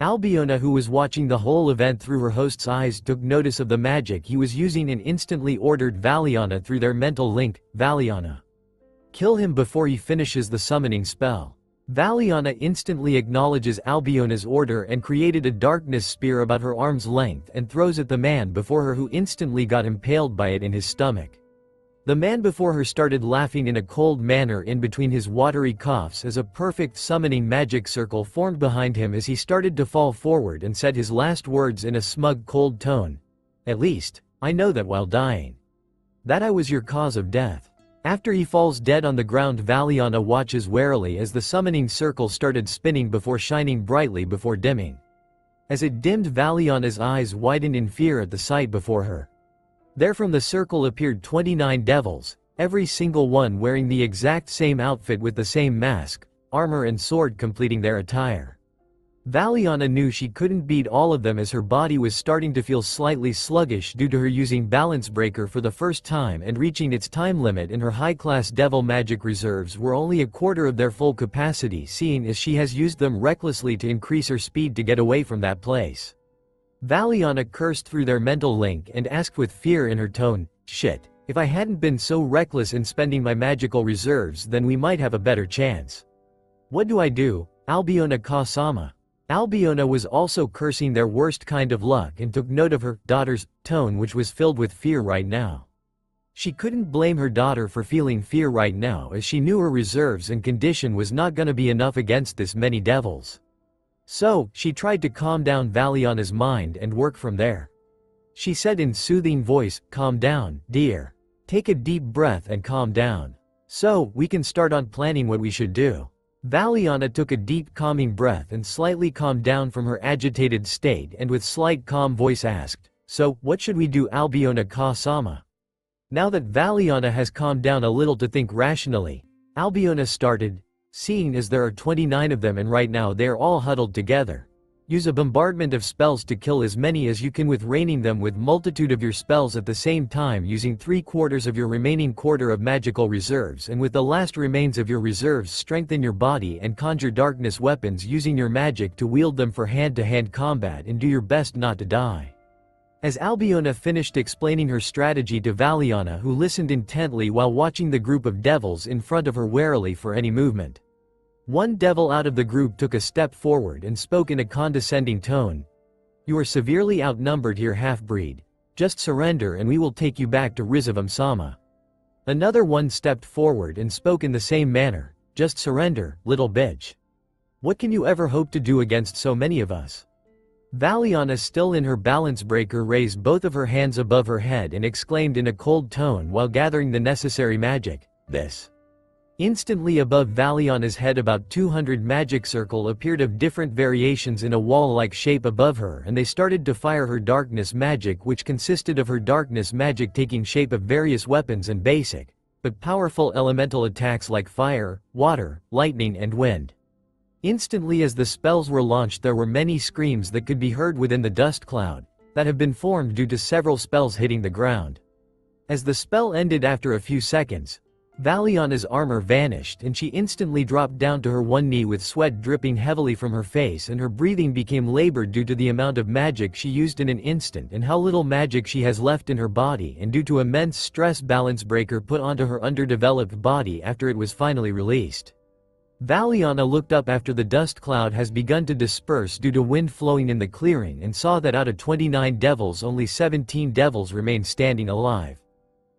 Albiona, who was watching the whole event through her host's eyes, took notice of the magic he was using and instantly ordered Valiana through their mental link, Valiana, kill him before he finishes the summoning spell. Valiana instantly acknowledges Albiona's order and created a darkness spear about her arm's length and throws at the man before her, who instantly got impaled by it in his stomach. The man before her started laughing in a cold manner in between his watery coughs as a perfect summoning magic circle formed behind him as he started to fall forward and said his last words in a smug cold tone. At least, I know that while dying, that I was your cause of death. After he falls dead on the ground, Valiana watches warily as the summoning circle started spinning before shining brightly before dimming. As it dimmed, Valiana's eyes widened in fear at the sight before her. There from the circle appeared 29 devils, every single one wearing the exact same outfit with the same mask, armor and sword completing their attire. Valiana knew she couldn't beat all of them as her body was starting to feel slightly sluggish due to her using balance breaker for the first time and reaching its time limit, and her high-class devil magic reserves were only 1/4 of their full capacity, seeing as she has used them recklessly to increase her speed to get away from that place. Valiana cursed through their mental link and asked with fear in her tone, shit, if I hadn't been so reckless in spending my magical reserves, then we might have a better chance. What do I do, Albiona-sama? Albiona was also cursing their worst kind of luck and took note of her daughter's tone, which was filled with fear right now. She couldn't blame her daughter for feeling fear right now, as she knew her reserves and condition was not gonna be enough against this many devils. So, she tried to calm down Valiana's mind and work from there. She said in soothing voice, calm down, dear. Take a deep breath and calm down. So, we can start on planning what we should do. Valiana took a deep calming breath and slightly calmed down from her agitated state and with slight calm voice asked, so, what should we do, Albiona-sama? Now that Valiana has calmed down a little to think rationally, Albiona started, seeing as there are 29 of them and right now they are all huddled together. Use a bombardment of spells to kill as many as you can with raining them with multitude of your spells at the same time, using 3/4 of your remaining 1/4 of magical reserves, and with the last remains of your reserves strengthen your body and conjure darkness weapons using your magic to wield them for hand-to-hand combat, and do your best not to die. As Albiona finished explaining her strategy to Valiana, who listened intently while watching the group of devils in front of her warily for any movement. One devil out of the group took a step forward and spoke in a condescending tone. You are severely outnumbered here, half-breed. Just surrender and we will take you back to Rizavam-sama. Another one stepped forward and spoke in the same manner. Just surrender, little bitch. What can you ever hope to do against so many of us? Valiana, still in her balance breaker, raised both of her hands above her head and exclaimed in a cold tone while gathering the necessary magic, this. Instantly above Valiana's head about 200 magic circle appeared of different variations in a wall-like shape above her, and they started to fire her darkness magic, which consisted of her darkness magic taking shape of various weapons and basic, but powerful elemental attacks like fire, water, lightning and wind. Instantly as the spells were launched there were many screams that could be heard within the dust cloud, that have been formed due to several spells hitting the ground. As the spell ended after a few seconds, Valiana's armor vanished and she instantly dropped down to her one knee with sweat dripping heavily from her face, and her breathing became labored due to the amount of magic she used in an instant and how little magic she has left in her body, and due to immense stress balance breaker put onto her underdeveloped body after it was finally released. Valiana looked up after the dust cloud has begun to disperse due to wind flowing in the clearing, and saw that out of 29 devils only 17 devils remained standing alive.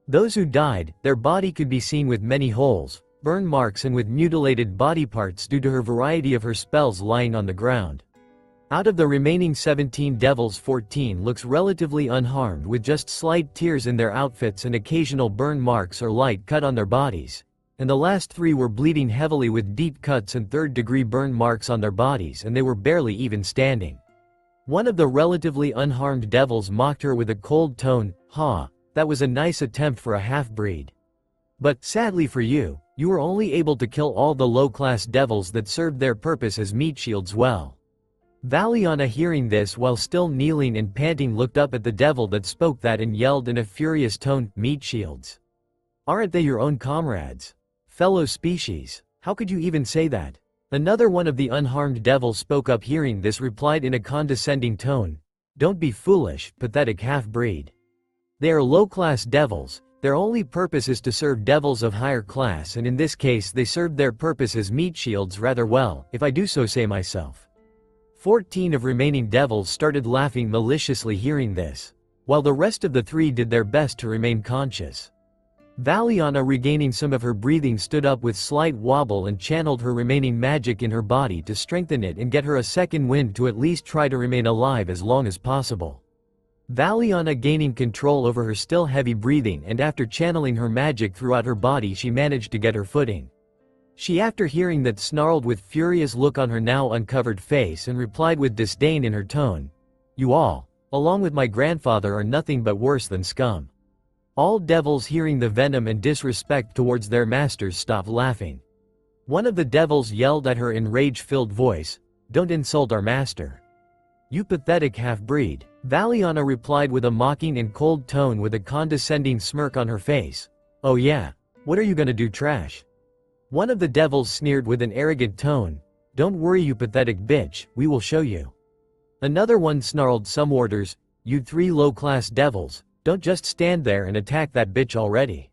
Those who died, their body could be seen with many holes, burn marks and with mutilated body parts due to her variety of her spells lying on the ground. Out of the remaining 17 devils 14 looks relatively unharmed with just slight tears in their outfits and occasional burn marks or light cut on their bodies, and the last 3 were bleeding heavily with deep cuts and third-degree burn marks on their bodies, and they were barely even standing. One of the relatively unharmed devils mocked her with a cold tone, "Ha, that was a nice attempt for a half-breed. But, sadly for you, you were only able to kill all the low-class devils that served their purpose as meat shields well." Valiana, hearing this while still kneeling and panting, looked up at the devil that spoke that and yelled in a furious tone, "Meat shields? Aren't they your own comrades? Fellow species? How could you even say that?" Another one of the unharmed devils spoke up, hearing this replied in a condescending tone, "Don't be foolish, pathetic half-breed. They are low-class devils, their only purpose is to serve devils of higher class, and in this case they served their purpose as meat shields rather well, if I do so say myself." 14 of remaining devils started laughing maliciously hearing this, while the rest of the 3 did their best to remain conscious. Valiana, regaining some of her breathing, stood up with slight wobble and channeled her remaining magic in her body to strengthen it and get her a second wind to at least try to remain alive as long as possible. Valiana, gaining control over her still heavy breathing, and after channeling her magic throughout her body she managed to get her footing. She, after hearing that, snarled with furious look on her now uncovered face and replied with disdain in her tone, "You all, along with my grandfather, are nothing but worse than scum." All devils, hearing the venom and disrespect towards their masters, stopped laughing. One of the devils yelled at her in rage-filled voice, "Don't insult our master. You pathetic half-breed." Valiana replied with a mocking and cold tone with a condescending smirk on her face, "Oh yeah? What are you gonna do, trash?" One of the devils sneered with an arrogant tone, "Don't worry you pathetic bitch, we will show you." Another one snarled some orders, "You 3 low-class devils, don't just stand there and attack that bitch already."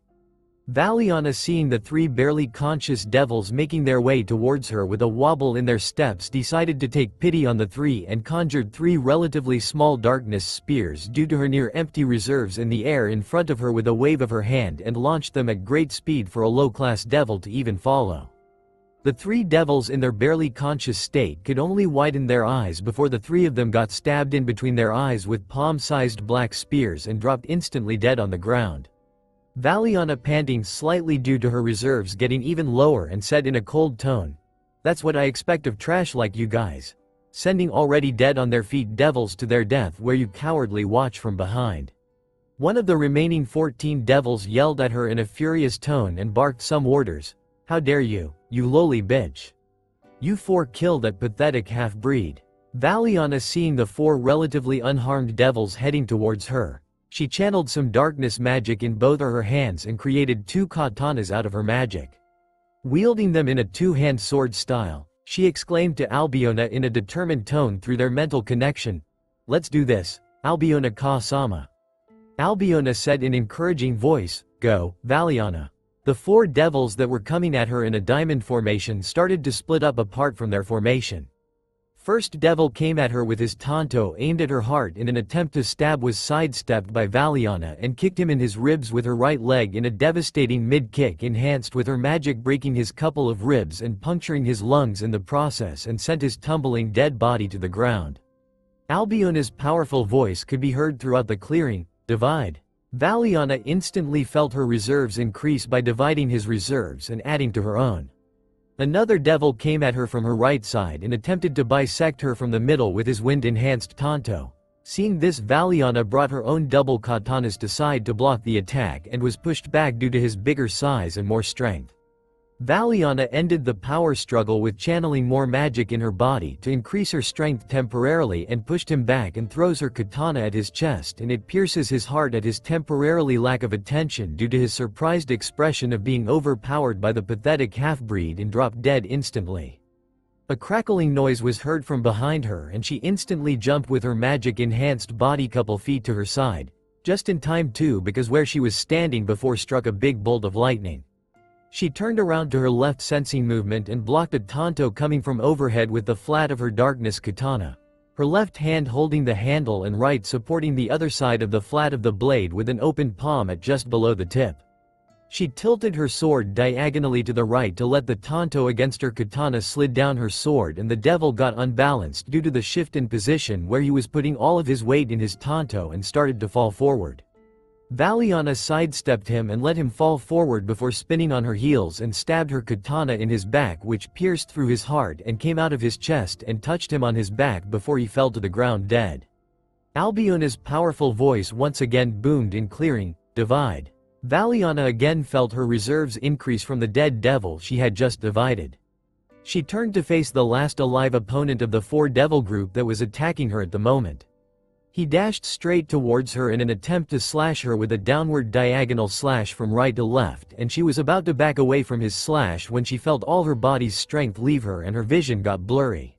Valiana, seeing the 3 barely conscious devils making their way towards her with a wobble in their steps, decided to take pity on the 3 and conjured 3 relatively small darkness spears due to her near-empty reserves in the air in front of her with a wave of her hand, and launched them at great speed for a low-class devil to even follow. The 3 devils in their barely conscious state could only widen their eyes before the 3 of them got stabbed in between their eyes with palm-sized black spears and dropped instantly dead on the ground. Valiana, panting slightly due to her reserves getting even lower, and said in a cold tone, "That's what I expect of trash like you guys. Sending already dead on their feet devils to their death where you cowardly watch from behind." One of the remaining 14 devils yelled at her in a furious tone and barked some orders, "How dare you, you lowly bitch. You 4 kill that pathetic half-breed." Valiana, seeing the 4 relatively unharmed devils heading towards her, she channeled some darkness magic in both of her hands and created 2 katanas out of her magic. Wielding them in a 2-hand sword style, she exclaimed to Albiona in a determined tone through their mental connection, "Let's do this, Albiona ka-sama." Albiona said in encouraging voice, "Go, Valiana." The 4 devils that were coming at her in a diamond formation started to split up apart from their formation. First devil came at her with his tanto aimed at her heart in an attempt to stab, was sidestepped by Valiana and kicked him in his ribs with her right leg in a devastating mid-kick enhanced with her magic, breaking his couple of ribs and puncturing his lungs in the process, and sent his tumbling dead body to the ground. Albiona's powerful voice could be heard throughout the clearing, "Divide. Valiana instantly felt her reserves increase by dividing his reserves and adding to her own. Another devil came at her from her right side and attempted to bisect her from the middle with his wind-enhanced Tanto. Seeing this, Valiana brought her own double katanas to side to block the attack and was pushed back due to his bigger size and more strength. Valiana ended the power struggle with channeling more magic in her body to increase her strength temporarily and pushed him back and throws her katana at his chest, and it pierces his heart at his temporarily lack of attention due to his surprised expression of being overpowered by the pathetic half-breed and dropped dead instantly. A crackling noise was heard from behind her and she instantly jumped with her magic-enhanced body couple feet to her side, just in time too, because where she was standing before struck a big bolt of lightning. She turned around to her left, sensing movement, and blocked a Tanto coming from overhead with the flat of her darkness katana, her left hand holding the handle and right supporting the other side of the flat of the blade with an open palm at just below the tip. She tilted her sword diagonally to the right to let the Tanto against her katana slid down her sword, and the devil got unbalanced due to the shift in position where he was putting all of his weight in his Tanto and started to fall forward. Valiana sidestepped him and let him fall forward before spinning on her heels and stabbed her katana in his back, which pierced through his heart and came out of his chest and touched him on his back before he fell to the ground dead. Albiona's powerful voice once again boomed in clearing, "Divide." Valiana again felt her reserves increase from the dead devil she had just divided. She turned to face the last alive opponent of the four devil group that was attacking her at the moment. He dashed straight towards her in an attempt to slash her with a downward diagonal slash from right to left, and she was about to back away from his slash when she felt all her body's strength leave her and her vision got blurry.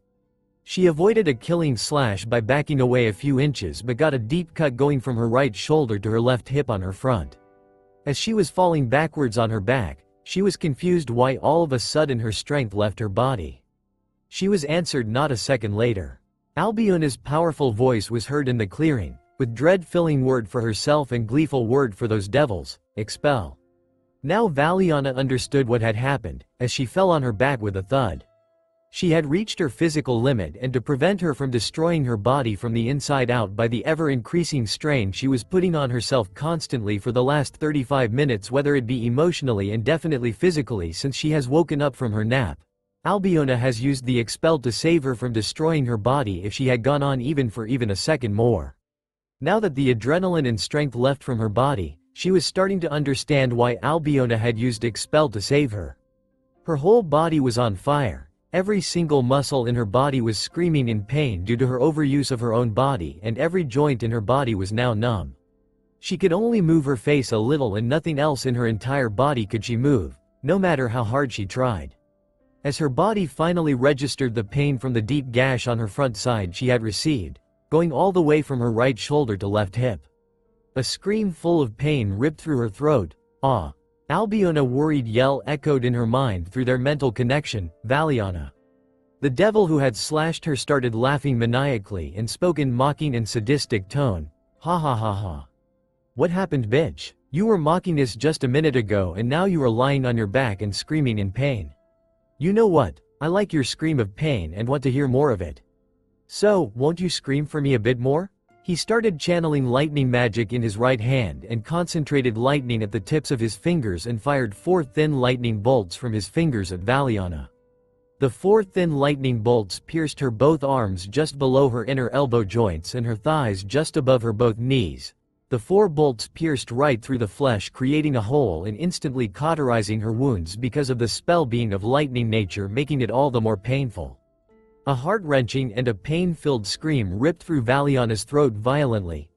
She avoided a killing slash by backing away a few inches but got a deep cut going from her right shoulder to her left hip on her front. As she was falling backwards on her back, she was confused why all of a sudden her strength left her body. She was answered not a second later. Albiona's powerful voice was heard in the clearing, with dread-filling word for herself and gleeful word for those devils, "Expel." Now Valiana understood what had happened, as she fell on her back with a thud. She had reached her physical limit, and to prevent her from destroying her body from the inside out by the ever-increasing strain she was putting on herself constantly for the last 35 minutes, whether it be emotionally and definitely physically since she has woken up from her nap, Albiona has used the expel to save her from destroying her body if she had gone on even for a second more. Now that the adrenaline and strength left from her body, she was starting to understand why Albiona had used expel to save her. Her whole body was on fire, every single muscle in her body was screaming in pain due to her overuse of her own body, and every joint in her body was now numb. She could only move her face a little and nothing else in her entire body could she move, no matter how hard she tried. As her body finally registered the pain from the deep gash on her front side she had received, going all the way from her right shoulder to left hip. A scream full of pain ripped through her throat. "Ah!" Albiona worried yell echoed in her mind through their mental connection, "Valiana." The devil who had slashed her started laughing maniacally and spoke in mocking and sadistic tone, "Ha ha ha ha. What happened, bitch? You were mocking us just a minute ago and now you are lying on your back and screaming in pain. You know what, I like your scream of pain and want to hear more of it. So, won't you scream for me a bit more?" He started channeling lightning magic in his right hand and concentrated lightning at the tips of his fingers and fired 4 thin lightning bolts from his fingers at Valiana. The 4 thin lightning bolts pierced her both arms just below her inner elbow joints and her thighs just above her both knees. The 4 bolts pierced right through the flesh, creating a hole and instantly cauterizing her wounds because of the spell being of lightning nature, making it all the more painful. A heart-wrenching and a pain-filled scream ripped through Valiana's throat violently.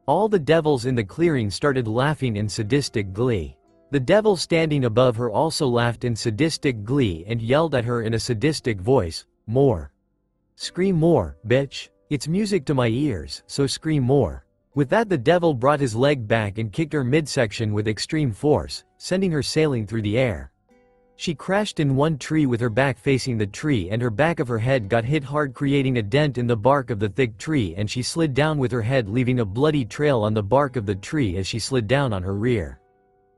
All the devils in the clearing started laughing in sadistic glee. The devil standing above her also laughed in sadistic glee and yelled at her in a sadistic voice, "More. Scream more, bitch. It's music to my ears, so scream more." With that, the devil brought his leg back and kicked her midsection with extreme force, sending her sailing through the air. She crashed in one tree with her back facing the tree, and her back of her head got hit hard, creating a dent in the bark of the thick tree, and she slid down with her head, leaving a bloody trail on the bark of the tree as she slid down on her rear.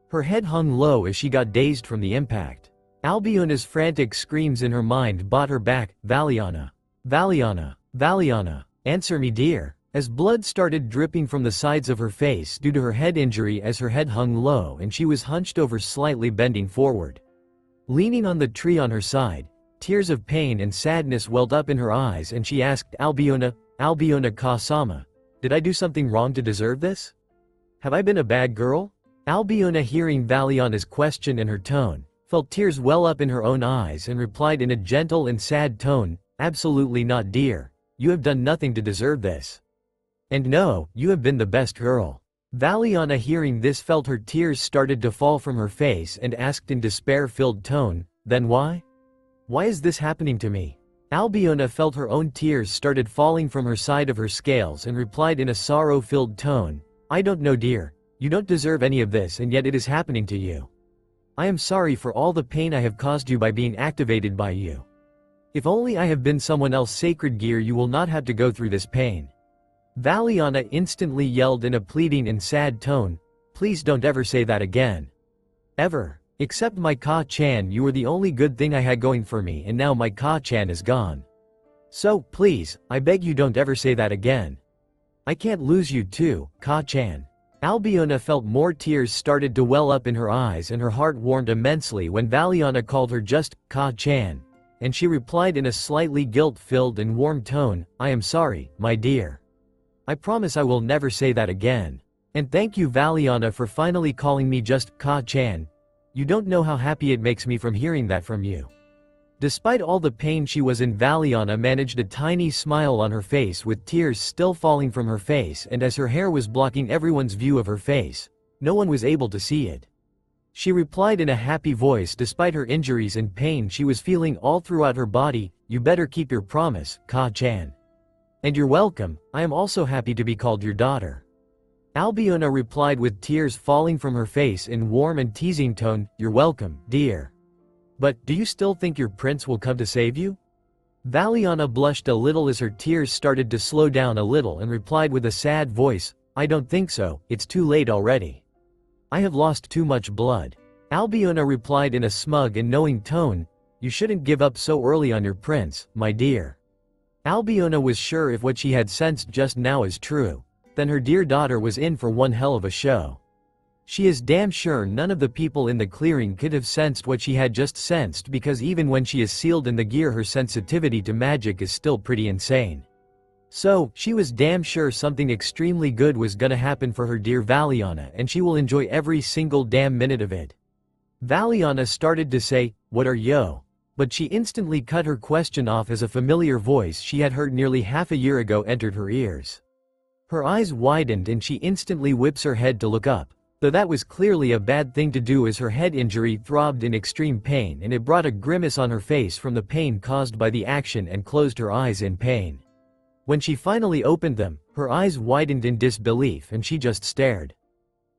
Her head hung low as she got dazed from the impact. Albiona's frantic screams in her mind brought her back, "Valiana. Valiana, Valiana, answer me dear. As blood started dripping from the sides of her face due to her head injury as her head hung low and she was hunched over slightly bending forward. Leaning on the tree on her side, tears of pain and sadness welled up in her eyes and she asked Albiona, Albiona Ka-sama, did I do something wrong to deserve this? Have I been a bad girl? Albiona, hearing Valiana's question and her tone, felt tears well up in her own eyes and replied in a gentle and sad tone, absolutely not dear, you have done nothing to deserve this. And no, you have been the best girl. Valiana, hearing this, felt her tears started to fall from her face and asked in despair-filled tone, then why? Why is this happening to me? Albiona felt her own tears started falling from her side of her scales and replied in a sorrow-filled tone, I don't know dear, you don't deserve any of this and yet it is happening to you. I am sorry for all the pain I have caused you by being activated by you. If only I have been someone else sacred gear you will not have to go through this pain. Valiana instantly yelled in a pleading and sad tone, please don't ever say that again. Ever. Except my Ka-chan, you were the only good thing I had going for me and now my Ka-chan is gone. So, please, I beg you don't ever say that again. I can't lose you too, Ka-chan. Albiona felt more tears started to well up in her eyes and her heart warmed immensely when Valiana called her just Ka-chan, and she replied in a slightly guilt-filled and warm tone, I am sorry, my dear. I promise I will never say that again. And thank you Valiana for finally calling me just Ka-chan. You don't know how happy it makes me from hearing that from you. Despite all the pain she was in, Valiana managed a tiny smile on her face with tears still falling from her face, and as her hair was blocking everyone's view of her face, no one was able to see it. She replied in a happy voice despite her injuries and pain she was feeling all throughout her body, you better keep your promise, Ka-chan. And you're welcome, I am also happy to be called your daughter. Albiona replied with tears falling from her face in warm and teasing tone, you're welcome, dear. But, do you still think your prince will come to save you? Valiana blushed a little as her tears started to slow down a little and replied with a sad voice, I don't think so, it's too late already. I have lost too much blood. Albiona replied in a smug and knowing tone, you shouldn't give up so early on your prince, my dear. Albiona was sure if what she had sensed just now is true, then her dear daughter was in for one hell of a show. She is damn sure none of the people in the clearing could have sensed what she had just sensed because even when she is sealed in the gear her sensitivity to magic is still pretty insane. So, she was damn sure something extremely good was gonna happen for her dear Valiana and she will enjoy every single damn minute of it. Valiana started to say, what are yo? But she instantly cut her question off as a familiar voice she had heard nearly half a year ago entered her ears. Her eyes widened and she instantly whips her head to look up, though that was clearly a bad thing to do as her head injury throbbed in extreme pain and it brought a grimace on her face from the pain caused by the action and closed her eyes in pain. When she finally opened them, her eyes widened in disbelief and she just stared.